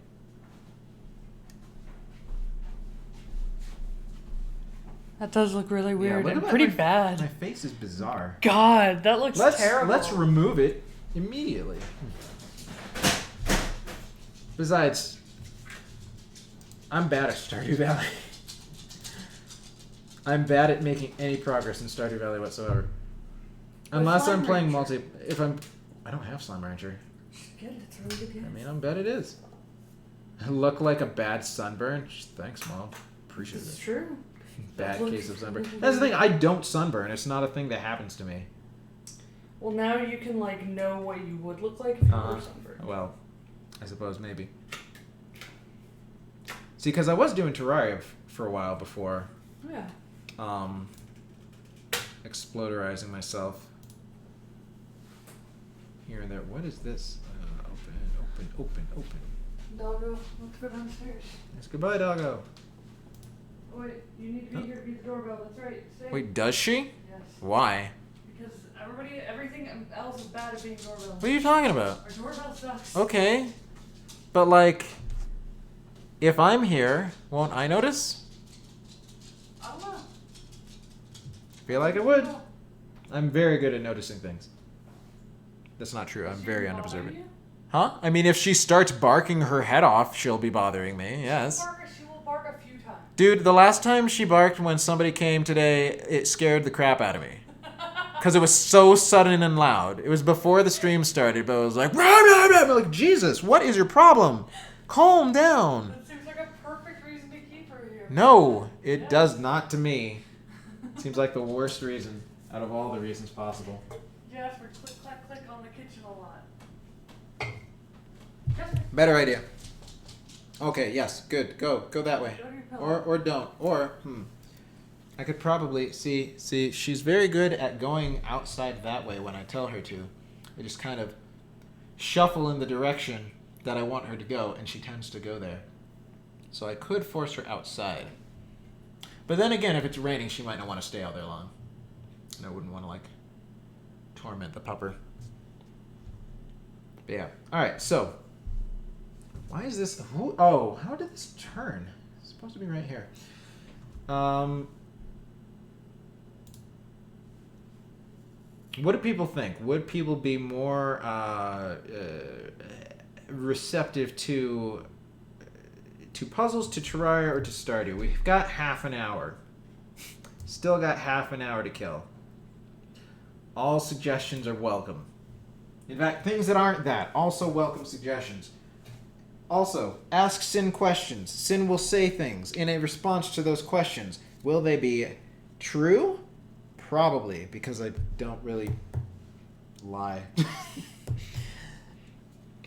That does look really weird look and at pretty my bad. My face is bizarre. God, that looks terrible. Let's remove it immediately. Besides, I'm bad at Stardew Valley. I'm bad at making any progress in Stardew Valley whatsoever. Unless I'm Slime playing Rancher. I don't have Slime Rancher. Get it, it's a really good game. I mean, I bet it is. I look like a bad sunburn. Thanks, Mom. Appreciate This is it. true. Bad Look- case of sunburn. That's the thing. I don't sunburn. It's not a thing that happens to me. Well, now you can like know what you would look like if you were sunburned. Well, I suppose maybe. See, because I was doing Terraria for a while before Yeah. explodorizing myself here and there. What is this? Open. Doggo, let's go downstairs. Yes, goodbye, doggo. Wait, you need to be here to beat the doorbell. That's right. Stay. Wait, does she? Yes. Why? Because everything else is bad at being doorbell. What are you talking about? Our doorbell sucks. Okay. But, like, if I'm here, won't I notice? I don't know. Feel like I would. I'm very good at noticing things. That's not true. I'm very unobservant. Huh? I mean, if she starts barking her head off, she'll be bothering me, yes. She will bark a few times. Dude, the last time she barked when somebody came today, it scared the crap out of me. Because it was so sudden and loud. It was before the stream started, but it was like, rah, rah, rah. I'm like, Jesus, what is your problem? Calm down. That seems like a perfect reason to keep her here. No, it does not to me. Seems like the worst reason out of all the reasons possible. Jasper, click, clack, click on the kitchen a lot. Better idea. Okay, yes, good. Go that way. Go to your pillow. Or don't. Or, I could probably, see, she's very good at going outside that way when I tell her to. I just kind of shuffle in the direction that I want her to go, and she tends to go there. So I could force her outside. But then again, if it's raining, she might not want to stay out there long. And I wouldn't want to, torment the pupper. But yeah. Alright, so. Why is this? How did this turn? It's supposed to be right here. What do people think? Would people be more receptive to puzzles, to Terraria, or to Stardew? We've got half an hour. Still got half an hour to kill. All suggestions are welcome. In fact, things that aren't that, also welcome suggestions. Also, ask Sin questions. Sin will say things in a response to those questions. Will they be true? Probably, because I don't really lie.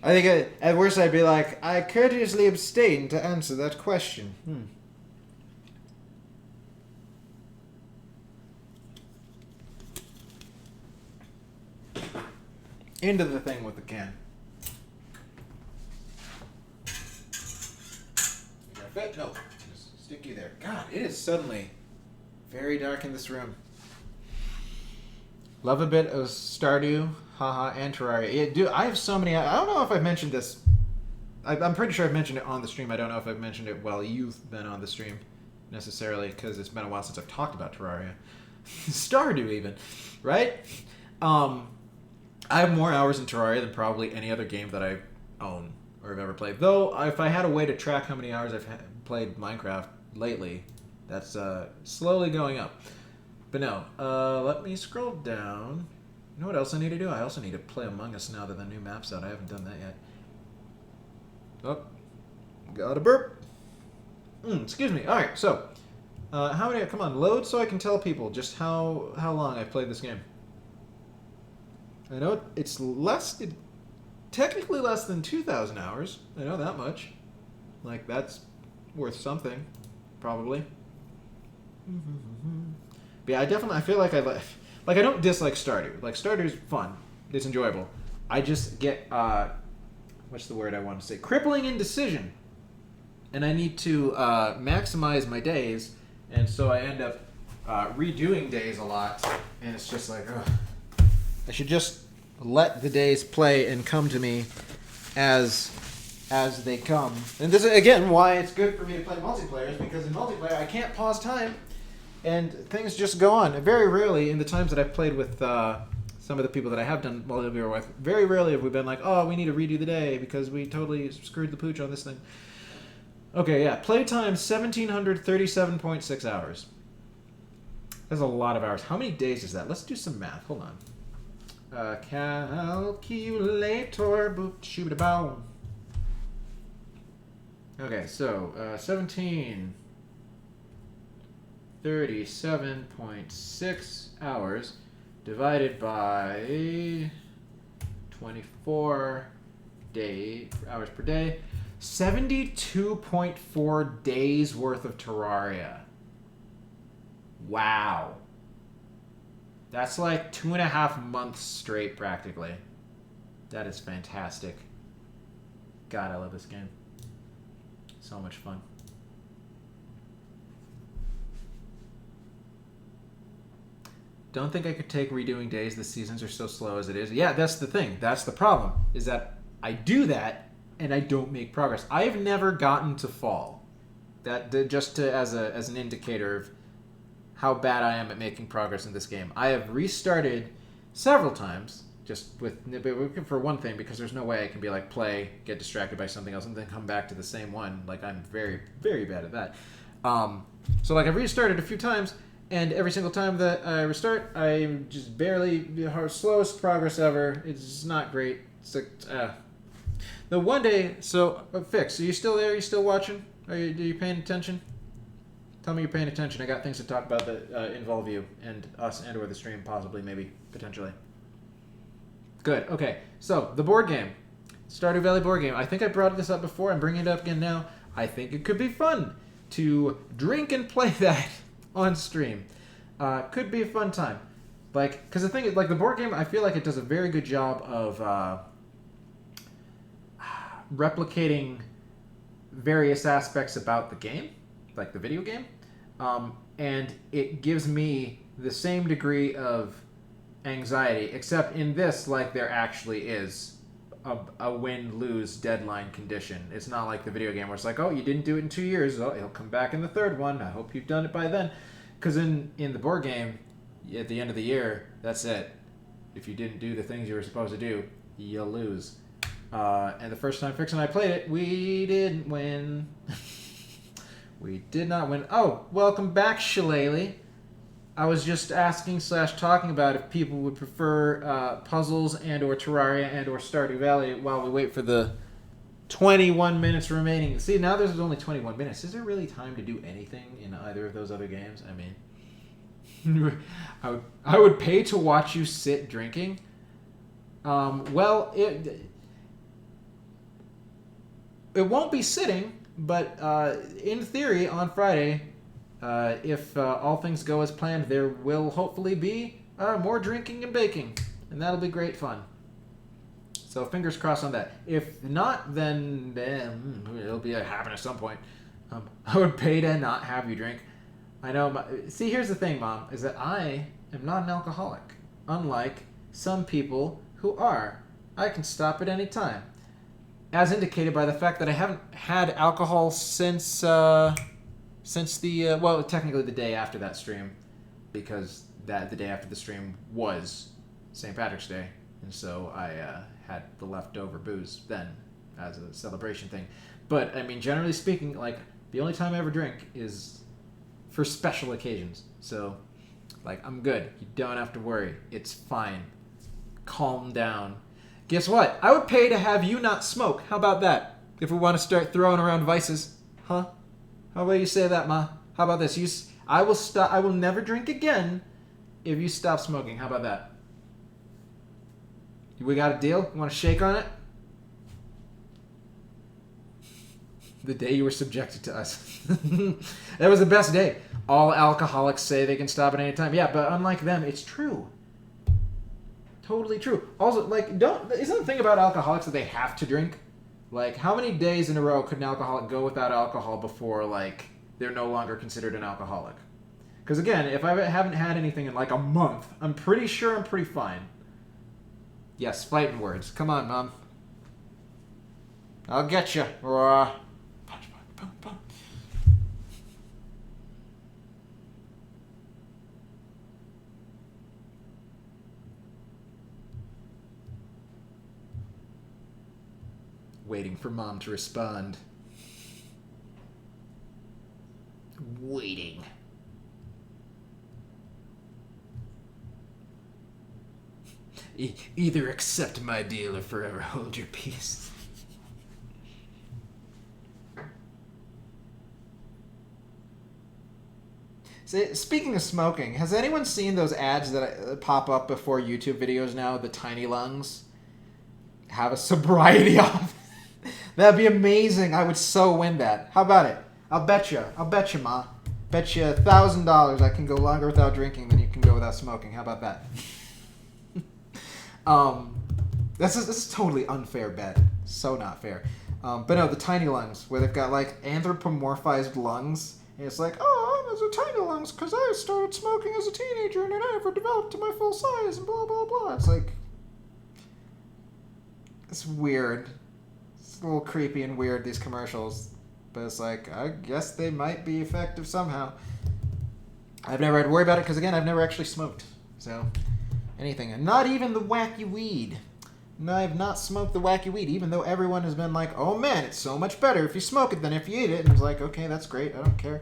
I think at worst I'd be like, I courteously abstain to answer that question. Into the thing with the can. Fit? No. Just stick you there. God, it is suddenly very dark in this room. Love a bit of Stardew, haha, and Terraria. Yeah, dude, I have so many. I don't know if I've mentioned this. I'm pretty sure I've mentioned it on the stream. I don't know if I've mentioned it while you've been on the stream necessarily, because it's been a while since I've talked about Terraria. Stardew, even. Right? I have more hours in Terraria than probably any other game that I own or have ever played. Though, if I had a way to track how many hours I've played Minecraft lately, that's slowly going up. But no, let me scroll down. You know what else I need to do? I also need to play Among Us now that the new map's out. I haven't done that yet. Oh, got a burp. Excuse me. All right, so how many? Come on, load so I can tell people just how long I've played this game. I know it's technically less than 2,000 hours. I know that much. Like, that's worth something, probably. But yeah, I feel like I don't dislike Stardew. Like, Stardew's fun. It's enjoyable. I just get, what's the word I want to say? Crippling indecision. And I need to maximize my days, and so I end up redoing days a lot, and it's just like, ugh. I should just let the days play and come to me as they come. And this is, again, why it's good for me to play multiplayer, is because in multiplayer I can't pause time, and things just go on. Very rarely, in the times that I've played with some of the people that I have done multiplayer with, very rarely have we been like, oh, we need to redo the day because we totally screwed the pooch on this thing. Okay, yeah, playtime 1,737.6 hours. That's a lot of hours. How many days is that? Let's do some math. Hold on. Calculator, boop, shoot a bow. Okay, so 1,737.6 hours divided by 24 hours per day. 72.4 days worth of Terraria. Wow. That's like 2.5 months straight, practically. That is fantastic. God, I love this game. So much fun. Don't think I could take redoing days. The seasons are so slow as it is. Yeah, that's the thing. That's the problem. Is that I do that and I don't make progress. I have never gotten to fall. That just as an indicator of how bad I am at making progress in this game. I have restarted several times, just for one thing, because there's no way I can be like play, get distracted by something else, and then come back to the same one. Like, I'm very, very bad at that. So like I've restarted a few times, and every single time that I restart, I'm just barely slowest progress ever. It's just not great. It's like, the one day, so Fix, are you still there? Are you still watching? Are you paying attention? Tell me you're paying attention. I got things to talk about that involve you and us and or the stream, possibly, maybe, potentially. Good. Okay. So, the board game. Stardew Valley board game. I think I brought this up before. I'm bringing it up again now. I think it could be fun to drink and play that on stream. Could be a fun time. Like, because the thing is, like, the board game, I feel like it does a very good job of replicating various aspects about the game, like the video game, and it gives me the same degree of anxiety, except in this, like, there actually is a win-lose deadline condition. It's not like the video game where it's like, oh, you didn't do it in 2 years, oh, it'll come back in the third one, I hope you've done it by then. Because in the board game, at the end of the year, that's it. if you didn't do the things you were supposed to do, you lose. And the first time Fix and I played it, we didn't win. We did not win. Oh, welcome back, Shillelagh. I was just asking / talking about if people would prefer puzzles and or Terraria and or Stardew Valley while we wait for the 21 minutes remaining. See, now there's only 21 minutes. Is there really time to do anything in either of those other games? I mean, I would pay to watch you sit drinking. Well, it won't be sitting, but in theory, on Friday, if all things go as planned, there will hopefully be more drinking and baking, and that'll be great fun. So fingers crossed on that. If not, then it'll be happen at some point. I would pay to not have you drink. I know. See, here's the thing, Mom, is that I am not an alcoholic, unlike some people who are. I can stop at any time, as indicated by the fact that I haven't had alcohol since the technically the day after that stream, because the day after the stream was St. Patrick's Day, and so I had the leftover booze then as a celebration thing. But I mean, generally speaking, like the only time I ever drink is for special occasions. So, like, I'm good. You don't have to worry. It's fine. Calm down. Guess what? I would pay to have you not smoke. How about that? If we want to start throwing around vices, huh? How about you say that, Ma? How about this? I will stop. I will never drink again if you stop smoking. How about that? We got a deal? You want to shake on it? The day you were subjected to us. That was the best day. All alcoholics say they can stop at any time. Yeah, but unlike them, it's true. Totally true. Also, like, isn't the thing about alcoholics that they have to drink? Like, how many days in a row could an alcoholic go without alcohol before, like, they're no longer considered an alcoholic? Because, again, if I haven't had anything in, like, a month, I'm pretty sure I'm pretty fine. Yes, fighting words. Come on, Mom. I'll get you. Punch, punch, punch, punch. Waiting for Mom to respond. Waiting. Either accept my deal or forever hold your peace. Speaking of smoking, has anyone seen those ads that pop up before YouTube videos now? The tiny lungs have a sobriety off. That'd be amazing. I would so win that. How about it? I'll bet you, Ma. Bet you $1,000 I can go longer without drinking than you can go without smoking. How about that? This is totally unfair bet. So not fair. But no, the tiny lungs, where they've got like anthropomorphized lungs. And it's like, oh, those are tiny lungs because I started smoking as a teenager and I never developed to my full size and blah, blah, blah. It's like, it's weird. It's a little creepy and weird, these commercials. But it's like, I guess they might be effective somehow. I've never had to worry about it because, again, I've never actually smoked. So, anything. And not even the wacky weed. No, I've not smoked the wacky weed, even though everyone has been like, oh man, it's so much better if you smoke it than if you eat it. And it's like, okay, that's great. I don't care.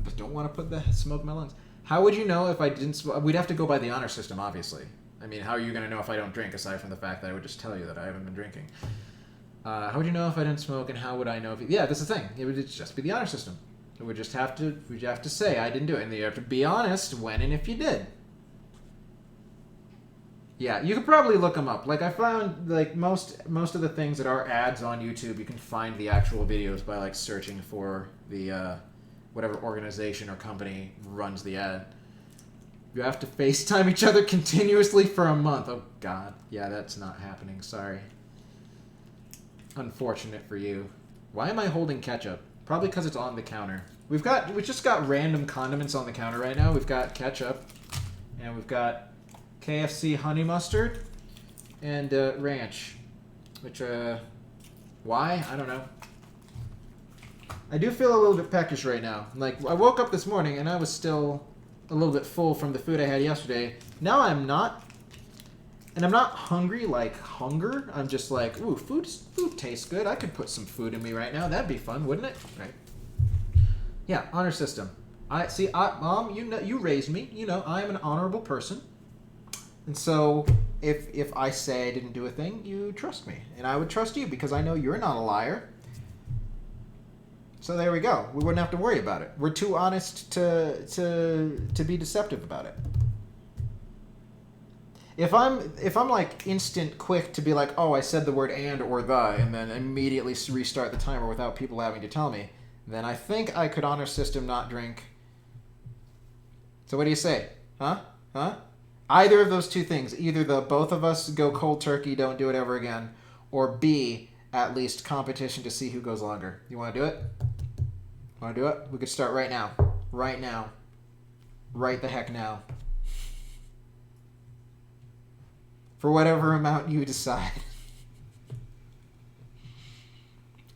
But don't want to put the smoke in my lungs. How would you know if I didn't smoke? We'd have to go by the honor system, obviously. I mean, how are you going to know if I don't drink, aside from the fact that I would just tell you that I haven't been drinking? How would you know if I didn't smoke, and how would I know if... Yeah, that's the thing. It would just be the honor system. It would just have to... We'd have to say, I didn't do it. And you have to be honest when and if you did. Yeah, you could probably look them up. Like, I found, like, most of the things that are ads on YouTube, you can find the actual videos by, like, searching for the, whatever organization or company runs the ad. You have to FaceTime each other continuously for a month. Oh, God. Yeah, that's not happening. Sorry. Unfortunate for you. Why am I holding ketchup? Probably because it's on the counter. We just got random condiments on the counter right now. We've got ketchup, and we've got KFC honey mustard, and ranch. Which, why? I don't know. I do feel a little bit peckish right now. Like, I woke up this morning, and I was still a little bit full from the food I had yesterday. Now I'm not. And I'm not hungry like hunger. I'm just like, ooh, food tastes good. I could put some food in me right now. That'd be fun, wouldn't it? Right. Yeah, honor system. Mom, you raised me. You know, I am an honorable person. And so if I say I didn't do a thing, you trust me. And I would trust you because I know you're not a liar. So there we go. We wouldn't have to worry about it. We're too honest to be deceptive about it. If I'm like instant quick to be like, oh, I said the word and or the, and then immediately restart the timer without people having to tell me, then I think I could honor system not drink. So what do you say? Huh? Either of those two things. Either the both of us go cold turkey, don't do it ever again, or B, at least competition to see who goes longer. You want to do it? Want to do it? We could start right now. Right now. Right the heck now. For whatever amount you decide.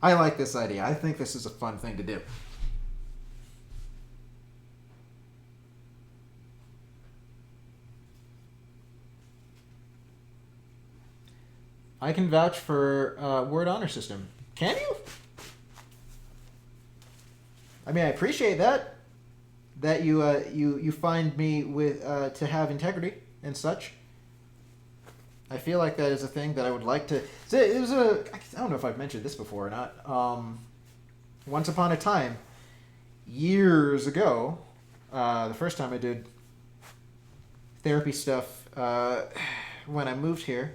I like this idea. I think this is a fun thing to do. I can vouch for word honor system. Can you? I mean, I appreciate that. That you find me with to have integrity and such. I feel like that is a thing that I would like to. It was I don't know if I've mentioned this before or not. Once upon a time, years ago, the first time I did therapy stuff, when I moved here,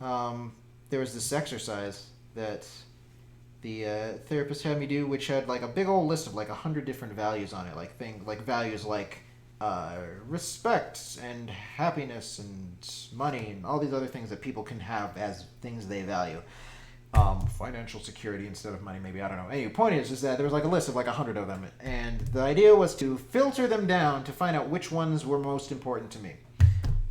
there was this exercise that the therapist had me do, which had like a big old list of like 100 different values on it, like values like respect and happiness and money and all these other things that people can have as things they value. Financial security instead of money, maybe, I don't know. Anyway, point is that there was like a list of like 100 of them, and the idea was to filter them down to find out which ones were most important to me.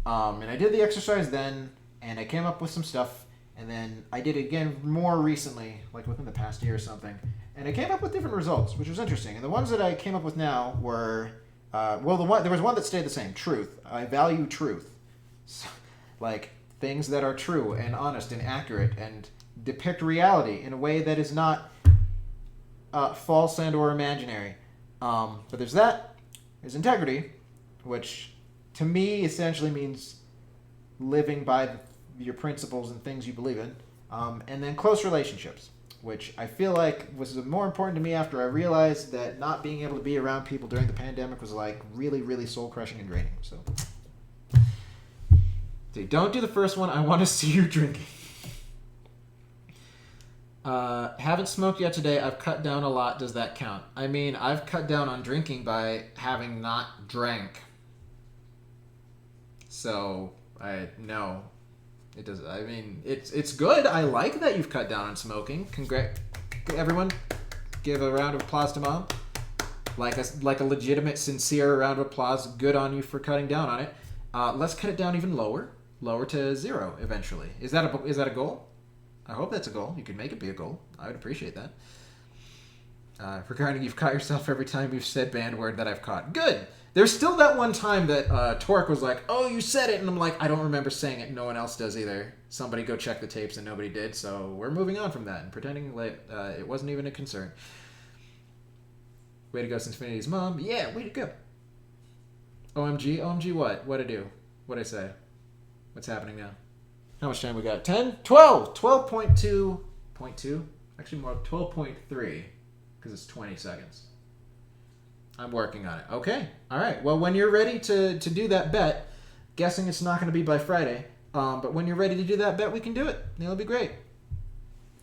And I did the exercise then, and I came up with some stuff, and then I did it again more recently, like within the past year or something, and I came up with different results, which was interesting. And the ones that I came up with now were there was one that stayed the same. Truth. I value truth. So, like things that are true and honest and accurate and depict reality in a way that is not false and or imaginary. But there's that. There's integrity, which to me essentially means living by your principles and things you believe in. And then close relationships, which I feel like was more important to me after I realized that not being able to be around people during the pandemic was like really, really soul crushing and draining. So don't do the first one. I want to see you drinking. Haven't smoked yet today. I've cut down a lot. Does that count? I mean, I've cut down on drinking by having not drank. So no. It does. I mean, it's good. I like that you've cut down on smoking. Everyone, give a round of applause to Mom. Like a legitimate, sincere round of applause. Good on you for cutting down on it. Let's cut it down even lower to 0 eventually. Is that a goal? I hope that's a goal. You could make it be a goal. I would appreciate that. Regarding you've caught yourself every time you've said banned word that I've caught. Good. There's still that one time that Torque was like, oh, you said it. And I'm like, I don't remember saying it. No one else does either. Somebody go check the tapes and nobody did. So we're moving on from that and pretending like it wasn't even a concern. Way to go, Sinfinity's Mom. Yeah, way to go. OMG? OMG what? What'd I do? What'd I say? What's happening now? How much time we got? 10? 12! 12.2. Actually more 12.3 because it's 20 seconds. I'm working on it. Okay. All right. Well, when you're ready to do that bet, guessing it's not going to be by Friday, but when you're ready to do that bet, we can do it. It'll be great.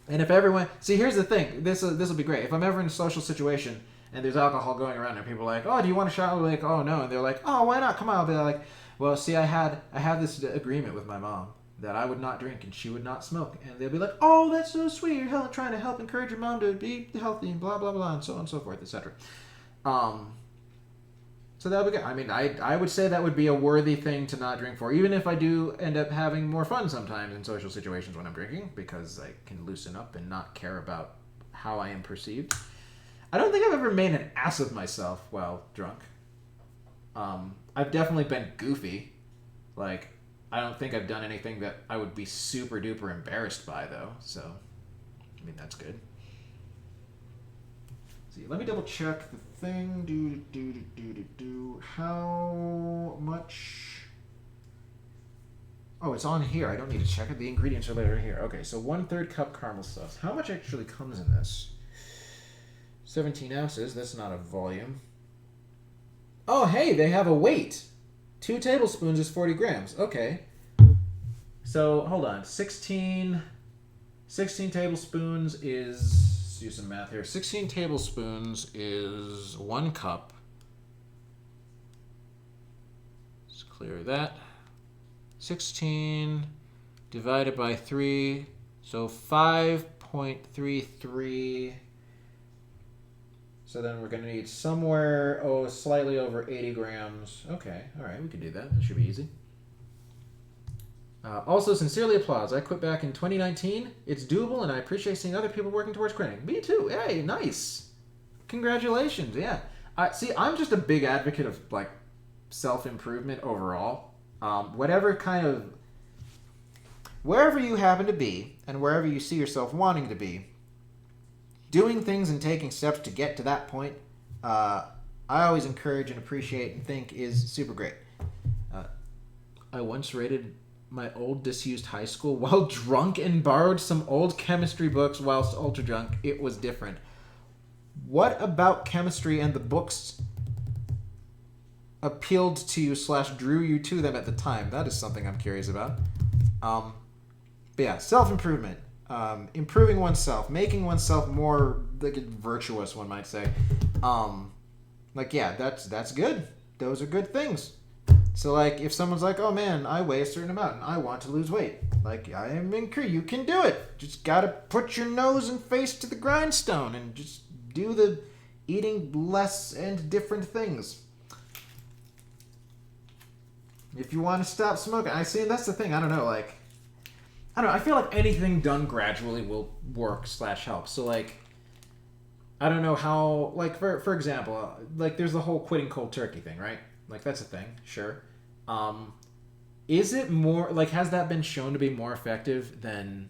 And if everyone... See, here's the thing. This will be great. If I'm ever in a social situation and there's alcohol going around and people are like, oh, do you want a shot? We're like, oh, no. And they're like, oh, why not? Come on. I'll be like, well, see, I had this agreement with my mom that I would not drink and she would not smoke. And they'll be like, oh, that's so sweet. You're trying to help encourage your mom to be healthy and blah, blah, blah, and so on and so forth, etc. So that would be good. I mean, I would say that would be a worthy thing to not drink for, even if I do end up having more fun sometimes in social situations when I'm drinking, because I can loosen up and not care about how I am perceived. I don't think I've ever made an ass of myself while drunk. I've definitely been goofy. Like, I don't think I've done anything that I would be super duper embarrassed by, though. So, I mean, that's good. See, let me double check the thing. How much? Oh, it's on here. I don't need to check it. The ingredients are later here. Okay, so 1/3 cup caramel sauce. How much actually comes in this? 17 ounces. That's not a volume. Oh, hey, they have a weight. 2 tablespoons is 40 grams. Okay. So, hold on. 16 tablespoons is... Let's do some math here. 16 tablespoons is 1 cup. Let's clear that. 16 divided by 3. So 5.33. So then we're going to need somewhere, slightly over 80 grams. Okay, all right, we can do that. That should be easy. Also, sincerely applause. I quit back in 2019. It's doable, and I appreciate seeing other people working towards quitting. Me too. Hey, nice. Congratulations. Yeah. See, I'm just a big advocate of like self-improvement overall. Wherever you happen to be, and wherever you see yourself wanting to be, doing things and taking steps to get to that point, I always encourage and appreciate and think is super great. I once raided my old disused high school while drunk and borrowed some old chemistry books whilst ultra drunk. It was different. What about chemistry and the books appealed to you / drew you to them at the time? That is something I'm curious about. But yeah, self-improvement. Improving oneself, making oneself more like virtuous, one might say. That's good. Those are good things. So like, if someone's like, "Oh man, I weigh a certain amount and I want to lose weight," like, I am you can do it. Just gotta put your nose and face to the grindstone and just do the eating less and different things. If you want to stop smoking, that's the thing. I don't know. I feel like anything done gradually will work / help. So, like, I don't know how, like, for example, like, there's the whole quitting cold turkey thing, right? Like, that's a thing, sure. Is it more, like, has that been shown to be more effective than,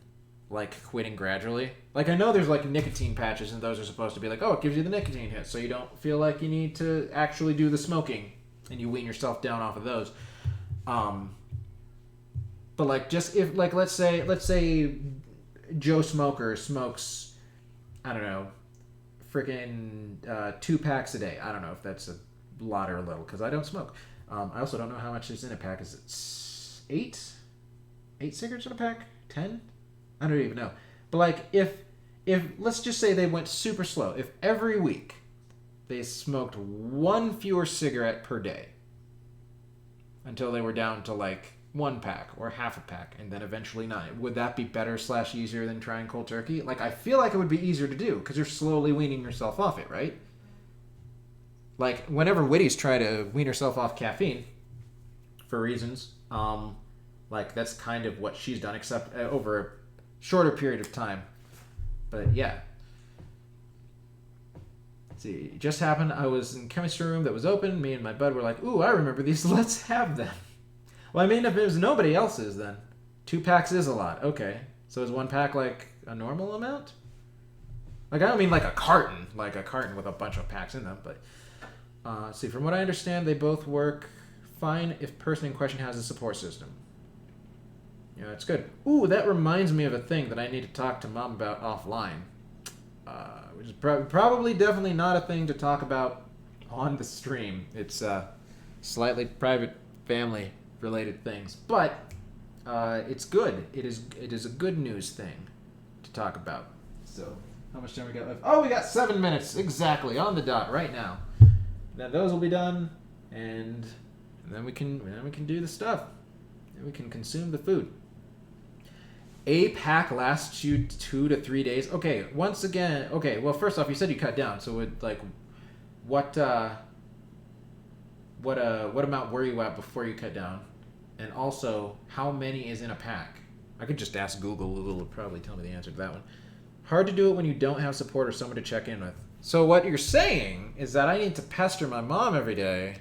like, quitting gradually? Like, I know there's, like, nicotine patches, and those are supposed to be like, oh, it gives you the nicotine hit, so you don't feel like you need to actually do the smoking, and you wean yourself down off of those. But like, just if like, let's say Joe Smoker smokes, I don't know, freaking 2 packs a day. I don't know if that's a lot or a little, because I don't smoke. I also don't know how much is in a pack. Is it 8 cigarettes in a pack? 10? I don't even know. But like, if let's just say they went super slow. If every week they smoked 1 fewer cigarette per day until they were down to like 1 pack or half a pack, and then eventually 9. Would that be better / easier than trying cold turkey? Like, I feel like it would be easier to do because you're slowly weaning yourself off it, right? Like, whenever Witty's try to wean herself off caffeine for reasons, like, that's kind of what she's done, except over a shorter period of time. But yeah. See, it just happened. I was in chemistry room that was open. Me and my bud were like, "Ooh, I remember these. Let's have them." Well, I mean, if it was nobody else's, then 2 packs is a lot. Okay. So is 1 pack like a normal amount? Like, I don't mean like a carton with a bunch of packs in them, but see, from what I understand, they both work fine if person in question has a support system. Yeah, that's good. Ooh, that reminds me of a thing that I need to talk to Mom about offline. Which is probably definitely not a thing to talk about on the stream. It's slightly private family related things, but it's good. It is a good news thing to talk about. So, how much time we got left? Oh, we got 7 minutes exactly on the dot right now. Then those will be done, and then we can do the stuff. Then we can consume the food. A pack lasts you 2 to 3 days. Okay, once again. Okay, well, first off, you said you cut down, so what amount were you at before you cut down? And also, how many is in a pack? I could just ask Google. Google would probably tell me the answer to that one. Hard to do it when you don't have support or someone to check in with. So what you're saying is that I need to pester my mom every day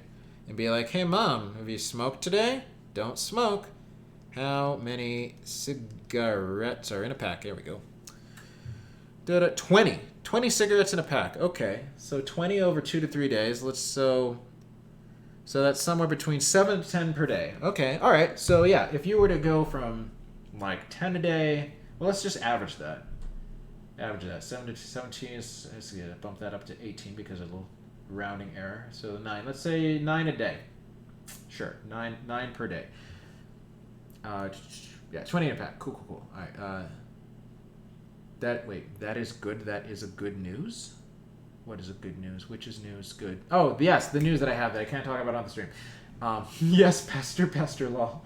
and be like, "Hey, Mom, have you smoked today? Don't smoke." How many cigarettes are in a pack? There we go. 20. 20 cigarettes in a pack. Okay. So 20 over 2 to 3 days. So that's somewhere between 7 to 10 per day. Okay. All right. So yeah, if you were to go from like 10 a day, well, let's just average that. Average that. 7 to 17 is, let's bump that up to 18 because of a little rounding error. So 9. Let's say 9 a day. Sure. 9 per day. Yeah, 20 in a pack. Cool. All right. That is good. That is a good news. What is a good news? Which is news good? Oh, yes, the news that I have that I can't talk about on the stream. Yes, Pester Law.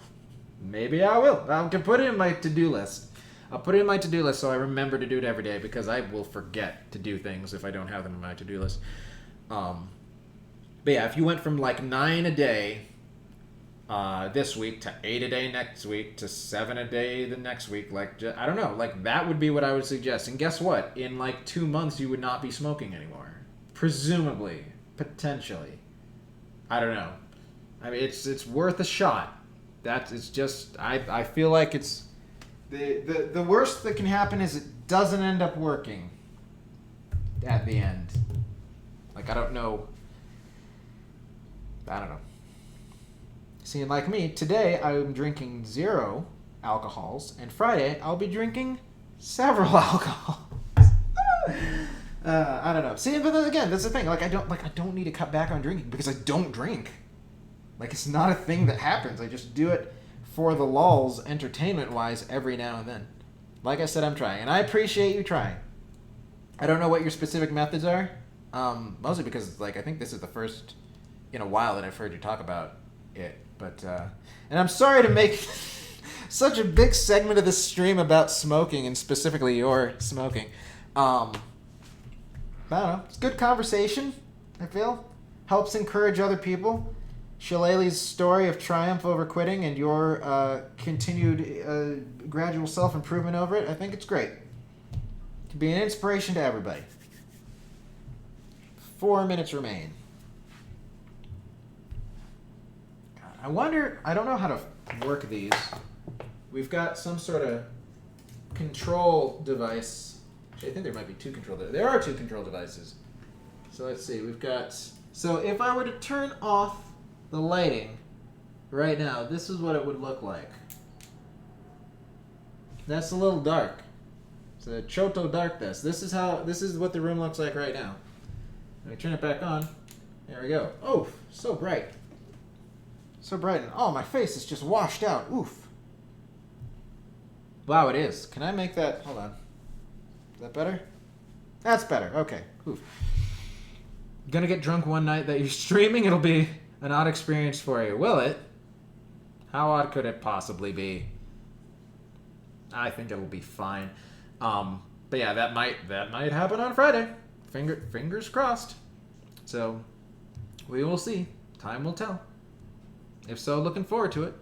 Maybe I will. I can put it in my to-do list. I'll put it in my to-do list so I remember to do it every day because I will forget to do things if I don't have them in my to-do list. But yeah, if you went from like 9 a day this week to 8 a day next week to 7 a day the next week, like, I don't know, like that would be what I would suggest. And guess what? In like 2 months, you would not be smoking anymore. Presumably, potentially. I don't know. I mean, it's worth a shot. It's just, I feel like it's the worst that can happen is it doesn't end up working at the end. Like, I don't know. See, like me, today I'm drinking 0 alcohols, and Friday I'll be drinking several alcohols. I don't know. See, but then again, that's the thing. Like, I don't need to cut back on drinking because I don't drink. Like, it's not a thing that happens. I just do it for the lulz, entertainment-wise, every now and then. Like I said, I'm trying, and I appreciate you trying. I don't know what your specific methods are, mostly because, like, I think this is the first in a while that I've heard you talk about it. But and I'm sorry to make such a big segment of this stream about smoking, and specifically your smoking. I don't know. It's good conversation, I feel. Helps encourage other people. Shillelagh's story of triumph over quitting and your continued gradual self-improvement over it, I think it's great. To be an inspiration to everybody. 4 minutes remain. God, I wonder, I don't know how to work these. We've got some sort of control device. Actually, I think there might be 2 control devices. There are 2 control devices. So let's see. We've got... So if I were to turn off the lighting right now, this is what it would look like. That's a little dark. It's a choto darkness. This is what the room looks like right now. Let me turn it back on. There we go. Oh, so bright. So bright. And oh, my face is just washed out. Oof. Wow, it is. Can I make that... Hold on. Is that better? That's better. Okay. Oof. Gonna get drunk one night that you're streaming? It'll be an odd experience for you. Will it? How odd could it possibly be? I think it'll be fine. But yeah, that might happen on Friday. Fingers crossed. So we will see. Time will tell. If so, looking forward to it.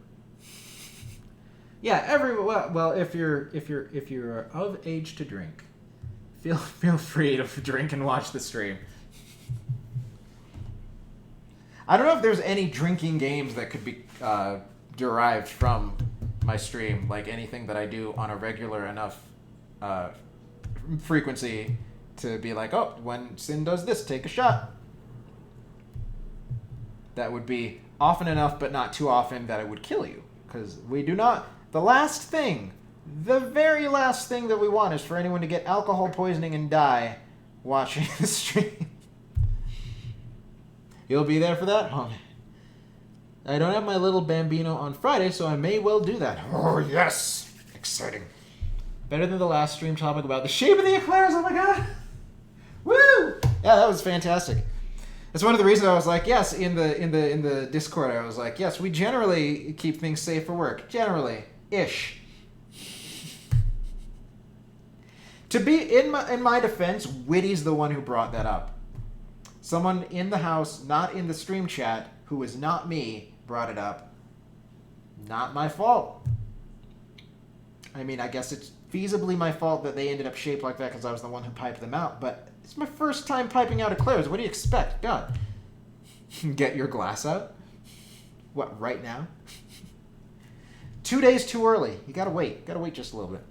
Yeah, well, if you're of age to drink, feel free to drink and watch the stream. I don't know if there's any drinking games that could be derived from my stream, like anything that I do on a regular enough frequency to be like, oh, when Sin does this, take a shot. That would be often enough, but not too often that it would kill you. Because we do not... The very last thing that we want is for anyone to get alcohol poisoning and die watching the stream. You'll be there for that? Oh, man. I don't have my little Bambino on Friday, so I may well do that. Oh, yes! Exciting. Better than the last stream topic about the shape of the eclairs. Oh, my God! Woo! Yeah, that was fantastic. That's one of the reasons I was like, yes, in the Discord, I was like, yes, we generally keep things safe for work. Generally. Ish. To be in my defense, Witty's the one who brought that up. Someone in the house, not in the stream chat, who is not me, brought it up. Not my fault. I mean, I guess it's feasibly my fault that they ended up shaped like that because I was the one who piped them out, but it's my first time piping out eclairs. What do you expect? God. Get your glass out? What, right now? 2 days too early. You gotta wait. Gotta wait just a little bit.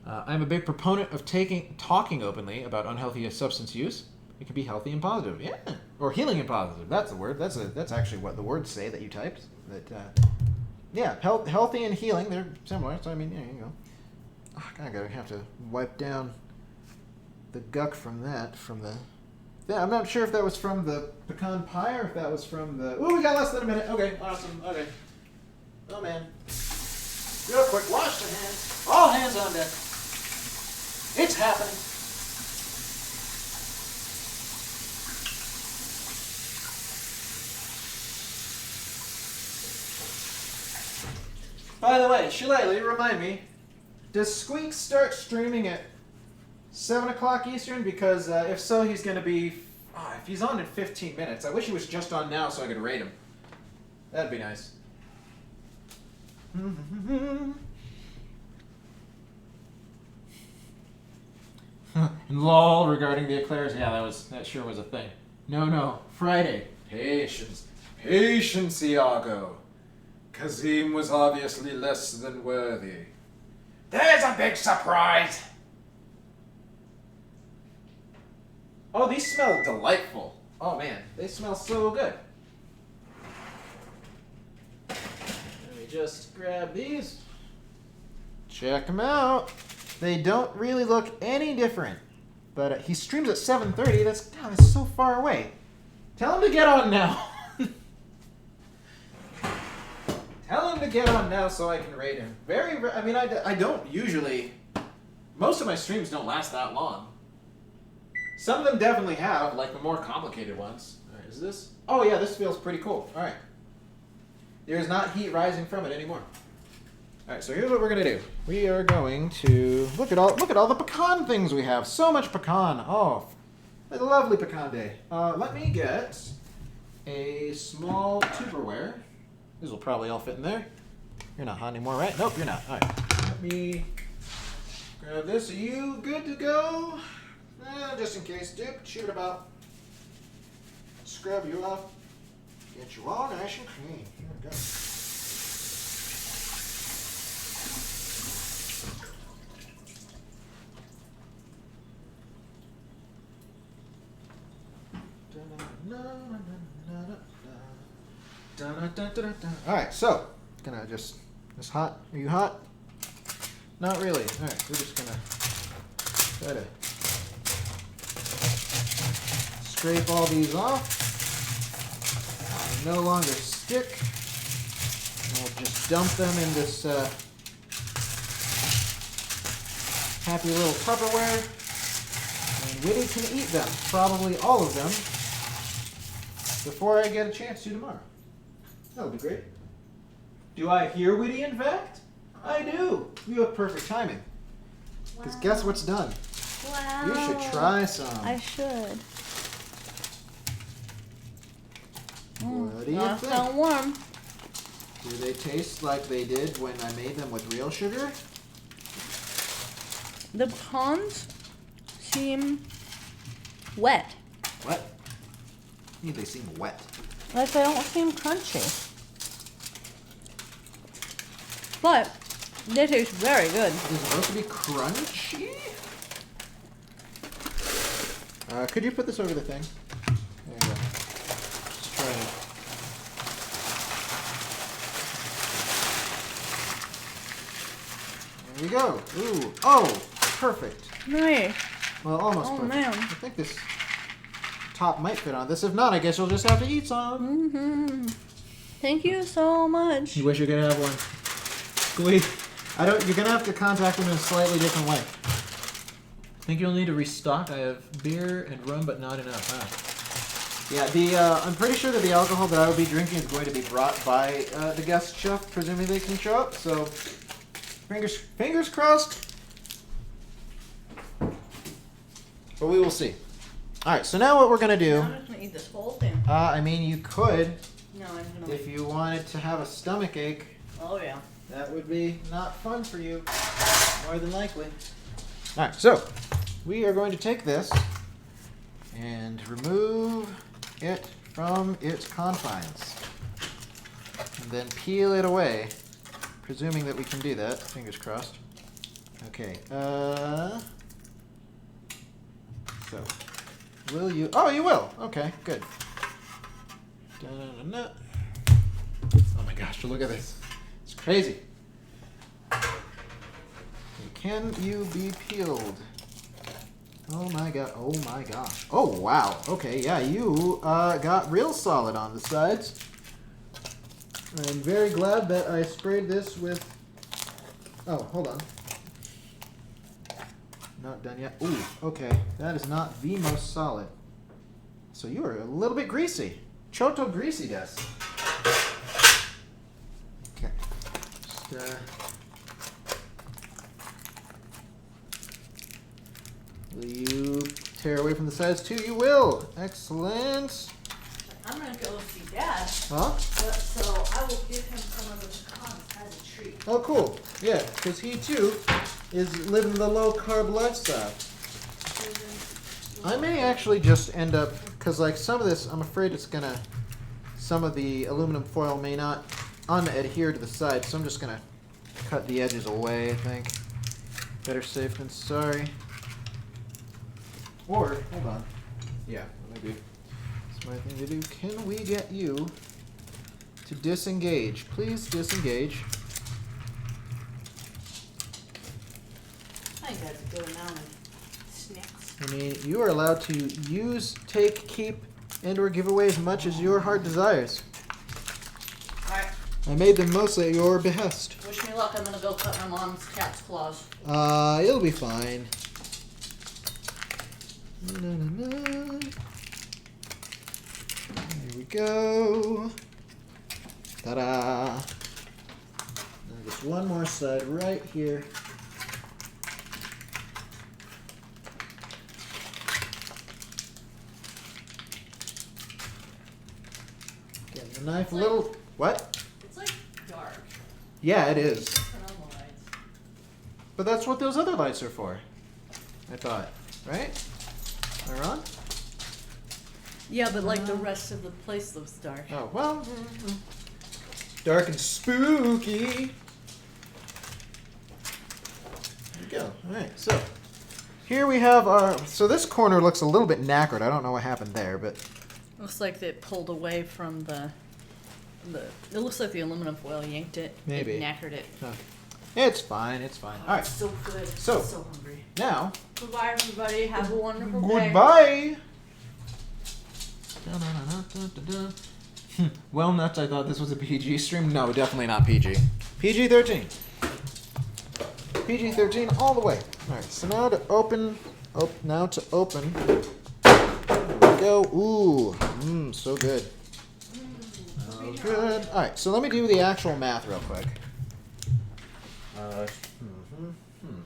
I'm a big proponent of talking openly about unhealthy substance use. It can be healthy and positive, yeah, or healing and positive. That's the word. That's actually what the words say that you typed. Yeah, healthy and healing. They're similar. So I mean, there you go. Oh, I'm gonna have to wipe down the guck from that. Yeah, I'm not sure if that was from the pecan pie or if that was from the. Ooh, we got less than a minute. Okay, awesome. Okay. Oh man. Real quick, wash the hands. All hands on deck. It's happening. By the way, Shillelagh, remind me, does Squeak start streaming at 7 o'clock Eastern? Because if so, he's going to be... if he's on in 15 minutes. I wish he was just on now so I could rate him. That'd be nice. And lol regarding the eclairs. Yeah, that sure was a thing. No. Friday. Patience. Patience, Iago. Kazim was obviously less than worthy. There's a big surprise! Oh, these smell delightful. Oh man, they smell so good. Let me just grab these. Check them out. They don't really look any different. But he streams at 7:30. That's so far away. Tell him to get on now. Tell him to get on now so I can rate him. I don't usually... Most of my streams don't last that long. Some of them definitely have, like the more complicated ones. Alright, is this? Oh yeah, this feels pretty cool. Alright. There's not heat rising from it anymore. Alright, so here's what we're gonna do. We are going to... Look at all the pecan things we have. So much pecan. Oh, a lovely pecan day. Let me get a small Tupperware. These will probably all fit in there. You're not hot anymore, right? Nope, you're not. All right. Let me grab this. Are you good to go? Just in case. Shoot about. Scrub you off. Get you all nice and clean. Here we go. Alright, so, gonna just hot. Are you hot? Not really. Alright, we're just gonna try to scrape all these off. No longer stick. And we'll just dump them in this happy little Tupperware. And Whitty can eat them, probably all of them, before I get a chance to tomorrow. That would be great. Do I hear Whitty, in fact? I do. You have perfect timing. Because guess what's done? Wow. You should try some. I should. What do you Not think? so warm. Do they taste like they did when I made them with real sugar? The pecans seem wet. What? They seem wet. Like they don't seem crunchy. But they taste very good. Is it supposed to be crunchy? Could you put this over the thing? There you go. Just try it. There we go. Ooh. Oh, perfect. Nice. Well, almost Oh, perfect. man. I think this top might fit on this. If not, I guess you'll just have to eat some. Mm-hmm. Thank you so much. You wish you could have one. Squeak. You're gonna have to contact them in a slightly different way. I think you'll need to restock. I have beer and rum, but not enough. Yeah, I'm pretty sure that the alcohol that I will be drinking is going to be brought by the guest chef. Presumably they can show up. So, fingers crossed. But we will see. All right. So now what we're gonna do? I'm just gonna eat this whole thing. You could, No, I'm gonna. if you wanted to have a stomach ache. Oh yeah. That would be not fun for you, more than likely. All right, so we are going to take this and remove it from its confines, and then peel it away presuming that we can do that. Fingers crossed. Okay. So, will you? Oh, you will. Okay, good. Da-da-da-da. Oh my gosh! Look at this. It's crazy. Can you be peeled? Oh my god. Oh my gosh. Oh wow. Okay, yeah, you got real solid on the sides. I'm very glad that I sprayed this with... Oh, hold on. Not done yet. Ooh, okay. That is not the most solid. So you are a little bit greasy. Choto greasy des. Okay. Just, will you tear away from the sides too? You will. Excellent. I'm gonna go see Dad. Huh? So I will give him some of those pecans as a treat. Oh, cool. Yeah, because he too is living the low carb lifestyle. I may actually just end up, because like some of this, I'm afraid it's gonna, some of the aluminum foil may not unadhere to the sides, so I'm just gonna cut the edges away, I think. Better safe than sorry. Or, hold on. Yeah, maybe it's my thing to do. Can we get you to disengage? Please disengage. I think that's a good amount of snacks. I mean, you are allowed to use, take, keep, and or give away as much as your heart desires. Alright, I made them mostly at your behest. wish me luck. I'm gonna go cut my mom's cat's claws. It'll be fine. Na-na-na. There we go. Ta-da. Now just one more side right here. Getting the knife a little... What? It's like dark. Yeah, it is. Turn on the lights. But that's what those other lights are for. I thought. Right? Am I wrong? Yeah, but like the rest of the place looks dark. Oh, well. Dark and spooky. There we go. Alright, so. Here we have our... So this corner looks a little bit knackered. I don't know what happened there, but... Looks like they pulled away from the. It looks like the aluminum foil yanked it. Maybe. It knackered it. Huh. It's fine, it's fine. Alright, It's so good. So- I'm so hungry. now... Goodbye, everybody. Have a wonderful day. Goodbye! Well, nuts, I thought this was a PG stream. No, definitely not PG. PG-13. PG-13 all the way. Alright, so now to open... now to open... There we go. Ooh. So good. So good. Alright, so let me do the actual math real quick.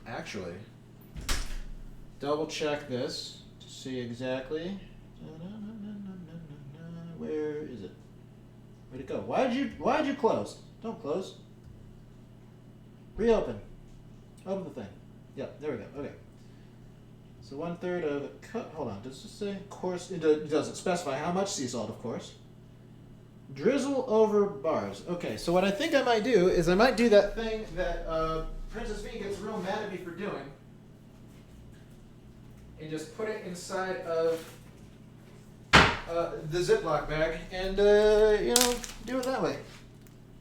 Actually, double check this to see exactly. Where is it? Where'd it go? Why'd you close? Don't close. Reopen. Open the thing. Yep, there we go. Okay. So 1/3 of a cup. Hold on. Does it say? Of course, it doesn't specify how much sea salt, of course. Drizzle over bars. Okay, so what I think I might do is I might do that thing that Princess V gets real mad at me for doing. And just put it inside of the Ziploc bag and, do it that way.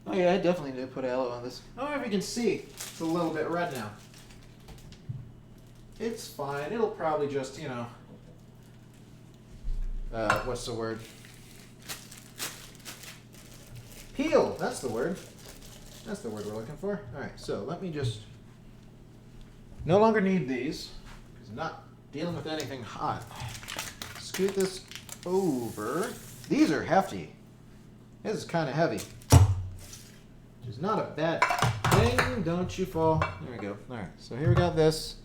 Oh yeah, I definitely need to put aloe on this. I don't know if you can see. It's a little bit red now. It's fine. It'll probably just, what's the word? Peel. That's the word. That's the word we're looking for. All right, so let me just... No longer need these, because I'm not dealing with anything hot. Scoot this over. These are hefty. This is kind of heavy. Which is not a bad thing. Don't you fall. There we go. All right, so here we got this.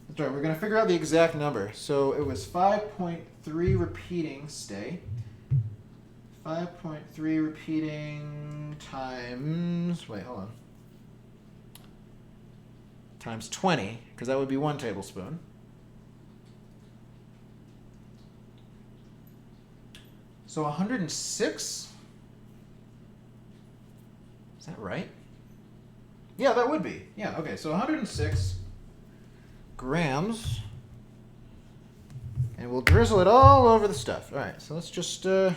That's right, we're going to figure out the exact number. So it was 5.3 repeating, stay. 5.3 repeating times, wait, hold on. Times 20, because that would be 1 tablespoon. So 106? Is that right? Yeah, that would be. Yeah, okay, so 106 grams. And we'll drizzle it all over the stuff. All right, so let's just... Oh,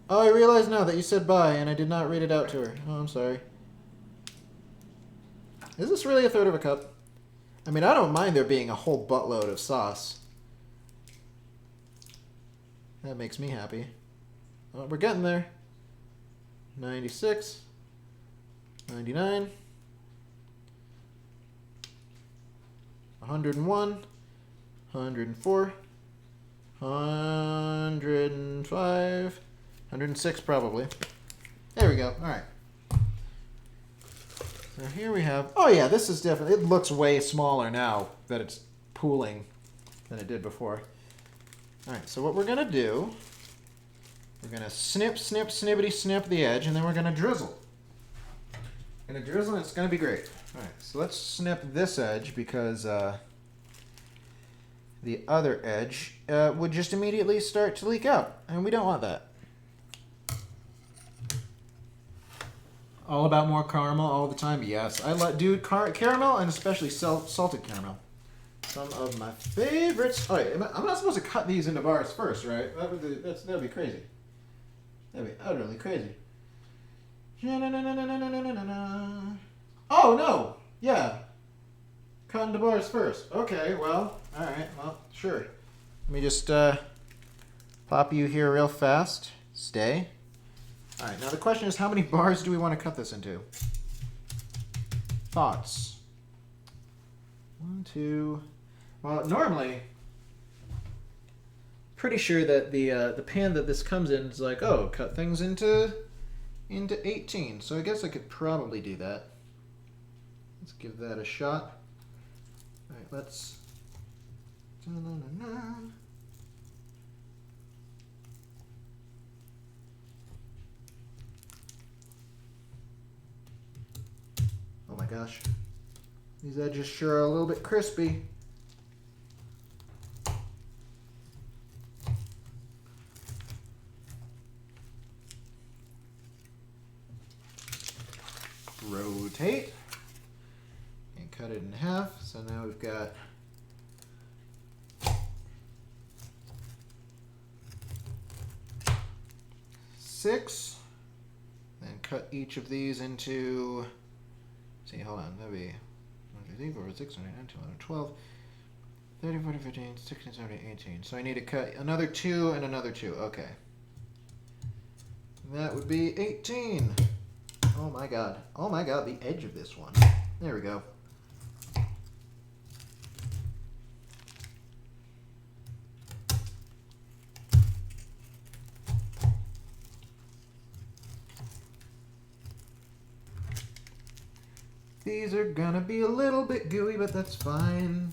I realize now that you said bye and I did not read it out to her. Oh, I'm sorry. Is this really a third of a cup? I mean, I don't mind there being a whole buttload of sauce. That makes me happy. Oh, we're getting there. 96. 99. 101. 104. 105. 106 probably. There we go. All right. So here we have... Oh yeah, this is definitely... It looks way smaller now that it's pooling than it did before. All right, so what we're going to do... We're going to snip, snip, snippity, snip the edge, and then we're going to drizzle. Going to drizzle, and it's going to be great. All right, so let's snip this edge because the other edge would just immediately start to leak out, and we don't want that. All about more caramel all the time? Yes. I like, dude, caramel and especially salted caramel. Some of my favorites. Oh, wait, I'm not supposed to cut these into bars first, right? That would be crazy. That'd be utterly crazy. Oh, no. Yeah. Cut into bars first. Okay, well, all right, well, sure. Let me just pop you here real fast. Stay. All right, now the question is, how many bars do we want to cut this into? Thoughts? 1, 2. Well, normally, pretty sure that the pan that this comes in is like, oh, cut things into 18. So I guess I could probably do that. Let's give that a shot. All right, let's. Oh my gosh. These edges sure are a little bit crispy. Rotate. And cut it in half. So now we've got six. Then cut each of these into... See, hold on. That'd be 1, 2, 3, 4, 6, 7, 8, 9, 10, 11, 12, 13, 14, 15, 16, 17, 18. So I need to cut another 2 and another 2. Okay. That would be 18. Oh my god. Oh my god, the edge of this one. There we go. These are gonna be a little bit gooey, but that's fine.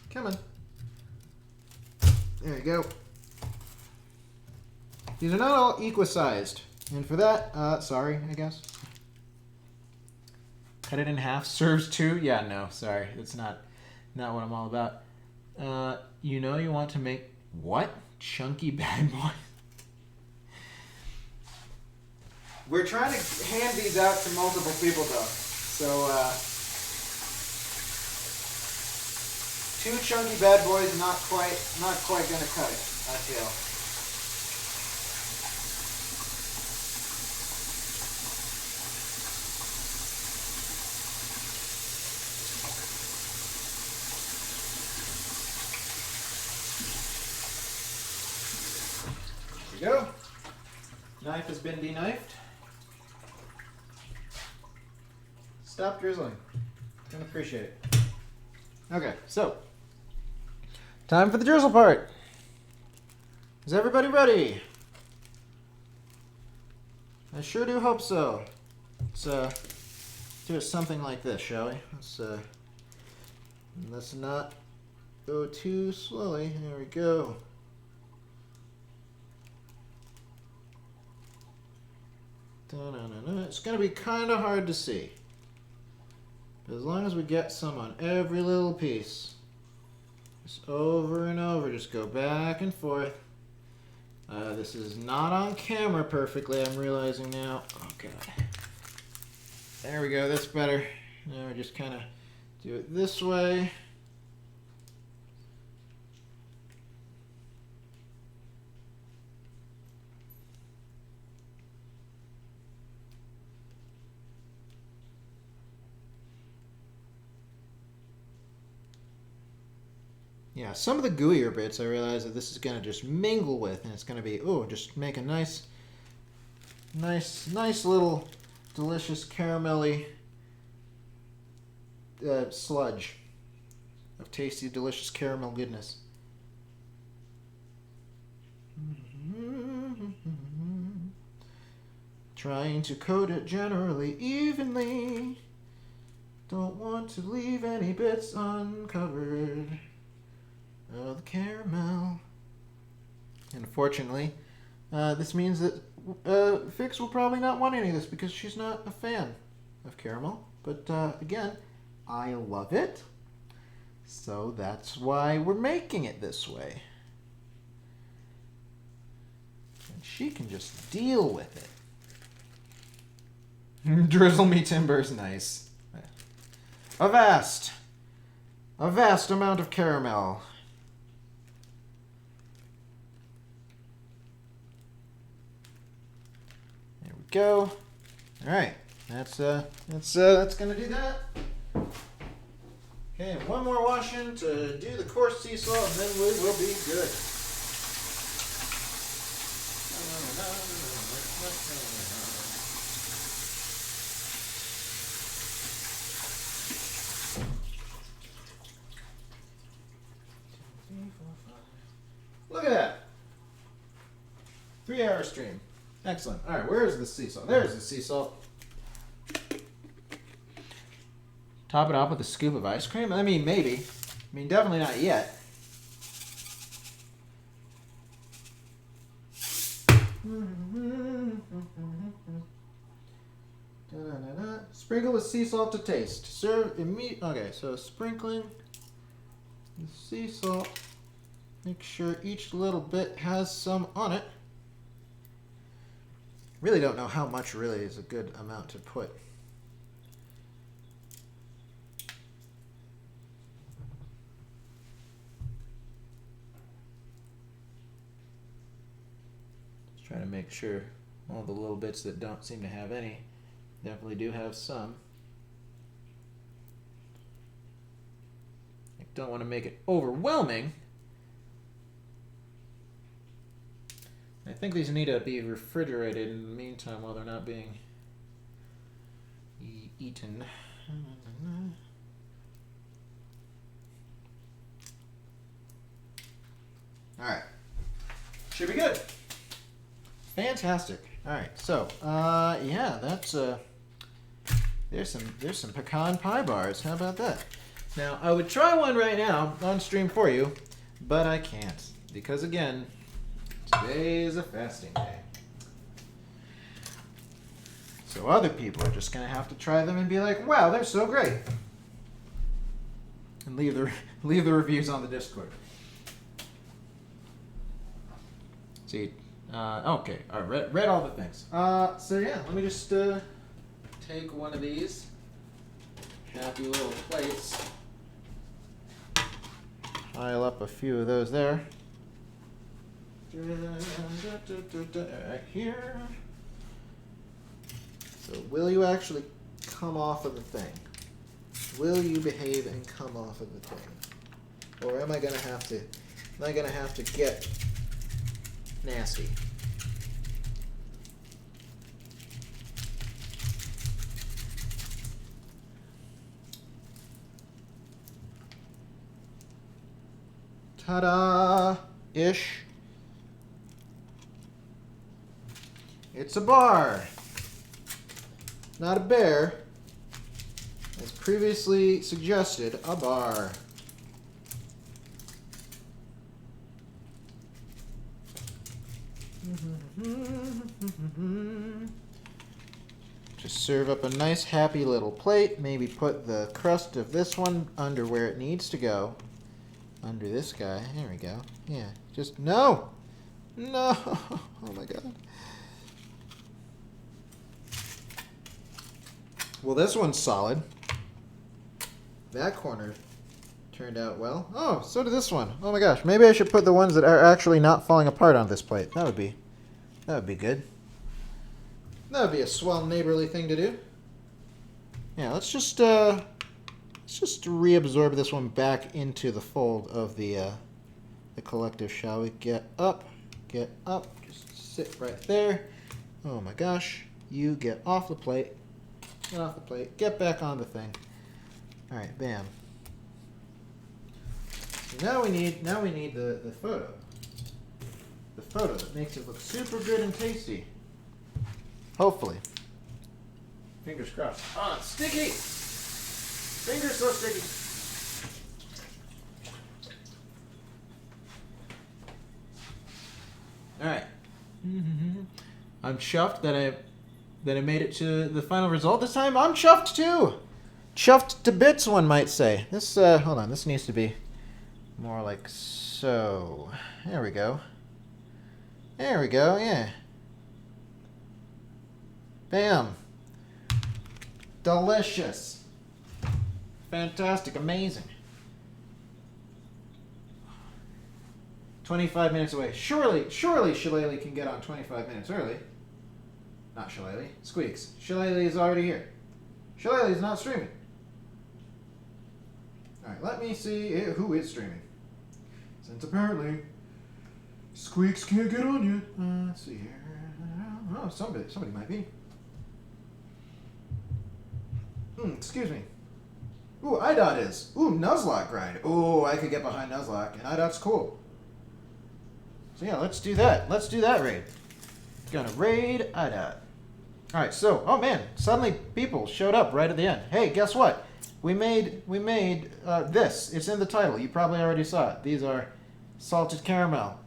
Come on. There you go. These are not all equal-sized. And for that, sorry, I guess. Cut it in half. Serves 2? Yeah, no, sorry. It's not what I'm all about. You know you want to make what? Chunky bad boy? We're trying to hand these out to multiple people though. So 2 chunky bad boys not quite gonna cut it, I feel. Go. Knife has been de-knifed. Stop drizzling. Can appreciate it. Okay, so time for the drizzle part. Is everybody ready? I sure do hope so. Let's do something like this, shall we? Let's not go too slowly. There we go. Da-na-na-na. It's going to be kind of hard to see. But as long as we get some on every little piece. Just over and over. Just go back and forth. This is not on camera perfectly, I'm realizing now. Oh, God. There we go. That's better. Now we just kind of do it this way. Yeah, some of the gooier bits I realize that this is going to just mingle with, and it's going to be, oh, just make a nice little delicious caramelly sludge of tasty, delicious caramel goodness. Trying to coat it generally evenly. Don't want to leave any bits uncovered. Oh, the caramel. Unfortunately, this means that Fix will probably not want any of this because she's not a fan of caramel. But again, I love it. So that's why we're making it this way. And she can just deal with it. Drizzle me timbers, nice. A vast amount of caramel. Go. All right, that's gonna do that. Okay, and one more washing to do the coarse sea salt, and then we will be good. Look at that. 3-hour stream. Excellent. All right, where is the sea salt? There's the sea salt. Top it off with a scoop of ice cream? I mean, maybe. I mean, definitely not yet. Sprinkle with sea salt to taste. Serve immediately. Okay, so sprinkling the sea salt. Make sure each little bit has some on it. Really don't know how much really is a good amount to put. Just trying to make sure all the little bits that don't seem to have any definitely do have some. I don't want to make it overwhelming. I think these need to be refrigerated in the meantime while they're not being eaten. All right, should be good. Fantastic. All right, so yeah, that's there's some pecan pie bars. How about that? Now I would try one right now on stream for you, but I can't because again. Today is a fasting day. So other people are just going to have to try them and be like, wow, they're so great. And leave the reviews on the Discord. See, okay, I read all the things. So yeah, let me just take one of these happy little plates. Pile up a few of those there. Right here. So will you actually come off of the thing? Will you behave and come off of the thing? Or am I gonna have to get nasty? Ta-da! Ish. It's a bar, not a bear. As previously suggested, a bar. to serve up a nice happy little plate. Maybe put the crust of this one under where it needs to go. Under this guy. There we go. Yeah, just no! No! Oh my god. Well, this one's solid. That corner turned out well. Oh, so did this one. Oh my gosh. Maybe I should put the ones that are actually not falling apart on this plate. That would be good. That would be a swell neighborly thing to do. Yeah, let's just reabsorb this one back into the fold of the collective, shall we? Get up. Just sit right there. Oh my gosh. You get off the plate. Get off the plate. Get back on the thing. All right, bam. So now we need the photo. The photo that makes it look super good and tasty. Hopefully. Fingers crossed. Oh, it's sticky! Fingers so sticky. Alright. I'm chuffed that I made it to the final result this time. I'm chuffed too! Chuffed to bits, one might say. This, hold on, this needs to be more like so. There we go. There we go, yeah. Bam. Delicious. Fantastic, amazing. 25 minutes away. Surely Shillelagh can get on 25 minutes early. Not Shillelagh, Squeaks. Shillelagh is already here. Shillelagh is not streaming. Alright, let me see who is streaming. Since apparently Squeaks can't get on yet. Let's see here. Oh, somebody might be. Excuse me. Ooh, IDOT is. Ooh, Nuzlocke grind. Ooh, I could get behind Nuzlocke, and IDOT's cool. So yeah, let's do that. Let's do that raid. Gonna raid IDOT. Alright, so, oh man, suddenly people showed up right at the end. Hey, guess what? We made this. It's in the title. You probably already saw it. These are salted caramel,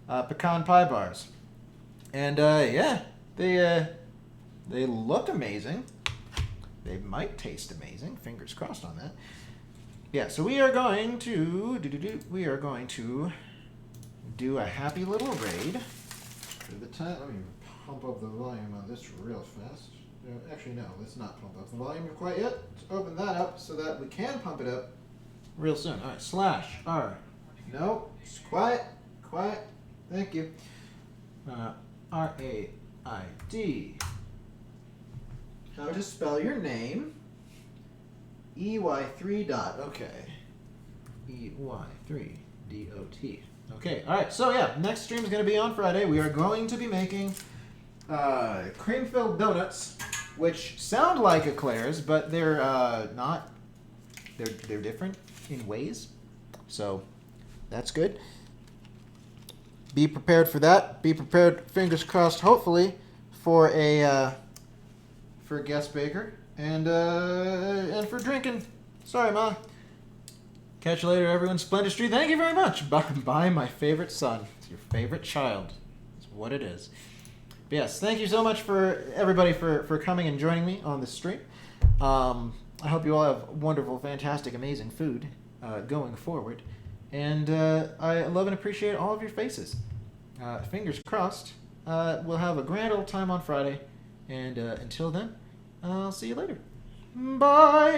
pecan pie bars. And yeah, they look amazing. They might taste amazing. Fingers crossed on that. Yeah, so we are going to do a happy little raid. For the time, let me pump up the volume on this real fast. Actually, no, let's not pump up the volume quite yet. Let's open that up so that we can pump it up real soon. All right, /R. No, just quiet. Thank you. RAID. How to spell your name? EY3 dot. Okay. EY3 DOT. Okay. All right. So yeah, next stream is going to be on Friday. We are going to be making cream-filled donuts, which sound like eclairs, but they're not. They're different in ways. So that's good. Be prepared for that. Be prepared, fingers crossed, hopefully, for a guest baker and for drinking. Sorry, Ma. Catch you later, everyone. Splendid Street. Thank you very much. Bye, my favorite son. It's your favorite child. It's what it is. But yes, thank you so much for everybody for coming and joining me on this stream. I hope you all have wonderful, fantastic, amazing food going forward. And I love and appreciate all of your faces. Fingers crossed. We'll have a grand old time on Friday. And until then, I'll see you later. Bye!